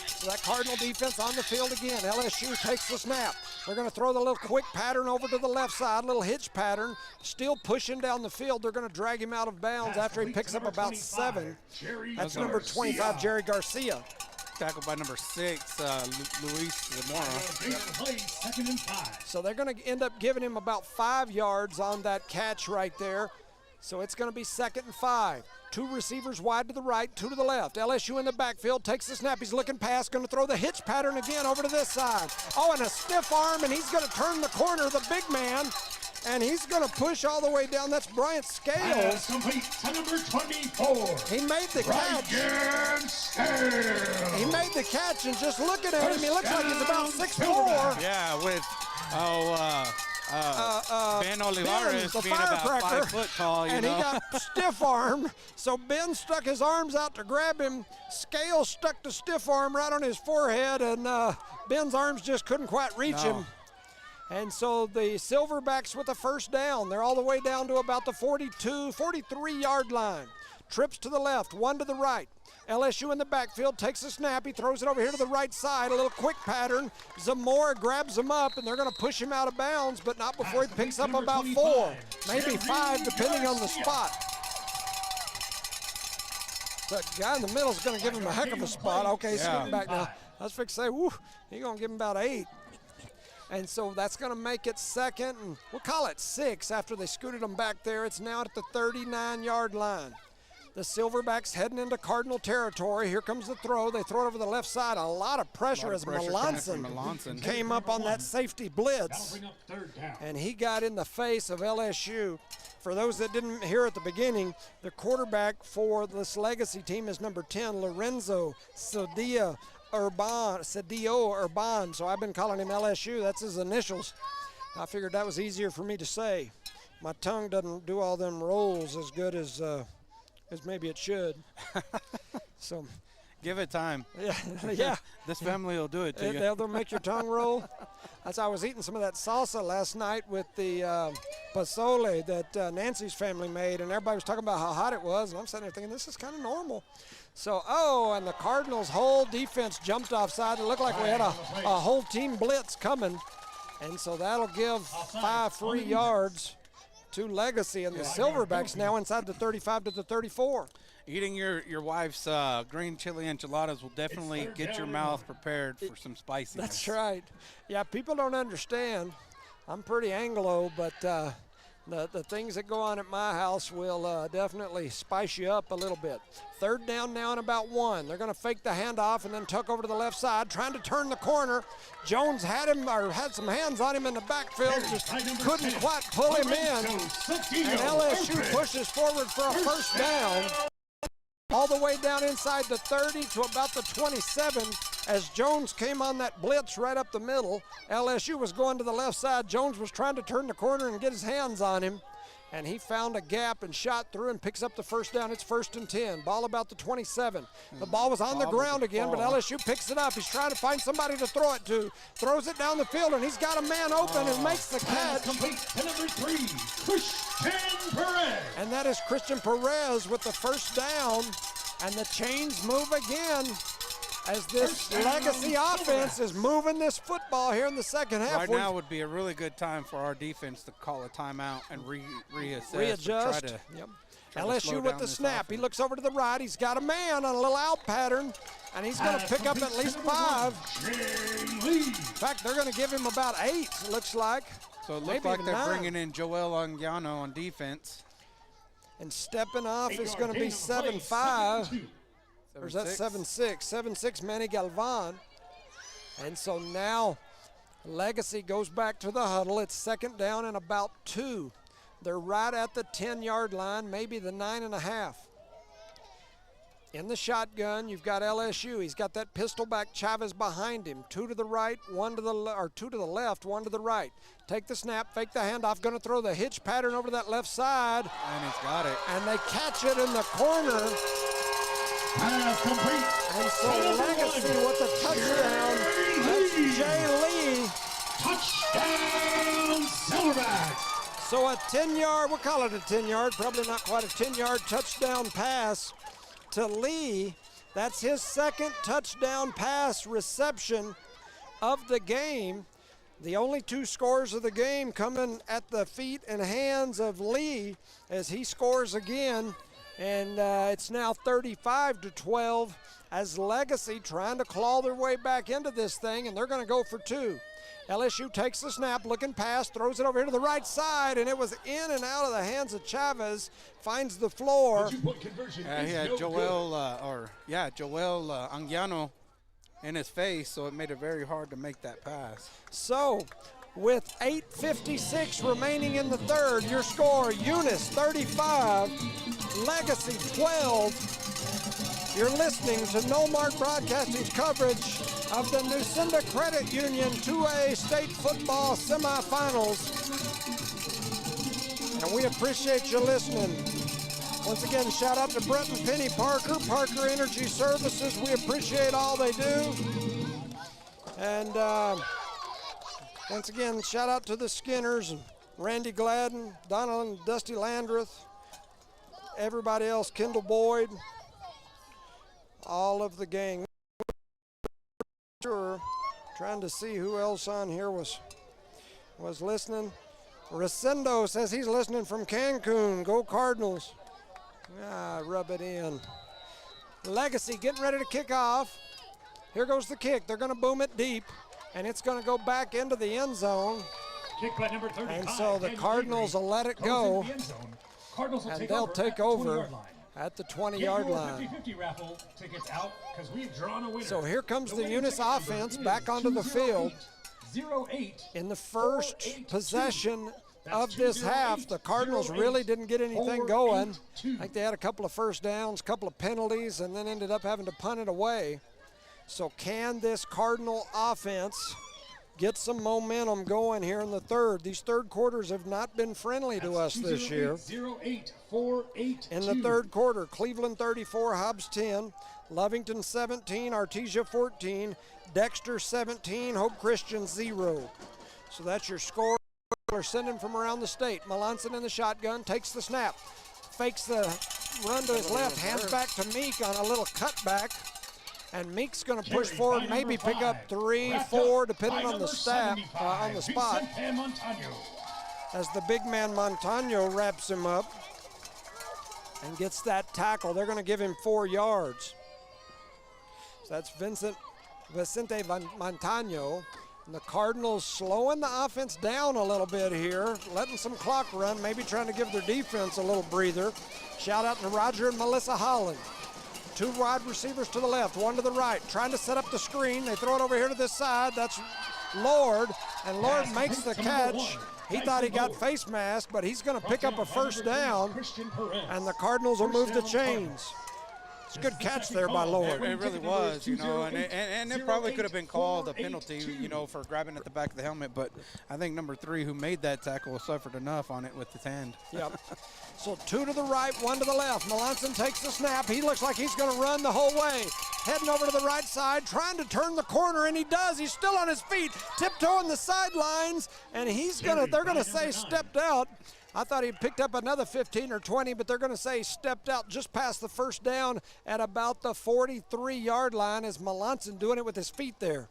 So that Cardinal defense on the field again. LSU takes the snap. They're going to throw the little quick pattern over to the left side, little hitch pattern, still pushing down the field. They're going to drag him out of bounds after he picks up about 7. That's number 25, Jerry Garcia. tackled by number 6, Luis Zamora. Play 2nd and 5. So they're going to end up giving him about 5 yards on that catch right there. So it's going to be 2nd and 5. 2 receivers wide to the right, 2 to the left. LSU in the backfield, takes the snap. He's looking past, going to throw the hitch pattern again over to this side. Oh, and a stiff arm, and he's going to turn the corner, the big man. And he's going to push all the way down. That's Bryant Scales. Complete to number 24. He made the catch. He made the catch, and just looking at him, he looks like he's about 6'4". Yeah, with Ben Olivares the being about firecracker, 5 foot tall, and he got stiff arm. So Ben stuck his arms out to grab him. Scales stuck the stiff arm right on his forehead, and Ben's arms just couldn't quite reach him. And so the Silverbacks with a first down. They're all the way down to about the 42, 43-yard line. Trips to the left, 1 to the right. LSU in the backfield, takes a snap. He throws it over here to the right side, a little quick pattern. Zamora grabs him up, and they're going to push him out of bounds, but not before he picks up about 4, maybe 5, depending on the spot. The guy in the middle is going to give him a heck of a spot. Okay, he's getting back now. I was fixing to say, whoo, he's going to give him about 8. And so that's going to make it 2nd, and we'll call it 6 after they scooted them back there. It's now at the 39-yard line. The Silverbacks heading into Cardinal territory. Here comes the throw. They throw it over the left side. A lot of pressure as Melanson came up on that safety blitz. And he got in the face of LSU. For those that didn't hear at the beginning, the quarterback for this legacy team is number 10, Lorenzo Cedillo Urban. So I've been calling him LSU. That's his initials. I figured that was easier for me to say. My tongue doesn't do all them rolls as good as maybe it should. So, give it time. Yeah. This family will do it to you. They'll make your tongue roll. As I was eating some of that salsa last night with the pozole that Nancy's family made, and everybody was talking about how hot it was, and I'm sitting there thinking, this is kind of normal. So, and the Cardinals' whole defense jumped offside. It looked like we had a whole team blitz coming, and so that'll give 5 free yards to Legacy, and the Silverbacks now inside the 35 to the 34. Eating your wife's green chili enchiladas will definitely get your mouth prepared for some spiciness. That's right. Yeah, people don't understand. I'm pretty Anglo, but the things that go on at my house will definitely spice you up a little bit. 3rd down now and about 1. They're going to fake the handoff and then tuck over to the left side, trying to turn the corner. Jones had some hands on him in the backfield, just couldn't quite pull him in. And LSU pushes forward for a first down, all the way down inside the 30 to about the 27 as Jones came on that blitz right up the middle. LSU was going to the left side. Jones was trying to turn the corner and get his hands on him, and he found a gap and shot through and picks up the first down. It's 1st and 10. Ball about the 27. The ball was on the ground again, but LSU picks it up. He's trying to find somebody to throw it to. Throws it down the field, and he's got a man open and makes the catch. Complete to number 3, Christian Perez. And that is Christian Perez with the first down. And the chains move again as this Legacy offense is moving this football here in the second half. Right now would be a really good time for our defense to call a timeout and reassess. Readjust. LSU with the snap. Offense. He looks over to the right. He's got a man on a little out pattern, and he's going to pick up at least 5. In fact, they're going to give him about 8, it looks like. So it looks like they're 9. Bringing in Joel Anguiano on defense. And stepping off is going to be 7-5. Or is that 7-6? 7-6, Manny Galvan. And so now Legacy goes back to the huddle. It's 2nd down and about 2. They're right at the 10-yard line, maybe the 9.5. In the shotgun, you've got LSU. He's got that pistol back. Chavez behind him. 2 to the right, 2 to the left, 1 to the right. Take the snap, fake the handoff. Going to throw the hitch pattern over that left side. And he's got it. And they catch it in the corner. Complete. And so Legacy with a touchdown. That's Jay Lee. Touchdown, Silverbacks. So a 10-yard, we'll call it a 10-yard, probably not quite a 10-yard touchdown pass to Lee. That's his 2nd touchdown pass reception of the game. The only 2 scores of the game coming at the feet and hands of Lee as he scores again And it's now 35-12 as Legacy trying to claw their way back into this thing, and they're going to go for two. LSU takes the snap, looking pass, throws it over here to the right side, and it was in and out of the hands of Chavez, finds the floor. He had Joel Anguiano in his face, so it made it very hard to make that pass. So, with 8:56 remaining in the third, your score, Eunice 35, Legacy 12. You're listening to Noalmark Broadcasting's coverage of the Nucinda Credit Union 2A State Football Semifinals. And we appreciate you listening. Once again, shout out to Brett and Penny Parker, Parker Energy Services. We appreciate all they do. And once again, shout out to the Skinners, and Randy Gladden, Donald and Dusty Landreth, everybody else, Kendall Boyd, all of the gang. Sure, trying to see who else on here was listening. Rosendo says he's listening from Cancun. Go Cardinals. Rub it in. Legacy getting ready to kick off. Here goes the kick. They're going to boom it deep, and it's going to go back into the end zone. Kick by number 35. And so the Cardinals will let it go, and they'll take over at the 20-yard line. 50-50 raffle tickets out because we've drawn a winner. So here comes the Eunice offense back onto the field. 08 in the first possession of this half. The Cardinals really didn't get anything going. I think they had a couple of first downs, couple of penalties, and then ended up having to punt it away. So can this Cardinal offense get some momentum going here in the third? These third quarters have not been friendly to us this year. 08-4-8-2. In the third quarter, Cleveland 34, Hobbs 10, Lovington 17, Artesia 14, Dexter 17, Hope Christian 0. So that's your score. We're sending from around the state. Melanson in the shotgun, takes the snap, fakes the run to his left, hands back to Meek on a little cutback. And Meek's going to push forward, maybe pick up 3, 4, depending on the spot. As the big man Montano wraps him up and gets that tackle, they're going to give him 4 yards. So that's Vicente Montano. And the Cardinals slowing the offense down a little bit here, letting some clock run, maybe trying to give their defense a little breather. Shout out to Roger and Melissa Holland. 2 wide receivers to the left, 1 to the right, trying to set up the screen. They throw it over here to this side. That's Lord, and Lord makes the catch. He thought he got face mask, but he's going to pick up a first down, and the Cardinals will move the chains. It's a good catch there by Lord. It really was, you know, and it probably could have been called a penalty, you know, for grabbing at the back of the helmet, but I think number 3 who made that tackle suffered enough on it with his hand. Yep. So 2 to the right, 1 to the left. Melanson takes the snap. He looks like he's going to run the whole way. Heading over to the right side, trying to turn the corner, and he does. He's still on his feet, tiptoeing the sidelines, and they're going to say stepped out. I thought he picked up another 15 or 20, but they're going to say he stepped out just past the first down at about the 43-yard line as Melanson doing it with his feet there.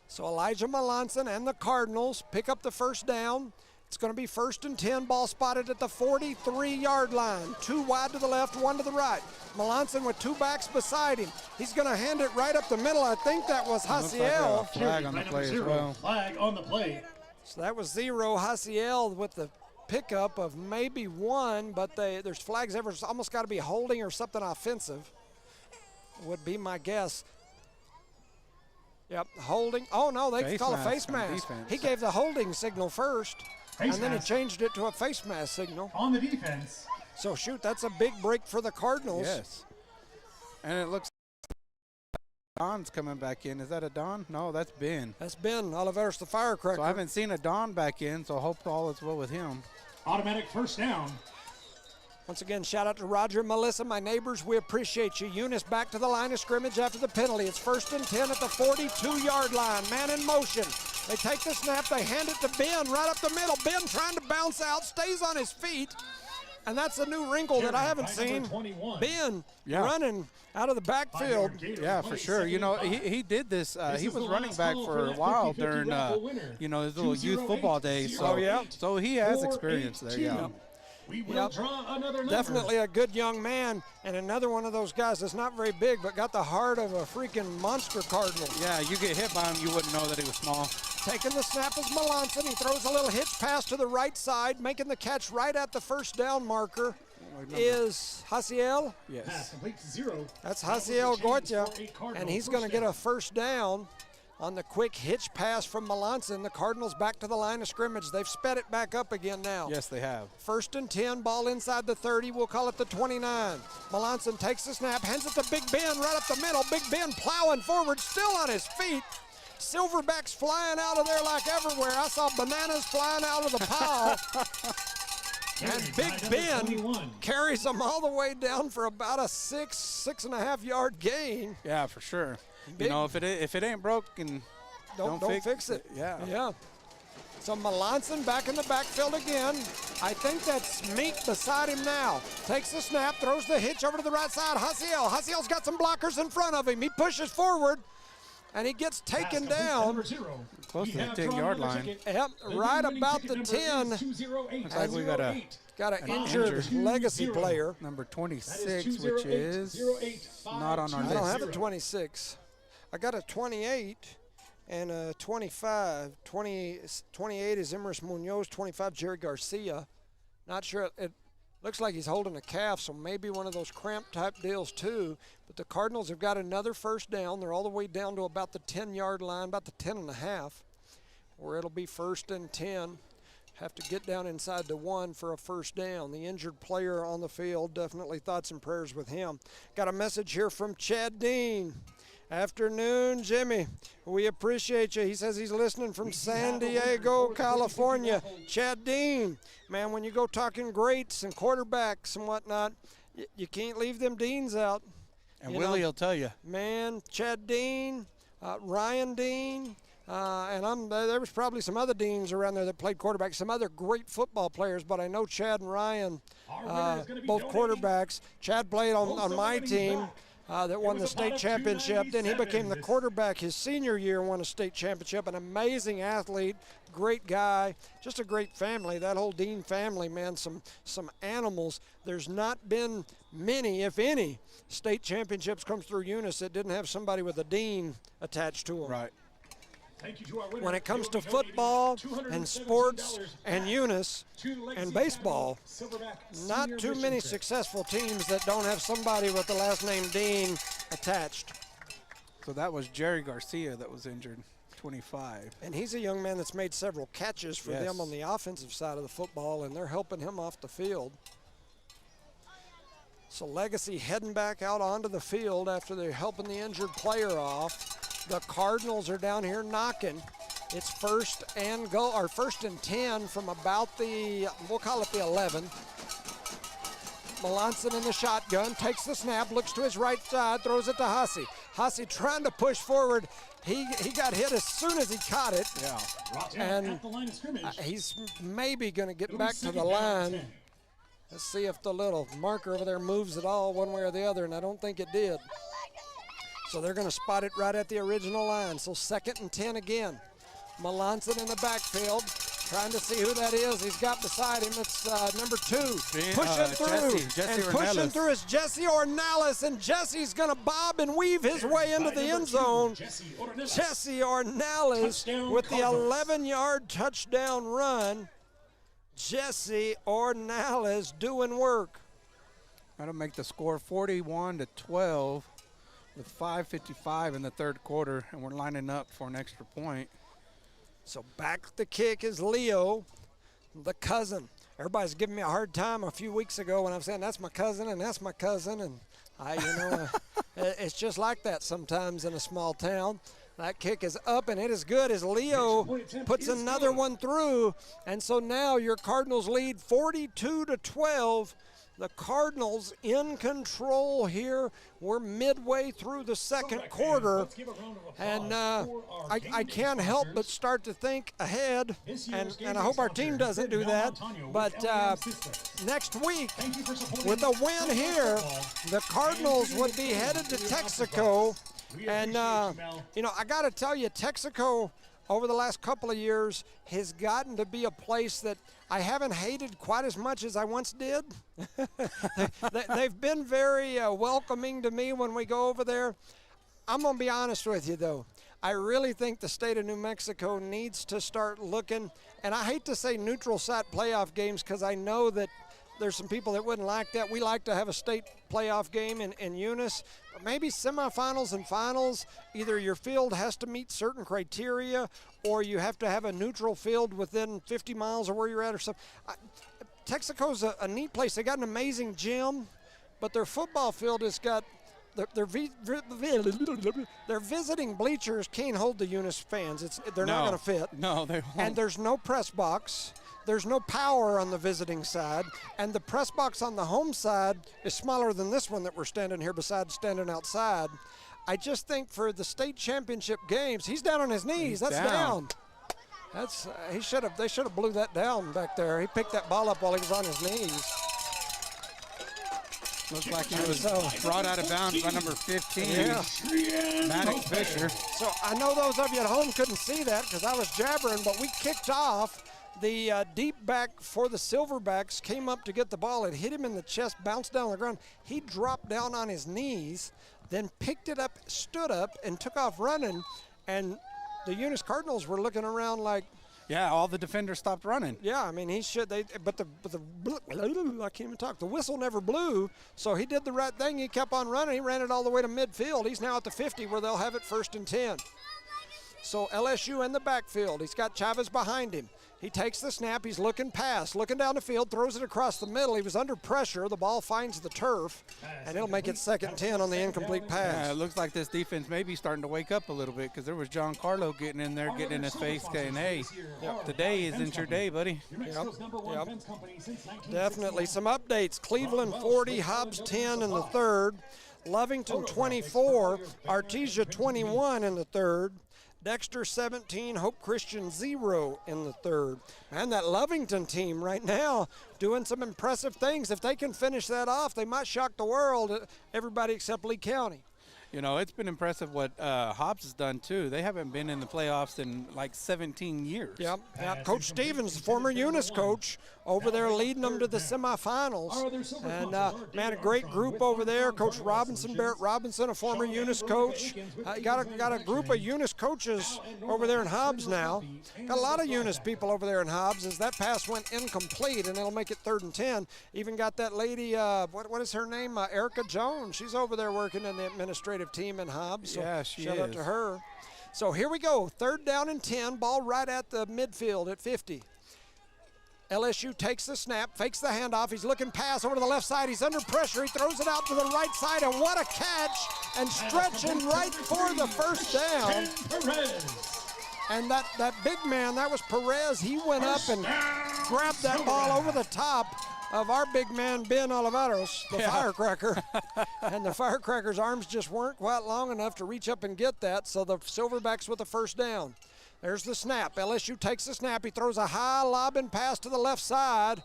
So Elijah Melanson and the Cardinals pick up the first down. It's going to be 1st and 10, ball spotted at the 43-yard line. 2 wide to the left, 1 to the right. Melanson with 2 backs beside him. He's going to hand it right up the middle. I think that was Hasiel. Flag on the play as well. Flag on the play. So that was 0. Hasiel with the pickup of maybe 1, but there's flags ever. Almost got to be holding or something offensive, would be my guess. Yep, holding. Oh, no, they call a face mask. He gave the holding signal first, and then he changed it to a face mask signal. On the defense. So, shoot, that's a big break for the Cardinals. Yes. And it looks Don's coming back in. Is that a Don? No, that's Ben. That's Ben Oliveros, the firecracker. So I haven't seen a Don back in, so I hope all is well with him. Automatic first down. Once again, shout out to Roger and Melissa, my neighbors. We appreciate you. Eunice back to the line of scrimmage after the penalty. It's 1st and 10 at the 42-yard line. Man in motion. They take the snap. They hand it to Ben right up the middle. Ben trying to bounce out, stays on his feet. And that's a new wrinkle that I haven't seen. Ben running out of the backfield. Yeah, for sure. You know, he did this. He was running back for a while during, you know, his little youth football days. So, so he has experience there, yeah. We will draw another number. Definitely a good young man, and another one of those guys that's not very big, but got the heart of a freaking monster Cardinal. Yeah, you get hit by him, you wouldn't know that he was small. Taking the snap is Melanson. He throws a little hitch pass to the right side, making the catch right at the first down marker. Is Hasiel? Yes. Pass complete 0. That's Hasiel Goitia, and he's going to get a first down on the quick hitch pass from Melanson. The Cardinals back to the line of scrimmage. They've sped it back up again now. Yes, they have. 1st and 10, ball inside the 30. We'll call it the 29. Melanson takes the snap, hands it to Big Ben right up the middle. Big Ben plowing forward, still on his feet. Silverbacks flying out of there like everywhere. I saw bananas flying out of the pile. And Big Ben carries them all the way down for about a 6.5 yard gain. Yeah, for sure. You know, if it ain't broken, don't fix it. Yeah. So Melanson back in the backfield again. I think that's Meek beside him now. Takes the snap, throws the hitch over to the right side. Hasiel's got some blockers in front of him. He pushes forward, and he gets taken down. Close to the 10-yard line. Yep, right about the 10. Looks like we got an injured legacy player. Number 26, which is not on our list. I don't have a 26. I got a 28 and a 25. 28 is Emerson Munoz, 25 Jerry Garcia. Not sure. It looks like he's holding a calf, so maybe one of those cramp type deals too. But the Cardinals have got another first down. They're all the way down to about the 10-yard line, about the 10.5, where it'll be 1st and 10. Have to get down inside the 1 for a first down. The injured player on the field, definitely thoughts and prayers with him. Got a message here from Chad Dean. Afternoon, Jimmy. We appreciate you. He says he's listening from San Diego, California. Chad Dean, man, when you go talking greats and quarterbacks and whatnot, you can't leave them Deans out. And Willie will tell you. Man, Chad Dean, Ryan Dean, and there was probably some other Deans around there that played quarterback, some other great football players, but I know Chad and Ryan, both quarterbacks. Chad played on my team. That won the state championship. Then he became the quarterback his senior year, won a state championship. An amazing athlete, great guy, just a great family. That whole Dean family, man, some animals. There's not been many, if any, state championships come through Eunice that didn't have somebody with a Dean attached to them. Right. When it comes to football and sports and Eunice and baseball, not too many successful teams that don't have somebody with the last name Dean attached. So that was Jerry Garcia that was injured, 25. And he's a young man that's made several catches for them on the offensive side of the football, and they're helping him off the field. So Legacy heading back out onto the field after they're helping the injured player off. The Cardinals are down here knocking. It's 1st and 10 from about the, we'll call it the 11. Melanson in the shotgun, takes the snap, looks to his right side, throws it to Hussey. Hussey trying to push forward. He got hit as soon as he caught it. Yeah. And he's maybe going to get back to the line. Let's see if the little marker over there moves at all one way or the other, and I don't think it did. So they're going to spot it right at the original line. So 2nd and 10 again. Melanson in the backfield, trying to see who that is. He's got beside him, it's number 2. Pushing through, Jesse and pushing through is Jesse Ornelas, and Jesse's going to bob and weave his way into the end zone. Jesse Ornelas with the 11-yard touchdown run. Jesse Ornelas doing work. That'll make the score 41-12. With 5:55 in the third quarter, and we're lining up for an extra point. So back the kick is Leo, the cousin. Everybody's giving me a hard time a few weeks ago when I'm saying that's my cousin and that's my cousin, and it's just like that sometimes in a small town. That kick is up, and it is good as Leo puts another one through, and so now your Cardinals lead 42-12. The Cardinals in control here. We're midway through the second quarter, and I can't help but start to think ahead, and I hope our team doesn't do that. But next week, with a win here, the Cardinals would be headed to Texaco, and I got to tell you, Texaco over the last couple of years has gotten to be a place that I haven't hated quite as much as I once did. They've been very welcoming to me when we go over there. I'm going to be honest with you, though. I really think the state of New Mexico needs to start looking, and I hate to say neutral site playoff games because I know that there's some people that wouldn't like that. We like to have a state playoff game in Eunice, but maybe semifinals and finals, either your field has to meet certain criteria or you have to have a neutral field within 50 miles of where you're at or something. Texaco's a neat place. They got an amazing gym, but their football field has got their visiting bleachers can't hold the Eunice fans. They're not going to fit. No, they won't. And there's no press box. There's no power on the visiting side, and the press box on the home side is smaller than this one that we're standing here beside, standing outside. I just think for the state championship games, he's down on his knees. That's down. They should have blew that down back there. He picked that ball up while he was on his knees. Looks like he was brought out of bounds by number 15, Maddox Fisher. So I know those of you at home couldn't see that because I was jabbering, but we kicked off. The deep back for the Silverbacks came up to get the ball. It hit him in the chest, bounced down on the ground. He dropped down on his knees, then picked it up, stood up, and took off running. And the Eunice Cardinals were looking around like, yeah, all the defenders stopped running. Yeah, I mean, he should. But I can't even talk. The whistle never blew, so he did the right thing. He kept on running. He ran it all the way to midfield. He's now at the 50 where they'll have it 1st and 10. So LSU in the backfield. He's got Chavez behind him. He takes the snap. He's looking down the field, throws it across the middle. He was under pressure. The ball finds the turf, and it'll make it 2nd and 10 on the incomplete pass. Yeah, it looks like this defense may be starting to wake up a little bit because there was John Carlo getting in there, getting in his face, saying, hey, today isn't your day, buddy. Yep. Definitely. Some updates. Cleveland 40, Hobbs 10 in the 3rd. Lovington 24, Artesia 21 in the 3rd. Dexter 17, Hope Christian 0 in the 3rd. And that Lovington team right now doing some impressive things. If they can finish that off, they might shock the world, everybody except Lee County. You know, it's been impressive what Hobbs has done, too. They haven't been in the playoffs in like 17 years. Yep. Coach Stevens, the former Eunice coach, over there leading them to the semifinals. And, man, a great group over there. Coach Robinson, Barrett Robinson, a former Eunice coach. Got a group of Eunice coaches over there in Hobbs now. Got a lot of Eunice people over there in Hobbs as that pass went incomplete, and it'll make it 3rd and 10. Even got that lady, what is her name? Erica Jones. She's over there working in the administrative team in Hobbs. So yeah, she shout out to her. So here we go. 3rd down and 10. Ball right at the midfield at 50. LSU takes the snap, fakes the handoff. He's looking pass over to the left side. He's under pressure. He throws it out to the right side, and what a catch! And stretching right for the 1st down. And that big man, that was Perez. He went up and grabbed that ball over the top of our big man, Ben Olivares, the firecracker. And the firecracker's arms just weren't quite long enough to reach up and get that, so the Silverbacks with the 1st down. There's the snap. LSU takes the snap. He throws a high lobbing pass to the left side.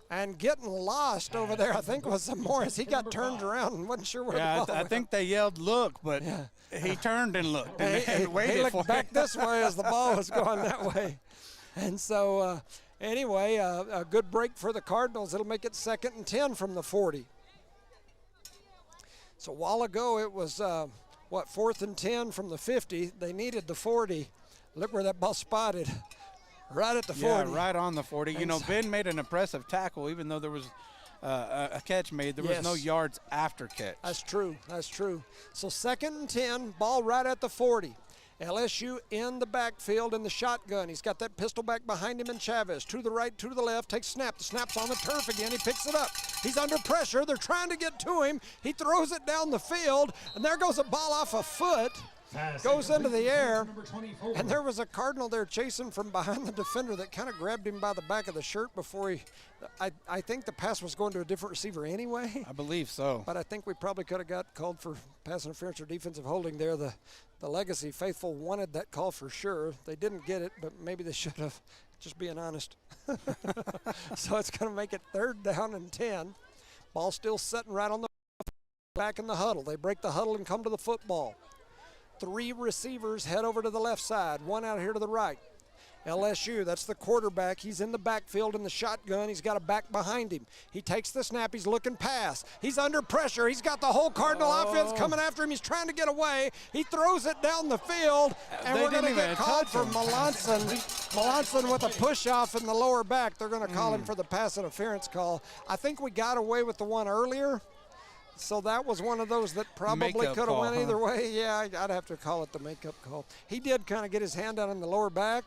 And getting lost over there, I think, was Morris. He got turned around and wasn't sure where the ball I went. think they yelled, look, but he turned and looked and waited he looked for back it. this way as the ball was going that way. And so, anyway, a good break for the Cardinals. It'll make it 2nd and 10 from the 40. So a while ago, it was, 4th and 10 from the 50. They needed the 40. Look where that ball spotted. Right at the 40. Yeah, right on the 40. You know, Ben made an impressive tackle, even though there was a catch made. There was no yards after catch. That's true. That's true. So 2nd and 10, ball right at the 40. LSU in the backfield in the shotgun. He's got that pistol back behind him in Chavez. To the right, to the left, takes snap. The snap's on the turf again. He picks it up. He's under pressure. They're trying to get to him. He throws it down the field, and there goes a ball off a foot. Goes into the air, and there was a Cardinal there chasing from behind the defender that kind of grabbed him by the back of the shirt before he, I think the pass was going to a different receiver anyway. I believe so. But I think we probably could have got called for pass interference or defensive holding there. The Legacy faithful wanted that call for sure. They didn't get it, but maybe they should have, just being honest. So it's going to make it 3rd down and 10. Ball still sitting right on the back in the huddle. They break the huddle and come to the football. 3 receivers head over to the left side, 1 out here to the right. LSU, that's the quarterback. He's in the backfield in the shotgun. He's got a back behind him. He takes the snap. He's looking pass. He's under pressure. He's got the whole Cardinal offense coming after him. He's trying to get away. He throws it down the field, and we're going to get called for Melanson. Melanson with a push-off in the lower back. They're going to call him for the pass interference call. I think we got away with the one earlier. So that was one of those that probably could have went either way. Yeah, I'd have to call it the makeup call. He did kind of get his hand down in the lower back,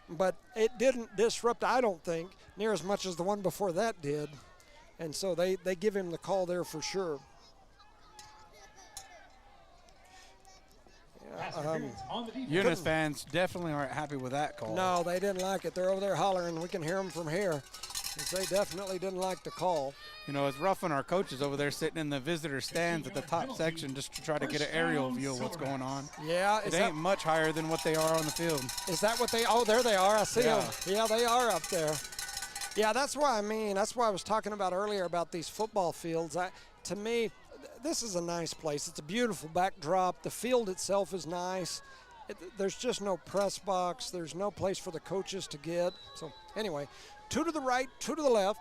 but it didn't disrupt, I don't think, near as much as the one before that did. And so they give him the call there for sure. Eunice fans definitely aren't happy with that call. No, they didn't like it. They're over there hollering. We can hear them from here. They definitely didn't like the call. You know, it's rough on our coaches over there sitting in the visitor stands at the top section just to try to get an aerial view of what's going on. Yeah. It ain't much higher than what they are on the field. Is that what they, oh, there they are. I see them. Yeah, they are up there. Yeah, that's why I was talking about earlier about these football fields. To me, this is a nice place. It's a beautiful backdrop. The field itself is nice. There's just no press box. There's no place for the coaches to get. So anyway, 2 to the right, 2 to the left.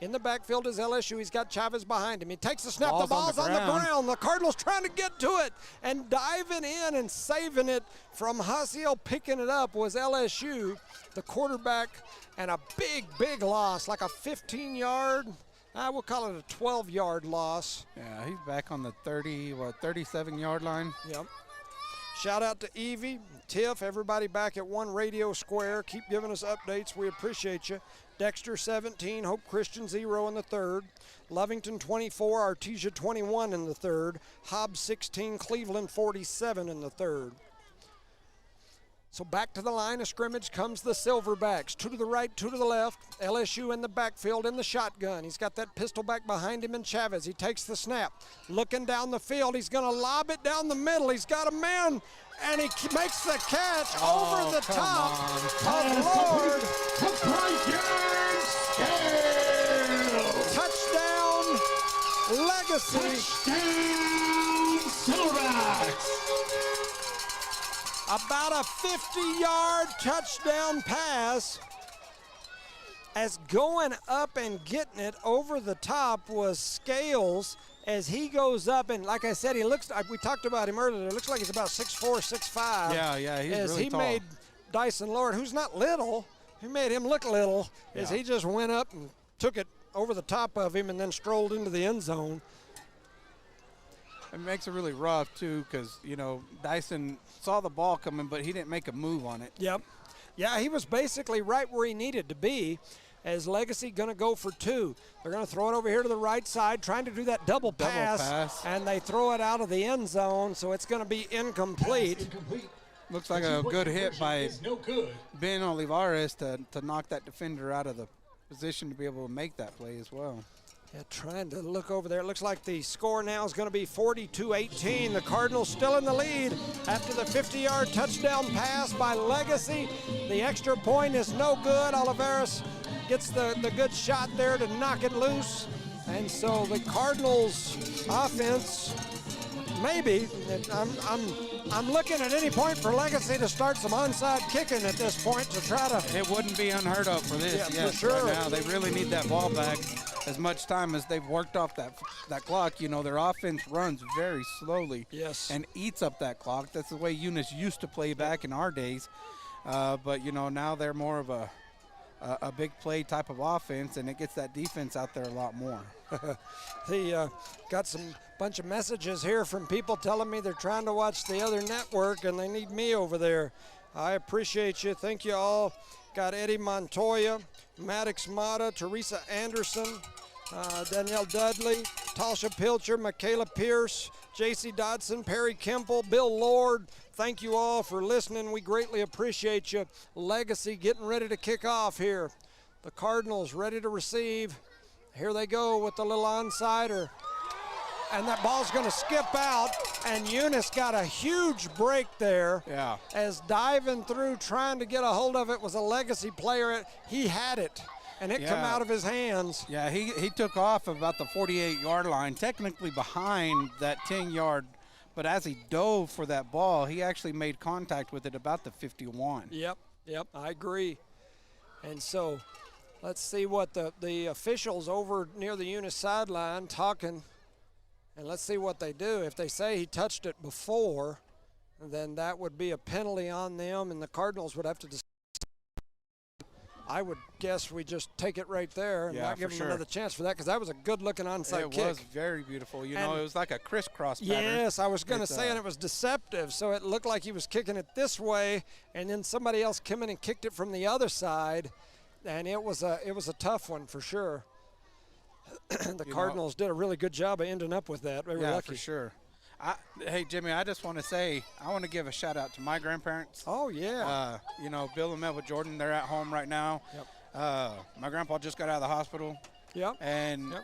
In the backfield is LSU. He's got Chavez behind him. He takes the snap. The ball's on the ground. The Cardinals trying to get to it and diving in and saving it from Hasiel picking it up was LSU, the quarterback, and a big loss, like a 15-yard. We'll call it a 12-yard loss. Yeah, he's back on the 37-yard line. Yep. Shout out to Evie, Tiff, everybody back at One Radio Square. Keep giving us updates. We appreciate you. Dexter 17, Hope Christian 0 in the third. Lovington 24, Artesia 21 in the third. Hobbs 16, Cleveland 47 in the third. So back to the line of scrimmage comes the Silverbacks. 2 to the right, 2 to the left. LSU in the backfield in the shotgun. He's got that pistol back behind him in Chavez. He takes the snap. Looking down the field. He's going to lob it down the middle. He's got a man, and he makes the catch over the top of Lord. Touchdown, Legacy. Touchdown, Silverbacks. About a 50-yard touchdown pass, as going up and getting it over the top was Scales as he goes up, and like I said, he looks, we talked about him earlier, it looks like he's about 6'4", 6'5". Yeah, he's as really he tall. made Dyson Lord, who's not little, he made him look little, as he just went up and took it over the top of him and then strolled into the end zone. It makes it really rough, too, because, you know, Dyson saw the ball coming, but he didn't make a move on it. Yep. Yeah, he was basically right where he needed to be, as Legacy going to go for 2. They're going to throw it over here to the right side, trying to do that double pass, and they throw it out of the end zone, so it's going to be incomplete. Looks like a good hit by Ben Olivares to knock that defender out of the position to be able to make that play as well. Yeah, trying to look over there. It looks like the score now is going to be 42-18. The Cardinals still in the lead after the 50-yard touchdown pass by Legacy. The extra point is no good. Olivares gets the good shot there to knock it loose. And so the Cardinals offense, maybe, I'm looking at any point for Legacy to start some onside kicking at this point to try to. It wouldn't be unheard of for this. Yeah, for sure. Right now they really need that ball back. As much time as they've worked off that clock, you know, their offense runs very slowly and eats up that clock. That's the way Eunice used to play back in our days. But, you know, now they're more of a big play type of offense, and it gets that defense out there a lot more. Got some bunch of messages here from people telling me they're trying to watch the other network and they need me over there. I appreciate you. Thank you all. Got Eddie Montoya, Maddox Mata, Teresa Anderson, Danielle Dudley, Tasha Pilcher, Michaela Pierce, J.C. Dodson, Perry Kemple, Bill Lord. Thank you all for listening. We greatly appreciate you. Legacy getting ready to kick off here. The Cardinals ready to receive. Here they go with the little onside, and that ball's going to skip out, and Eunice got a huge break there. Yeah. As diving through trying to get a hold of it was a Legacy player. He had it, and it come out of his hands. Yeah, he took off about the 48-yard line, technically behind that 10-yard But as he dove for that ball, he actually made contact with it about the 51. Yep, I agree. And so let's see what the officials over near the Eunice sideline talking, and let's see what they do. If they say he touched it before, then that would be a penalty on them, and the Cardinals would have to decide. I would guess we just take it right there and not give them another chance for that, because that was a good-looking onside kick. It was very beautiful. You know, it was like a crisscross pattern. Yes, I was going to say, and it was deceptive. So it looked like he was kicking it this way, and then somebody else came in and kicked it from the other side, and it was a tough one for sure. The Cardinals did a really good job of ending up with that. They were lucky. For sure. Hey, Jimmy, I just want to say, I want to give a shout out to my grandparents. Oh, yeah. You know, Bill and Melva Jordan, they're at home right now. Yep. My grandpa just got out of the hospital. Yep. And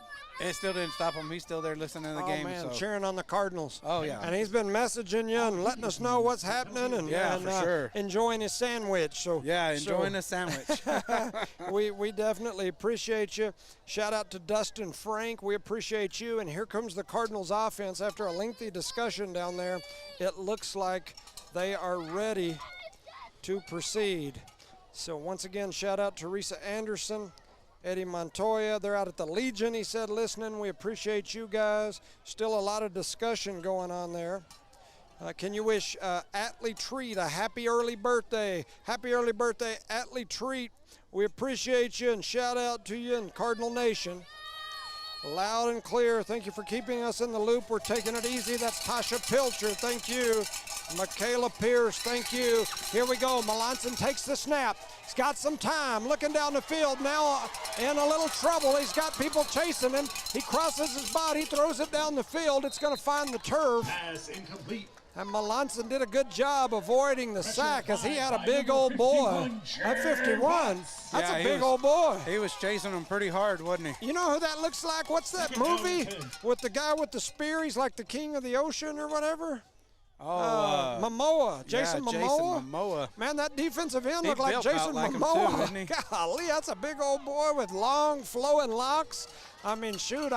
it still didn't stop him. He's still there listening to the game. Oh, man, so. cheering on the Cardinals. Oh, yeah. And he's been messaging you and letting us know what's happening and, for sure. Enjoying his sandwich. So yeah, enjoying his sandwich. we definitely appreciate you. Shout out to Dustin Frank. We appreciate you. And here comes the Cardinals offense after a lengthy discussion down there. It looks like they are ready to proceed. So once again, shout out to Teresa Anderson, Eddie Montoya. They're out at the Legion, he said, listening. We appreciate you guys. Still a lot of discussion going on there. Can you wish Atlee Treat a happy early birthday? Happy early birthday, Atlee Treat. We appreciate you and shout out to you in Cardinal Nation. Loud and clear. Thank you for keeping us in the loop. We're taking it easy. That's Tasha Pilcher. Thank you. Michaela Pierce. Thank you. Here we go. Melanson takes the snap. He's got some time. Looking down the field. Now in a little trouble. He's got people chasing him. He crosses his body, throws it down the field. It's going to find the turf. Pass incomplete. And Melanson did a good job avoiding the sack as he had a big old boy. At 51, that's a big old boy. He was chasing him pretty hard, wasn't he? You know who that looks like? What's that movie with the guy with the spear? He's like the king of the ocean or whatever. Oh, Momoa. Jason Momoa. Jason Momoa. Man, that defensive end looked like built Jason like him Momoa. too, didn't he? Golly, that's a big old boy with long flowing locks. I mean, shoot,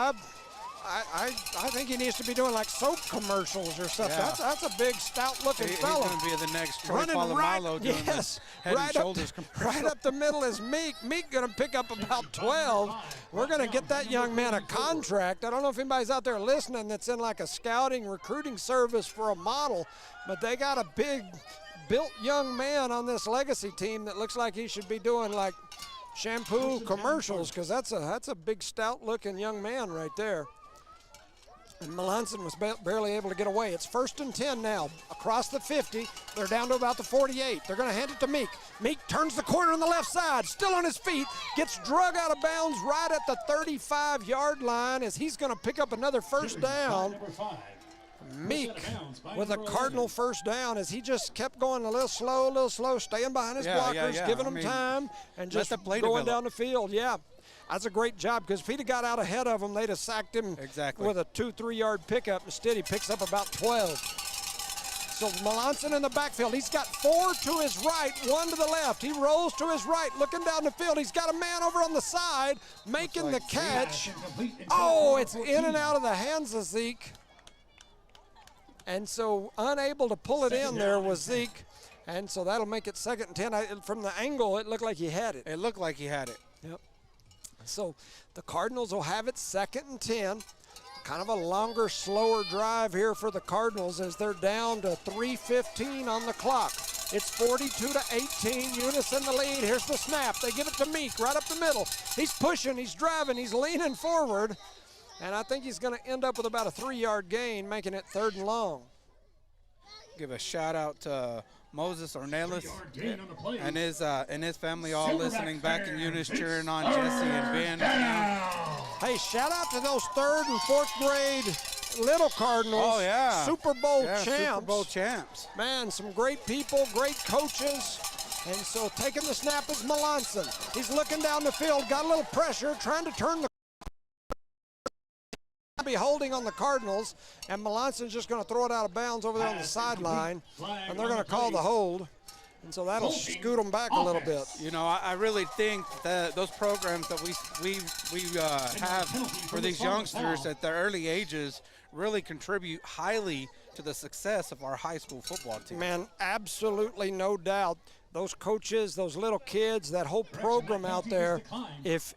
I think he needs to be doing like soap commercials or something. Yeah. That's a big, stout-looking fella. He's going to be the next Troy Running Polamalu doing yes, the Head right and Shoulders right up the middle is Meek. Meek going to pick up about 12. We're going to get that young man a contract. I don't know if anybody's out there listening that's in like a scouting recruiting service for a model, but they got a big built young man on this legacy team that looks like he should be doing like shampoo commercials, because that's a big, stout-looking young man right there. And Melanson was barely able to get away. It's 1st and 10 now. Across the 50, they're down to about the 48. They're going to hand it to Meek. Meek turns the corner on the left side, still on his feet, gets drug out of bounds right at the 35-yard line as he's going to pick up another first down. Meek with a Cardinal first down as he just kept going a little slow, staying behind his blockers, giving them time, and just going down the field. Yeah. That's a great job, because if he'd have got out ahead of him, they'd have sacked him with a 2-3 yard pickup. Instead, he picks up about 12. So Melanson in the backfield. He's got 4 to his right, 1 to the left. He rolls to his right, looking down the field. He's got a man over on the side making the catch. Oh, it's in and out of the hands of Zeke. And so unable to pull it in there was Zeke. And so that'll make it 2nd and 10. From the angle, it looked like he had it. It looked like he had it. Yep. So the Cardinals will have it 2nd and 10. Kind of a longer, slower drive here for the Cardinals as they're down to 3:15 on the clock. It's 42-18, Eunice in the lead. Here's the snap. They give it to Meek right up the middle. He's pushing, he's driving, he's leaning forward. And I think he's going to end up with about a 3-yard gain, making it 3rd and long. Give a shout out to Moses Ornelas and his family all listening back in Eunice, cheering on Jesse and Ben. Hey, shout out to those 3rd and 4th grade little Cardinals. Oh, yeah. Super Bowl champs. Super Bowl champs. Man, some great people, great coaches. And so taking the snap is Melanson. He's looking down the field, got a little pressure, trying to turn the be holding on the Cardinals, and Melanson's just going to throw it out of bounds over there on the sideline, and they're going to call the hold, and so that'll scoot them back a little bit. You know, I really think that those programs that we have for these youngsters at their early ages really contribute highly to the success of our high school football team. Man, absolutely no doubt. Those coaches, those little kids, that whole program out there, if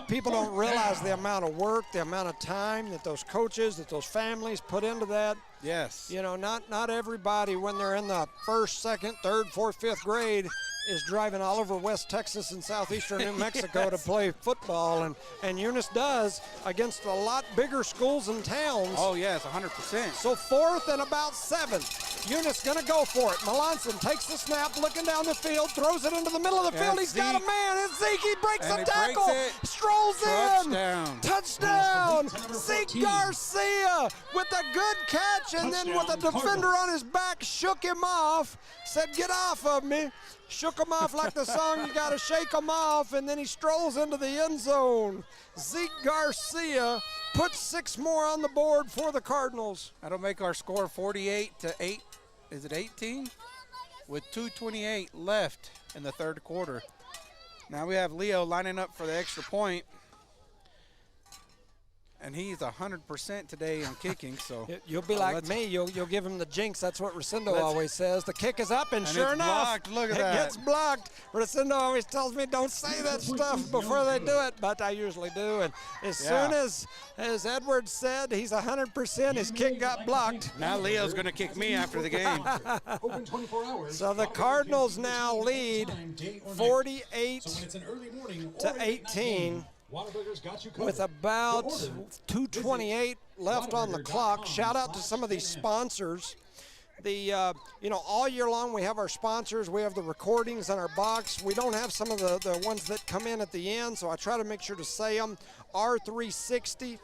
people don't realize the amount of work, the amount of time that those coaches, that those families put into that. Yes. Not everybody when they're in the first, second, third, fourth, fifth grade is driving all over West Texas and southeastern New Mexico to play football, and Eunice does against a lot bigger schools and towns. Oh yes, 100%. So 4th and about 7. Eunice gonna go for it. Melanson takes the snap, looking down the field, throws it into the middle of the field. He's got a man. It's Zeke. He breaks the tackle. Strolls in. Touchdown. Zeke Garcia with a good catch, and then with a defender on his back, shook him off. Said, "Get off of me." Shook him off like the song, you gotta shake him off, and then he strolls into the end zone. Zeke Garcia puts 6 more on the board for the Cardinals. That'll make our score 48-8. Is it 18? With 2:28 left in the third quarter. Now we have Leo lining up for the extra point. And he's 100% today on kicking, so. You'll be like me, you'll give him the jinx. That's what Rosendo always says. The kick is up, and sure enough, blocked. Look at that. It gets blocked. Rosendo always tells me don't say that stuff before they do it, but I usually do. And as soon as Edward said he's 100%, his kick got blocked. Now Leo's going to kick me after the game. Open 24 hours. So the Cardinals now lead 48-18. With about 2:28 left on the clock. Shout out to some of these sponsors. All year long we have our sponsors. We have the recordings in our box. We don't have some of the ones that come in at the end, so I try to make sure to say them. R360,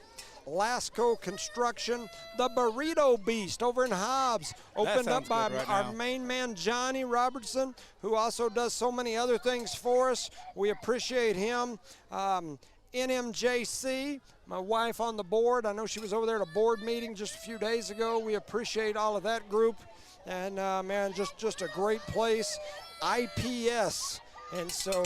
Lasco Construction, the Burrito Beast over in Hobbs, opened up by our main man Johnny Robertson, who also does so many other things for us. We appreciate him. NMJC, my wife on the board. I know she was over there at a board meeting just a few days ago. We appreciate all of that group. And man, just a great place. IPS. And so,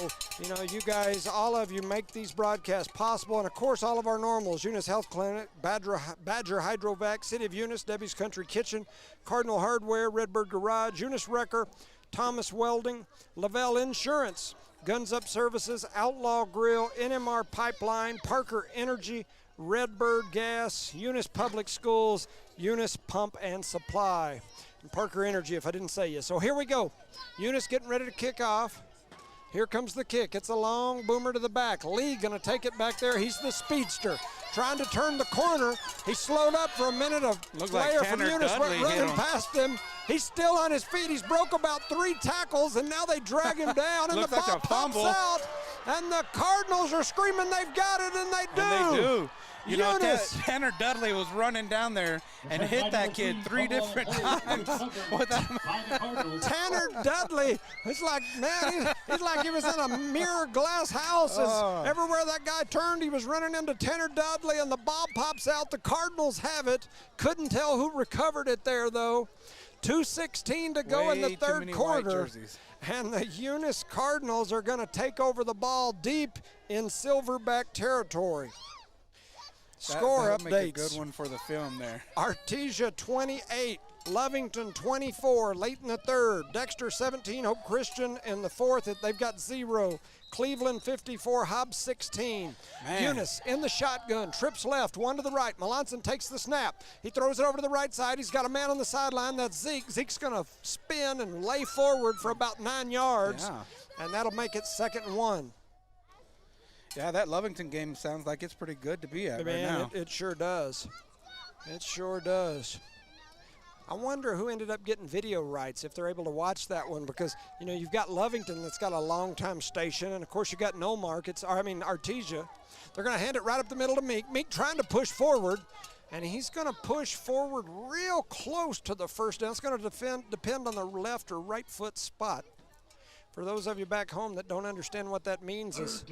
you guys, all of you make these broadcasts possible. And of course, all of our normals, Eunice Health Clinic, Badger Hydrovac, City of Eunice, Debbie's Country Kitchen, Cardinal Hardware, Redbird Garage, Eunice Wrecker, Thomas Welding, Lavelle Insurance, Guns Up Services, Outlaw Grill, NMR Pipeline, Parker Energy, Redbird Gas, Eunice Public Schools, Eunice Pump and Supply, and Parker Energy, if I didn't say you. So here we go. Eunice getting ready to kick off. Here comes the kick. It's a long boomer to the back. Lee gonna take it back there. He's the speedster. Trying to turn the corner. He slowed up for a minute. A player from Eunice went running past him. He's still on his feet. He's broke about 3 tackles, and now they drag him down, and the ball pops out. And the Cardinals are screaming they've got it, and they do. And they do. Tanner Dudley was running down there and hit that kid 3 different times. Tanner Dudley, it's like, man, he's like he was in a mirror glass house. Everywhere that guy turned, he was running into Tanner Dudley, and the ball pops out. The Cardinals have it. Couldn't tell who recovered it there, though. 2:16 to go in the third quarter. And the Eunice Cardinals are going to take over the ball deep in Silverback territory. Score updates. Make a good one for the film there. Artesia 28, Lovington 24, late in the third. Dexter 17, Hope Christian in the fourth. They've got 0. Cleveland 54, Hobbs 16. Man. Eunice in the shotgun, trips left, 1 to the right. Melanson takes the snap. He throws it over to the right side. He's got a man on the sideline. That's Zeke. Zeke's going to spin and lay forward for about 9 yards. Yeah. And that'll make it 2nd and 1. Yeah, that Lovington game sounds like it's pretty good to be at right now. It sure does. It sure does. I wonder who ended up getting video rights, if they're able to watch that one, because, you've got Lovington that's got a long-time station, and, of course, you got Noalmark. Artesia. They're going to hand it right up the middle to Meek. Meek trying to push forward, and he's going to push forward real close to the first down. It's going to depend on the left or right foot spot. For those of you back home that don't understand what that means, is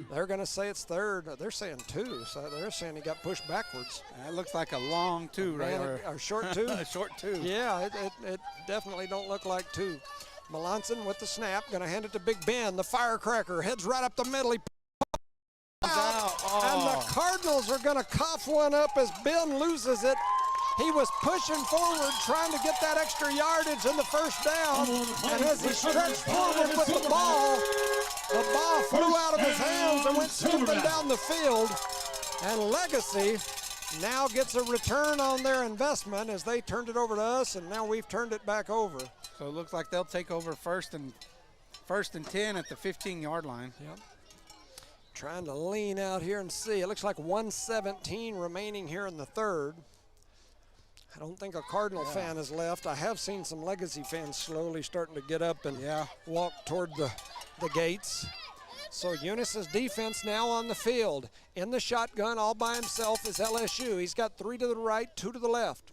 they're going to say it's third. They're saying 2, so they're saying he got pushed backwards. That looks like a long 2, right? Or short 2? A short 2. Yeah, it definitely don't look like 2. Melanson with the snap, going to hand it to Big Ben. The firecracker heads right up the middle. He out, and the Cardinals are going to cough one up as Ben loses it. He was pushing forward, trying to get that extra yardage in the first down. And as he stretched forward with the ball flew out of his hands and went skipping down the field. And Legacy now gets a return on their investment as they turned it over to us, and now we've turned it back over. So it looks like they'll take over first and 10 at the 15-yard line. Yep. Trying to lean out here and see. It looks like 1:17 remaining here in the third. I don't think a Cardinal fan has left. I have seen some Legacy fans slowly starting to get up and walk toward the gates. So Eunice's defense now on the field. In the shotgun all by himself is LSU. He's got 3 to the right, 2 to the left.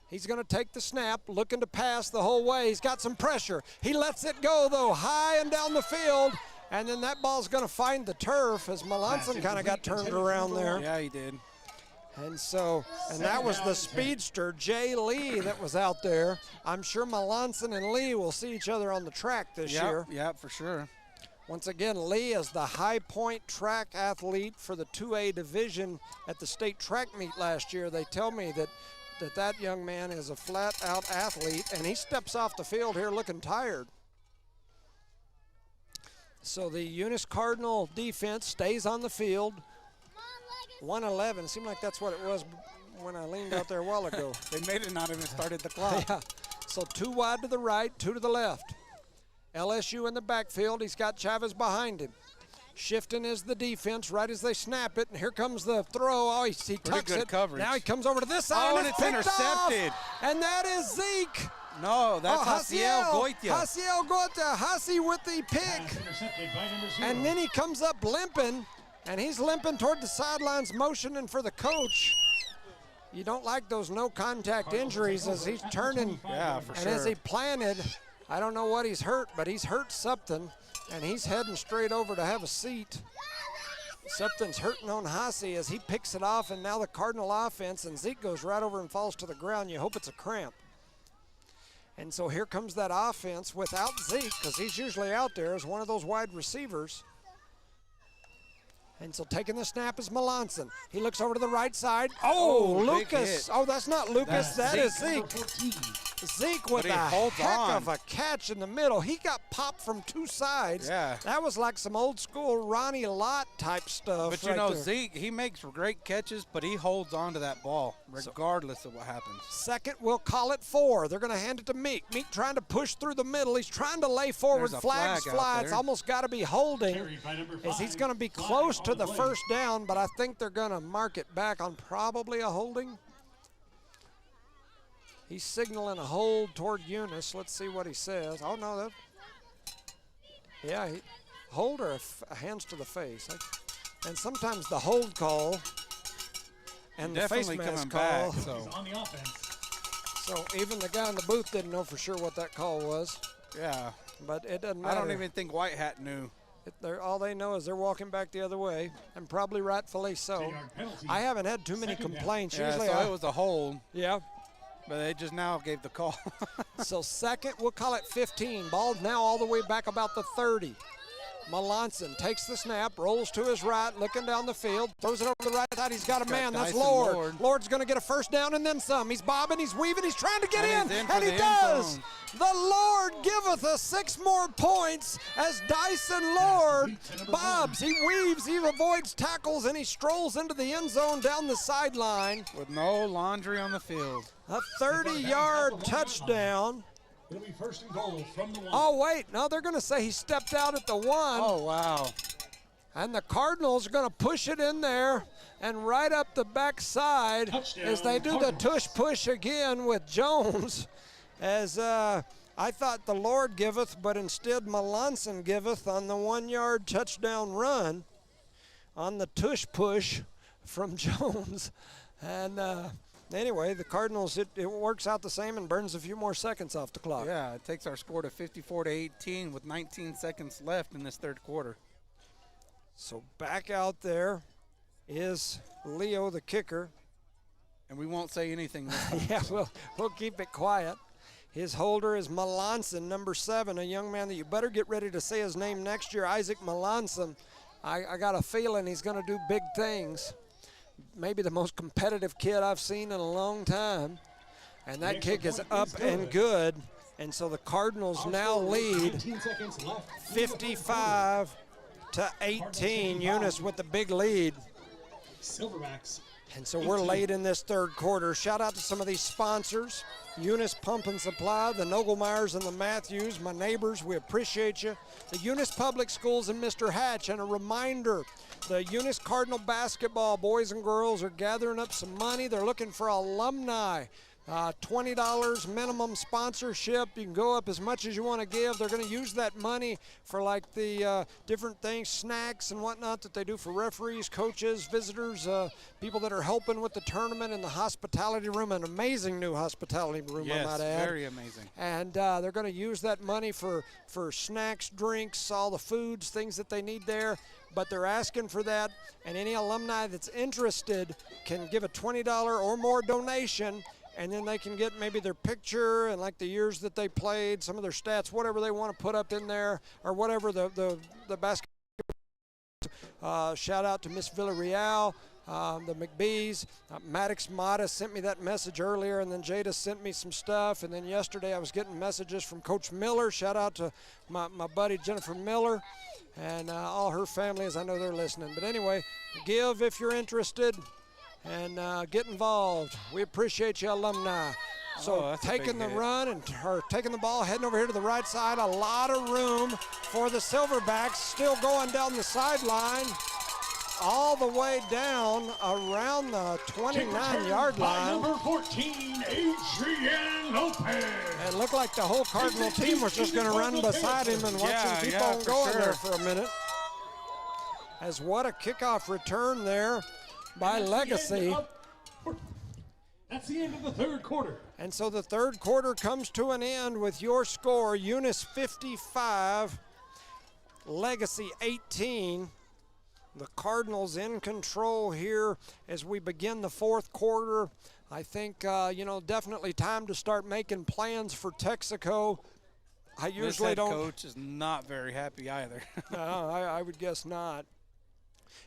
He's going to take the snap, looking to pass the whole way. He's got some pressure. He lets it go, though, high and down the field. And then that ball's going to find the turf as Melanson kind of got turned around there. Yeah, he did. And that was the speedster, Jay Lee, that was out there. I'm sure Melanson and Lee will see each other on the track this year. Yeah, for sure. Once again, Lee is the high point track athlete for the 2A division at the state track meet last year. They tell me that young man is a flat-out athlete, and he steps off the field here looking tired. So the Eunice Cardinal defense stays on the field. 1:11, seemed like that's what it was when I leaned out there a while ago. They made it, not even started the clock. Yeah. So 2 wide to the right, 2 to the left. LSU in the backfield. He's got Chavez behind him. Shifting is the defense right as they snap it, and here comes the throw. Oh, he tucks it. Coverage. Now he comes over to this side, and it's intercepted. And that is Zeke. No, that's Hasiel Goitia. Hasiel Goitia. Hasi with the pick. And then he comes up limping, and he's limping toward the sidelines, motioning for the coach. You don't like those no-contact injuries as he's turning. Yeah, for sure. And as he planted, I don't know what he's hurt, but he's hurt something, and he's heading straight over to have a seat. Something's hurting on Hasi as he picks it off, and now the Cardinal offense, and Zeke goes right over and falls to the ground. You hope it's a cramp. And so here comes that offense without Zeke, because he's usually out there as one of those wide receivers. And so taking the snap is Melanson. He looks over to the right side. Oh, Lucas. Oh, that's not Lucas. That is Zeke. Zeke with a heck of a catch in the middle. He got popped from 2 sides. Yeah. That was like some old school Ronnie Lott type stuff. But you know, Zeke, he makes great catches, but he holds on to that ball regardless of what happens. Second, we'll call it 4. They're going to hand it to Meek. Meek trying to push through the middle. He's trying to lay forward. Flags fly. It's almost got to be holding as he's going to be close to the first down, but I think they're going to mark it back on probably a holding. He's signaling a hold toward Eunice. Let's see what he says. Oh, no. Hold or hands to the face. And sometimes the hold call and the face mask call. So even the guy in the booth didn't know for sure what that call was. Yeah. But it doesn't matter. I don't even think White Hat knew. All they know is they're walking back the other way, and probably rightfully so. I haven't had too many complaints. Yeah, usually so it was a hold. Yeah. But they just now gave the call. So second, we'll call it 15. Ball now all the way back about the 30. Melanson takes the snap, rolls to his right, looking down the field, throws it over the right side. He's got a man. That's Lord. Lord's going to get a first down and then some. He's bobbing, he's weaving, he's trying to get in, and he does. The Lord giveth us 6 more points as Dyson Lord bobs. He weaves, he avoids tackles, and he strolls into the end zone down the sideline. With no laundry on the field. A 30-yard touchdown. It'll be first and goal from the 1. Oh, wait. No, they're going to say he stepped out at the 1. Oh, wow. And the Cardinals are going to push it in there and right up the backside as they do the tush push again with Jones. As I thought the Lord giveth, but instead Melanson giveth on the 1-yard touchdown run on the tush push from Jones. And anyway, the Cardinals, it works out the same and burns a few more seconds off the clock. Yeah, it takes our score to 54-18 with 19 seconds left in this third quarter. So back out there is Leo, the kicker. And we won't say anything this time. Yeah, we'll keep it quiet. His holder is Melanson, number 7, a young man that you better get ready to say his name next year, Isaac Melanson. I got a feeling he's going to do big things. maybe the most competitive kid I've seen in a long time. And that kick is up and good. And so the Cardinals now lead 55-18. Eunice with the big lead. Silverbacks. And so we're late in this third quarter. Shout out to some of these sponsors. Eunice Pump and Supply, the Nogelmeyers and the Matthews, my neighbors, we appreciate you. The Eunice Public Schools and Mr. Hatch. And a reminder, the Eunice Cardinal basketball boys and girls are gathering up some money. They're looking for alumni. $20 minimum sponsorship. You can go up as much as you want to give. They're going to use that money for like the different things, snacks and whatnot that they do for referees, coaches, visitors, people that are helping with the tournament in the hospitality room, an amazing new hospitality room, yes, I might add. Very amazing. And they're going to use that money for snacks, drinks, all the foods, things that they need there. But they're asking for that, and any alumni that's interested can give a $20 or more donation, and then they can get maybe their picture and like the years that they played, some of their stats, whatever they want to put up in there, or whatever the basketball. Shout out to Miss Villarreal, the McBees. Maddox Mata sent me that message earlier, and then Jada sent me some stuff. And then yesterday I was getting messages from Coach Miller. Shout out to my buddy Jennifer Miller and all her family, as I know they're listening. But anyway, give if you're interested. And get involved. We appreciate you, alumni. So taking the run and taking the ball, heading over here to the right side. A lot of room for the Silverbacks. Still going down the sideline, all the way down around the 29-yard line. Number 14, Adrian Lopez. And looked like the whole Cardinal team was just going to run beside him and watch him keep on going there for a minute. As what a kickoff return there by Legacy. That's the end of the third quarter. And so the third quarter comes to an end with your score, Eunice 55, Legacy 18. The Cardinals in control here as we begin the fourth quarter. I think, definitely time to start making plans for Texaco. I usually don't. Coach is not very happy either. No, I would guess not.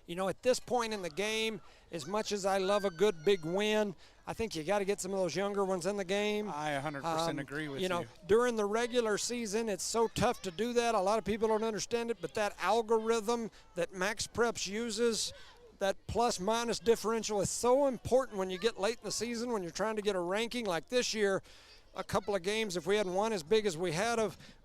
At this point in the game, as much as I love a good big win, I think you got to get some of those younger ones in the game. I 100% agree with you. During the regular season, it's so tough to do that. A lot of people don't understand it, but that algorithm that Max Preps uses, that plus-minus differential is so important when you get late in the season, when you're trying to get a ranking. Like this year, a couple of games, if we hadn't won as big as we had,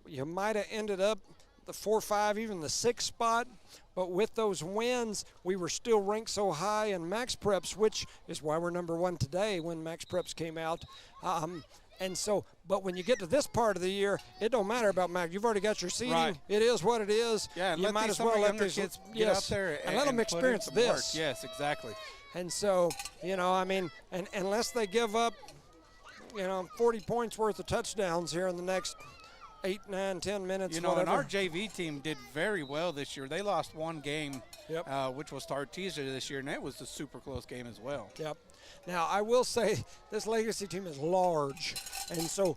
you might have ended up the 4, 5, even the 6 spot. But with those wins, we were still ranked so high in Max Preps, which is why we're number 1 today when Max Preps came out. But when you get to this part of the year, it don't matter about Max. You've already got your seeding. Right. It is what it is. Yeah, and you might as well let these kids get out there and let them experience this. Work. Yes, exactly. And so, and unless they give up, 40 points worth of touchdowns here in the next 8, 9, 10 minutes, and our JV team did very well this year. They lost one game, which was to Artesia this year, and it was a super close game as well. Yep. Now, I will say this Legacy team is large, and so,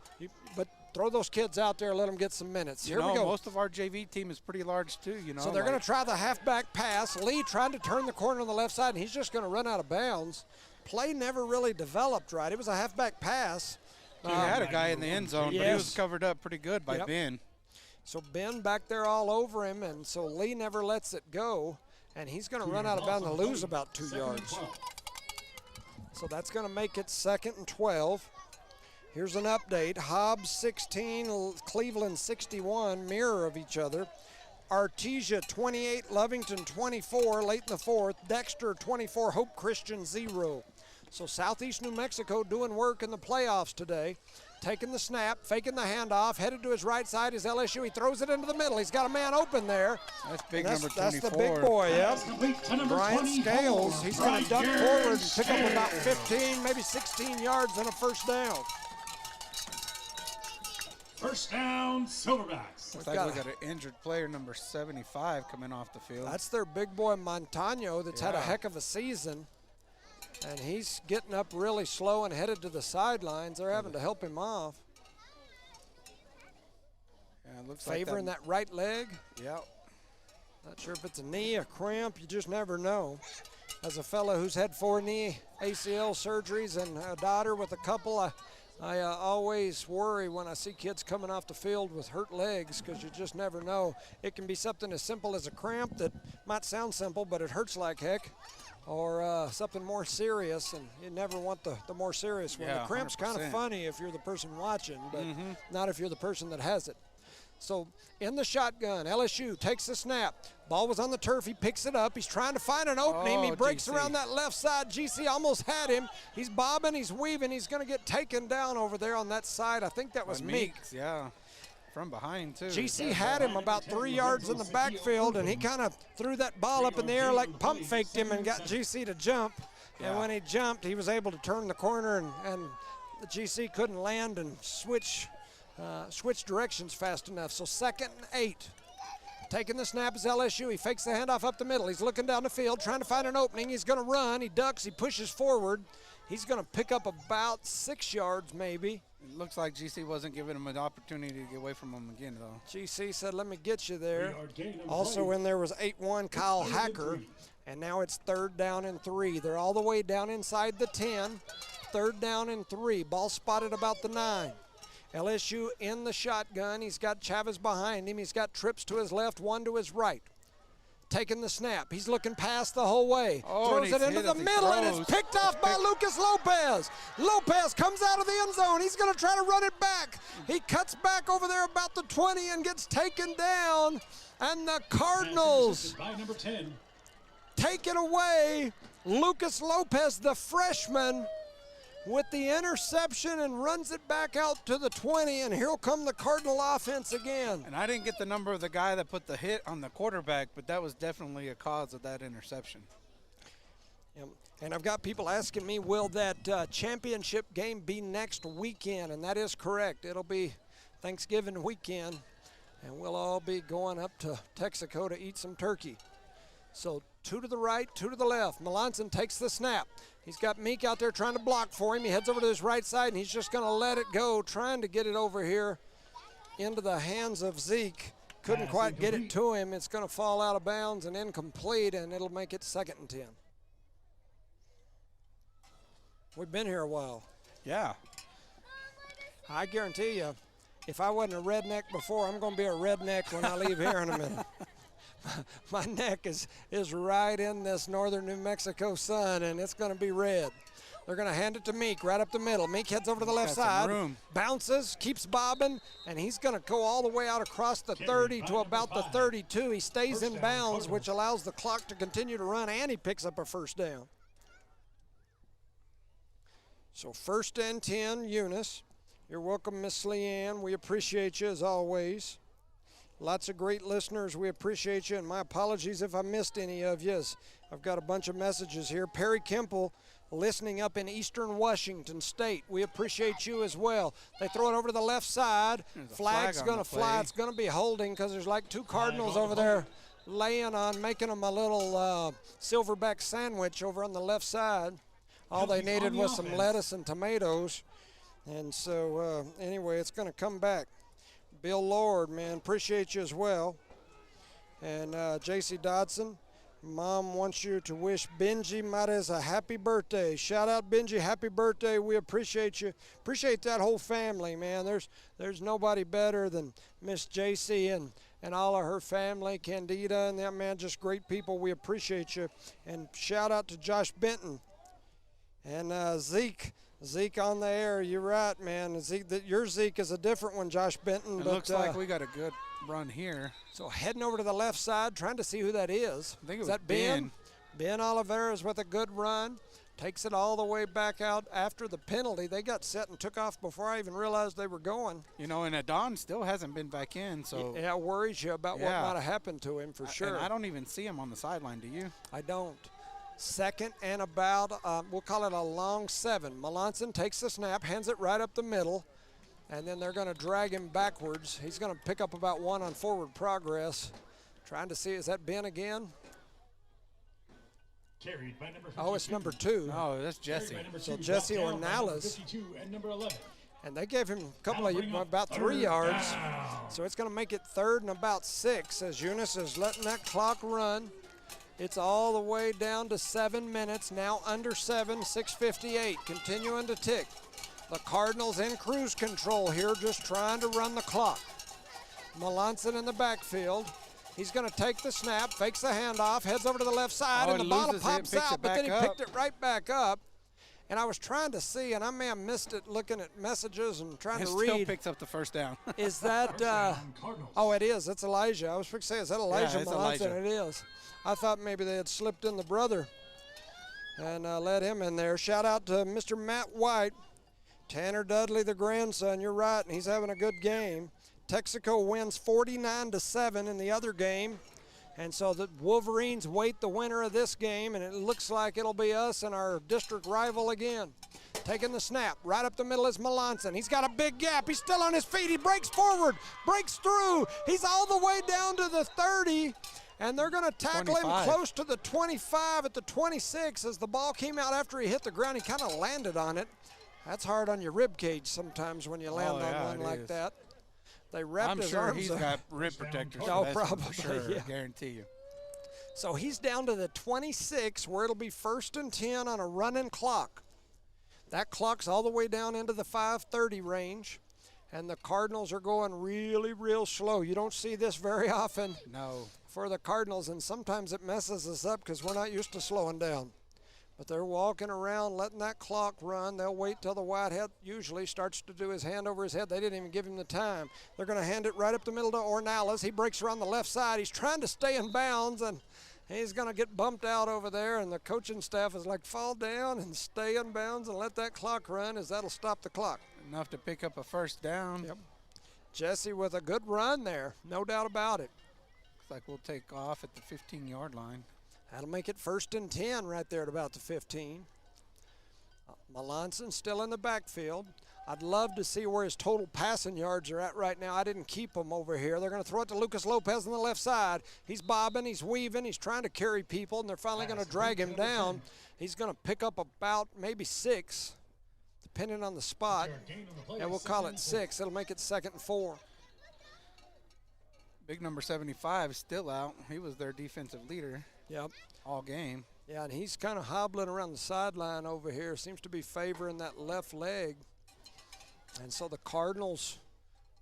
but throw those kids out there, let them get some minutes. Here we go. Most of our JV team is pretty large too, So they're going to try the halfback pass. Lee tried to turn the corner on the left side, and he's just going to run out of bounds. Play never really developed right. It was a halfback pass. He had a guy in the end zone, but he was covered up pretty good by Ben. So Ben back there all over him, and so Lee never lets it go, and he's going to run out of bounds and lose about 2 yards. So that's going to make it 2nd and 12. Here's an update. Hobbs 16, Cleveland 61, mirror of each other. Artesia 28, Lovington 24, late in the fourth. Dexter 24, Hope Christian 0. So Southeast New Mexico doing work in the playoffs today. Taking the snap, faking the handoff, headed to his right side is LSU. He throws it into the middle. He's got a man open there. That's big number 24. That's the big boy, Brian Scales. He's going to duck forward and pick up about 15, maybe 16 yards and a first down. First down, Silverbacks. Looks like we got an injured player, number 75, coming off the field. That's their big boy Montano that's had a heck of a season. And he's getting up really slow and headed to the sidelines. They're having to help him off. Yeah, it looks Favoring like that right leg. Yeah. Not sure if it's a knee, a cramp. You just never know. as a fellow who's had 4 knee ACL surgeries and a daughter with a couple, I always worry when I see kids coming off the field with hurt legs, because you just never know. It can be something as simple as a cramp that might sound simple, but it hurts like heck, or something more serious, and you never want the more serious one. Yeah, the cramp's kind of 100%. funny if you're the person watching, but not if you're the person that has it. So in the shotgun, LSU takes the snap. Ball was on the turf. He picks it up. He's trying to find an opening. He breaks around that left side. GC almost had him. He's bobbing. He's weaving. He's going to get taken down over there on that side. I think that was Meek. Yeah, from behind, too. GC had him about 3 yards in the backfield, and he kind of threw that ball up in the air like pump faked him and got GC to jump. Yeah. And when he jumped, he was able to turn the corner, and the GC couldn't land and switch directions fast enough. So 2nd and 8. Taking the snap is LSU. He fakes the handoff up the middle. He's looking down the field, trying to find an opening. He's going to run. He ducks. He pushes forward. He's going to pick up about 6 yards maybe. It looks like GC wasn't giving him an opportunity to get away from him again, though. GC said, let me get you there. Also in there was 8-1 Kyle Hacker, and now it's 3rd down and 3. They're all the way down inside the 10. 3rd down and 3. Ball spotted about the 9. LSU in the shotgun. He's got Chavez behind him. He's got trips to his left, 1 to his right. Taking the snap. He's looking past the whole way. Throws it into the middle, and it's picked off by Lucas Lopez. Lopez comes out of the end zone. He's going to try to run it back. He cuts back over there about the 20 and gets taken down. And the Cardinals take it away. Lucas Lopez, the freshman, with the interception, and runs it back out to the 20, and here'll come the Cardinal offense again. And I didn't get the number of the guy that put the hit on the quarterback, but that was definitely a cause of that interception. And I've got people asking me, will that championship game be next weekend? And that is correct. It'll be Thanksgiving weekend, and we'll all be going up to Texaco to eat some turkey. So 2 to the right, 2 to the left. Melanson takes the snap. He's got Meek out there trying to block for him. He heads over to his right side, and he's just going to let it go, trying to get it over here into the hands of Zeke. Couldn't quite get it to him. It's going to fall out of bounds and incomplete, and it'll make it 2nd and 10. We've been here a while. Yeah. I guarantee you, if I wasn't a redneck before, I'm going to be a redneck when I leave here in a minute. My neck is right in this northern New Mexico sun, and it's going to be red. They're going to hand it to Meek right up the middle. Meek heads over to the left side, bounces, keeps bobbing, and he's going to go all the way out across the 30 to about the 32. He stays in bounds, which allows the clock to continue to run, and he picks up a 1st down. So 1st and 10, Eunice. You're welcome, Miss Leanne. We appreciate you as always. Lots of great listeners. We appreciate you, and my apologies if I missed any of you. I've got a bunch of messages here. Perry Kemple, listening up in eastern Washington State. We appreciate you as well. They throw it over to the left side. Flag's going to fly. It's going to be holding because there's like 2 Cardinals over there laying on, making them a little silverback sandwich over on the left side. All they needed was some lettuce and tomatoes. And so, anyway, it's going to come back. Bill Lord, man, appreciate you as well. And J.C. Dodson, Mom wants you to wish Benji Mares a happy birthday. Shout out, Benji, happy birthday. We appreciate you. Appreciate that whole family, man. There's nobody better than Miss J.C. and all of her family, Candida and that, man, just great people. We appreciate you. And shout out to Josh Benton and Zeke. Zeke on the air, you're right, man. Zeke, your Zeke is a different one, Josh Benton. It looks like we got a good run here. So heading over to the left side, trying to see who that is. I think it was that Ben? Ben Oliveras with a good run. Takes it all the way back out after the penalty. They got set and took off before I even realized they were going. You know, and Adon still hasn't been back in, so. Yeah, it worries you about what might have happened to him for sure. And I don't even see him on the sideline, do you? I don't. 2nd and about, we'll call it a long 7. Melanson takes the snap, hands it right up the middle, and then they're going to drag him backwards. He's going to pick up about 1 on forward progress. Trying to see, is that Ben again? Carried by number 52. Oh, it's number 2. Oh, that's Jesse. So Jesse Ornelas. 52 and number 11. And they gave him a couple of, about 3 yards. So it's going to make it 3rd and about 6 as Eunice is letting that clock run. It's all the way down to 7 minutes, now under 7, 6:58, continuing to tick. The Cardinals in cruise control here, just trying to run the clock. Melanson in the backfield. He's going to take the snap, fakes the handoff, heads over to the left side, and the ball pops out, but then he picked it right back up. And I was trying to see, and I may have missed it looking at messages and trying to read. Still picks up the first down. Is that, oh, it is. It's Elijah. I was going to say, is that Elijah Melanson? Elijah. It is. I thought maybe they had slipped in the brother and let him in there. Shout out to Mr. Matt White. Tanner Dudley, the grandson, you're right, and he's having a good game. Texaco wins 49-7 in the other game. And so the Wolverines wait the winner of this game, and it looks like it'll be us and our district rival again. Taking the snap, right up the middle is Melanson. He's got a big gap. He's still on his feet. He breaks forward, breaks through. He's all the way down to the 30, and they're going to tackle 25. him close to the 25 at the 26 as the ball came out after he hit the ground. He kind of landed on it. That's hard on your rib cage sometimes when you land on one like that. They wrapped his arms. I'm sure he's got rib protectors. Oh, probably, for sure, yeah. I guarantee you. So he's down to the 26 where it'll be 1st and 10 on a running clock. That clock's all the way down into the 5:30 range, and the Cardinals are going really, real slow. You don't see this very often for the Cardinals, and sometimes it messes us up because we're not used to slowing down. But they're walking around, letting that clock run. They'll wait till the Whitehead usually starts to do his hand over his head. They didn't even give him the time. They're going to hand it right up the middle to Ornelas. He breaks around the left side. He's trying to stay in bounds, and he's going to get bumped out over there. And the coaching staff is like, fall down and stay in bounds and let that clock run, as that'll stop the clock. Enough to pick up a first down. Yep. Jesse with a good run there, no doubt about it. Looks like we'll take off at the 15-yard line. That'll make it 1st and 10 right there at about the 15. Melanson still in the backfield. I'd love to see where his total passing yards are at right now. I didn't keep them over here. They're going to throw it to Lucas Lopez on the left side. He's bobbing, he's weaving, he's trying to carry people, and they're finally going to drag him down. He's going to pick up about maybe 6, depending on the spot. And we'll call it 6. It'll make it 2nd and 4. Big number 75 is still out. He was their defensive leader. Yep. All game. Yeah, and he's kind of hobbling around the sideline over here. Seems to be favoring that left leg. And so the Cardinals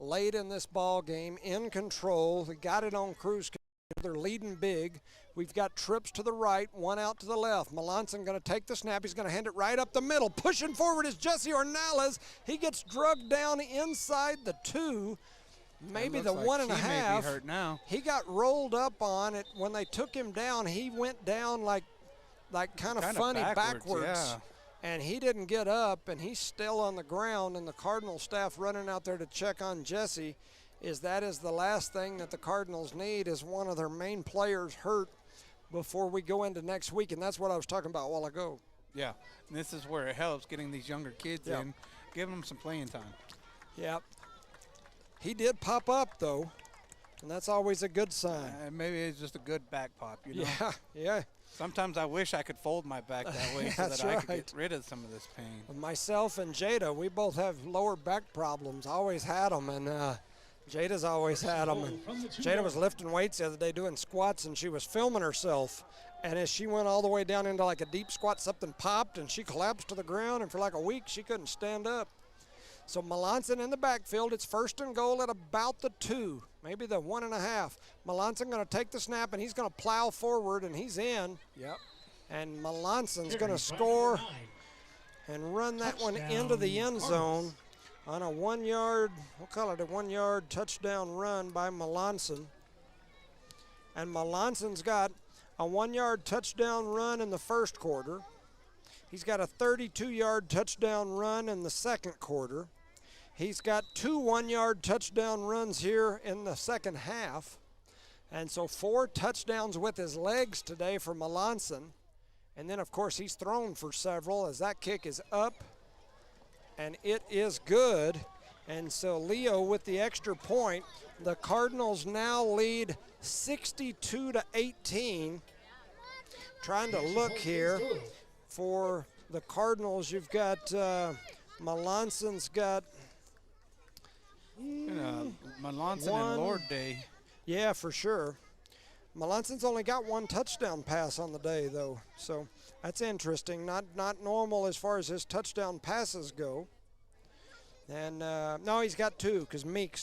late in this ball game, in control. They got it on cruise control. They're leading big. We've got trips to the right, one out to the left. Melanson going to take the snap. He's going to hand it right up the middle. Pushing forward is Jesse Ornelas. He gets drugged down inside the 2. Maybe the 1.5. He may be hurt now. He got rolled up on it. When they took him down, he went down like kind of funny backwards. Yeah. And he didn't get up, and he's still on the ground, and the Cardinal staff running out there to check on Jesse. That is the last thing that the Cardinals need, is one of their main players hurt before we go into next week, and that's what I was talking about a while ago. Yeah, and this is where it helps, getting these younger kids in, giving them some playing time. Yeah. He did pop up, though, and that's always a good sign. Maybe it's just a good back pop, you know? Yeah, yeah. Sometimes I wish I could fold my back that way so that I could get rid of some of this pain. Myself and Jada, we both have lower back problems. Always had them, and Jada's always had them. And Jada was lifting weights the other day doing squats, and she was filming herself. And as she went all the way down into like a deep squat, something popped, and she collapsed to the ground, and for like a week, she couldn't stand up. So Melanson in the backfield. It's 1st and goal at about the 2, maybe the 1.5. Melanson going to take the snap, and he's going to plow forward, and he's in. Yep. And Melanson's going to score and run that one into the end zone on a 1-yard, we'll call it a 1-yard touchdown run by Melanson. And Melanson's got a 1-yard touchdown run in the 1st quarter. He's got a 32-yard touchdown run in the 2nd quarter. He's got 2 1-yard touchdown runs here in the 2nd half. And so 4 touchdowns with his legs today for Melanson. And then, of course, he's thrown for several as that kick is up. And it is good. And so Leo with the extra point. The Cardinals now lead 62-18. Trying to look here for the Cardinals. You've got Melanson's got Melanson and Lord Day. Yeah, for sure. Melanson's only got 1 touchdown pass on the day, though, so that's interesting. Not normal as far as his touchdown passes go. And no, he's got 2 because Meek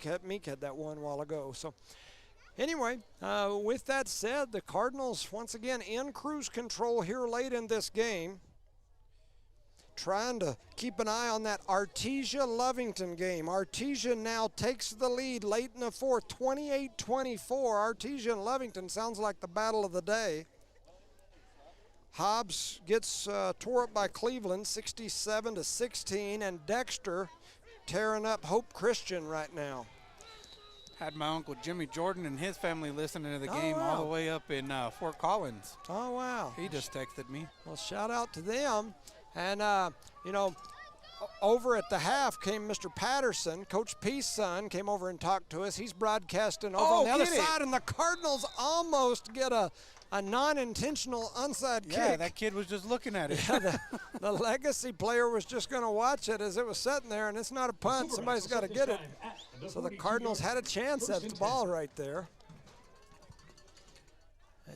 had that 1 while ago. So anyway, with that said, the Cardinals once again in cruise control here late in this game. Trying to keep an eye on that Artesia-Lovington game. Artesia now takes the lead late in the 4th, 28-24. Artesia and Lovington sounds like the battle of the day. Hobbs gets tore up by Cleveland, 67-16, and Dexter tearing up Hope Christian right now. Had my Uncle Jimmy Jordan and his family listening to the game all the way up in Fort Collins. Oh, wow. He just texted me. Well, shout out to them. And, you know, over at the half came Mr. Patterson, Coach P's son, came over and talked to us. He's broadcasting over on the other side, and the Cardinals almost get a non-intentional onside kick. Yeah, that kid was just looking at it. Yeah, the Legacy player was just going to watch it as it was sitting there, and it's not a punt. Somebody's got to get it. So the Cardinals had a chance at the ball right there.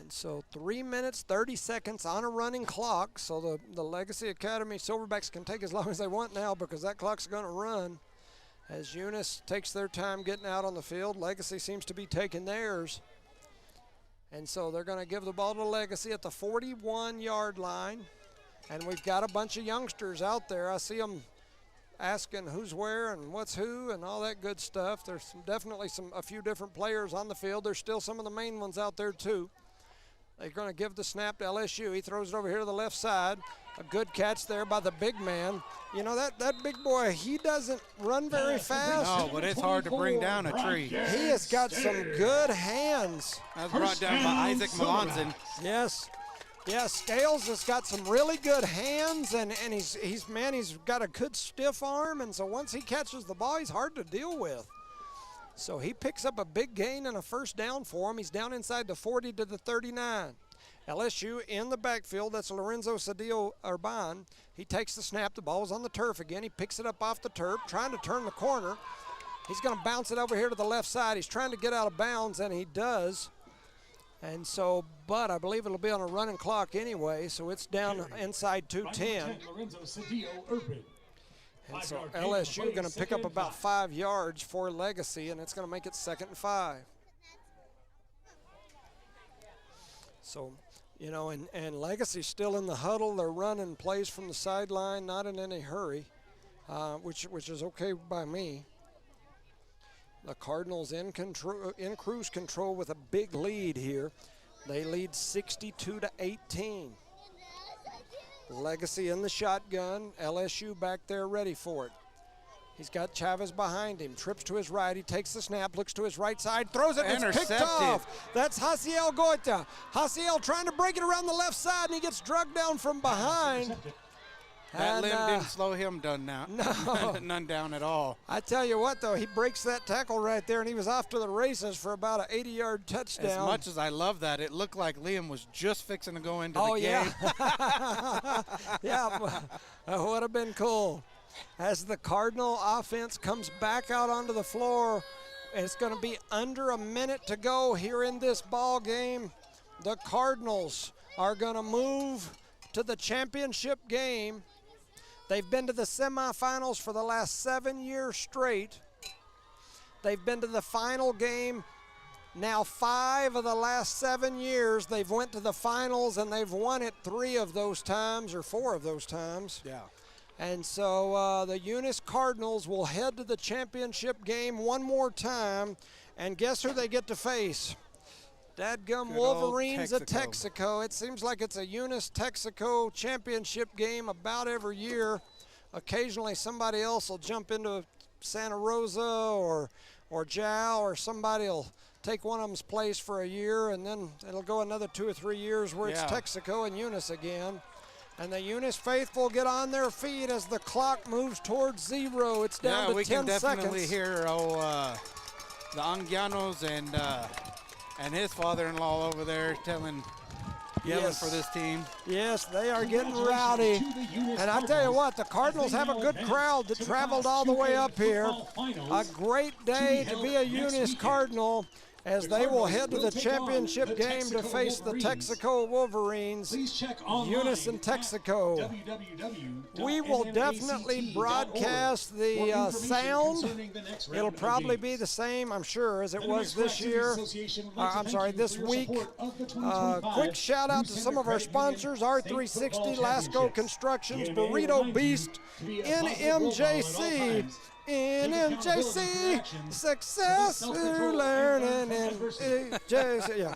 And so 3 minutes, 30 seconds on a running clock. So the Legacy Academy Silverbacks can take as long as they want now because that clock's going to run. As Eunice takes their time getting out on the field, Legacy seems to be taking theirs. And so they're going to give the ball to Legacy at the 41-yard line. And we've got a bunch of youngsters out there. I see them asking who's where and what's who and all that good stuff. There's definitely a few different players on the field. There's still some of the main ones out there too. They're going to give the snap to LSU. He throws it over here to the left side. A good catch there by the big man. You know, that big boy, he doesn't run very fast. No, but it's hard to bring down a tree. He has got some good hands. That was brought down by Isaac Melanson. Yes. Yeah, Scales has got some really good hands, and he's got a good stiff arm, and so once he catches the ball, he's hard to deal with. So he picks up a big gain and a first down for him. He's down inside the 40 to the 39. LSU in the backfield. That's Lorenzo Cedillo Urban. He takes the snap. The ball is on the turf again. He picks it up off the turf, trying to turn the corner. He's going to bounce it over here to the left side. He's trying to get out of bounds, and he does. And so, but I believe it'll be on a running clock anyway, so it's down inside 210. Lorenzo Cedillo Urban. And so LSU going to pick up about 5 yards for Legacy, and it's going to make it 2nd and 5. So, you know, and Legacy's still in the huddle. They're running plays from the sideline, not in any hurry, which is okay by me. The Cardinals in cruise control with a big lead here. They lead 62-18. Legacy in the shotgun. LSU back there ready for it. He's got Chavez behind him. Trips to his right. He takes the snap, looks to his right side, throws it, and it's picked off. That's Hasiel Goita. Hasiel trying to break it around the left side, and he gets drugged down from behind. That limb didn't slow him none down at all. I tell you what, though, he breaks that tackle right there, and he was off to the races for about an 80-yard touchdown. As much as I love that, it looked like Liam was just fixing to go into the game. Yeah. Yeah, that would have been cool. As the Cardinal offense comes back out onto the floor, it's going to be under a minute to go here in this ball game. The Cardinals are going to move to the championship game. They've been to the semifinals for the last 7 years straight. They've been to the final game now 5 of the last 7 years. They've went to the finals and they've won it 3 of those times or 4 of those times. Yeah. And so the Eunice Cardinals will head to the championship game one more time. And guess who they get to face? Dadgum Wolverines of Texaco. It seems like it's a Eunice Texaco championship game about every year. Occasionally somebody else will jump into Santa Rosa or Jow, or somebody will take one of them's place for a year, and then it'll go another 2 or 3 years where it's Texaco and Eunice again. And the Eunice faithful get on their feet as the clock moves towards 0. It's down to 10 seconds. Yeah, we can definitely hear the Anguianos and his father-in-law over there yelling for this team. Yes, they are getting rowdy. And I tell you what, the Cardinals have a good crowd that traveled all the way up here. A great day to be a Eunice Cardinal. as they will head to the championship game to face the Texaco Wolverines. Eunice and Texaco. We will definitely broadcast the sound. It'll probably be the same, I'm sure, as it was this year. This week. Quick shout out to some of our sponsors: R360, Lasco Constructions, Burrito Beast, NMJC. NMJC, success through learning,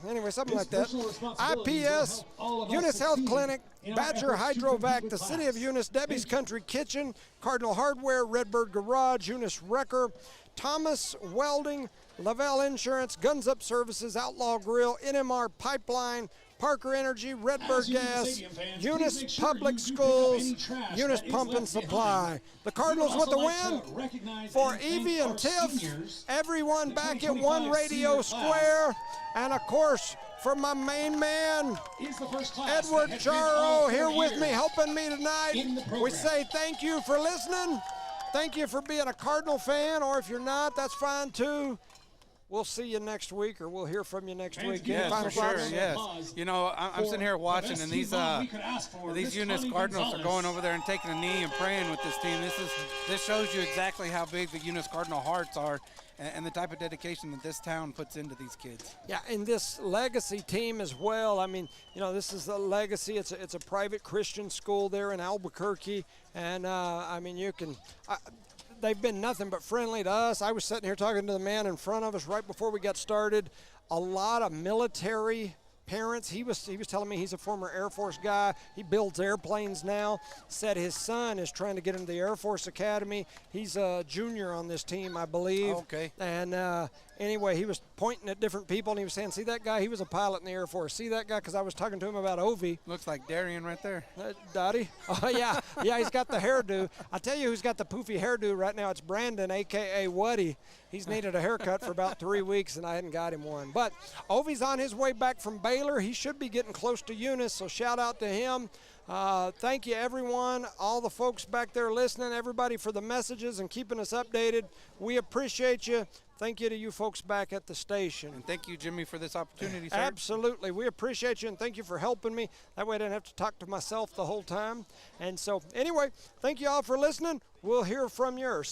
anyway, something like that. IPS, Eunice Health Clinic, Badger Hydrovac, the City of Eunice, Debbie's Country Kitchen, Cardinal Hardware, Redbird Garage, Eunice Wrecker, Thomas Welding, Lavelle Insurance, Guns Up Services, Outlaw Grill, NMR Pipeline, Parker Energy, Redbird Gas, Eunice Public Schools, Eunice Pump and Supply. The Cardinals with the win for Evie and Tiff, everyone back at One Radio Square, and of course, for my main man, Edward Charo, here with me, helping me tonight. We say thank you for listening. Thank you for being a Cardinal fan, or if you're not, that's fine too. We'll see you next week, or we'll hear from you next week. Yes, for sure, yes. You know, I'm sitting here watching, and these Eunice Cardinals are going over there and taking a knee and praying with this team. This shows you exactly how big the Eunice Cardinal hearts are, and the type of dedication that this town puts into these kids. Yeah, and this legacy team as well. I mean, you know, this is the legacy. It's a private Christian school there in Albuquerque, and I mean, you can. They've been nothing but friendly to us. I was sitting here talking to the man in front of us right before we got started. A lot of military parents. He was telling me he's a former Air Force guy. He builds airplanes now. Said his son is trying to get into the Air Force Academy. He's a junior on this team, I believe. Okay. And anyway, he was pointing at different people, and he was saying, see that guy? He was a pilot in the Air Force. See that guy? Because I was talking to him about Ovi. Looks like Darian right there. Dottie? Oh, yeah. Yeah, he's got the hairdo. I tell you who's got the poofy hairdo right now. It's Brandon, a.k.a. Woody. He's needed a haircut for about 3 weeks, and I hadn't got him one. But Ovi's on his way back from Baylor. He should be getting close to Eunice, so shout out to him. Thank you, everyone, all the folks back there listening, everybody for the messages and keeping us updated. We appreciate you. Thank you to you folks back at the station. And thank you, Jimmy, for this opportunity, sir. Absolutely. We appreciate you, and thank you for helping me. That way I didn't have to talk to myself the whole time. And so, anyway, thank you all for listening. We'll hear from yours.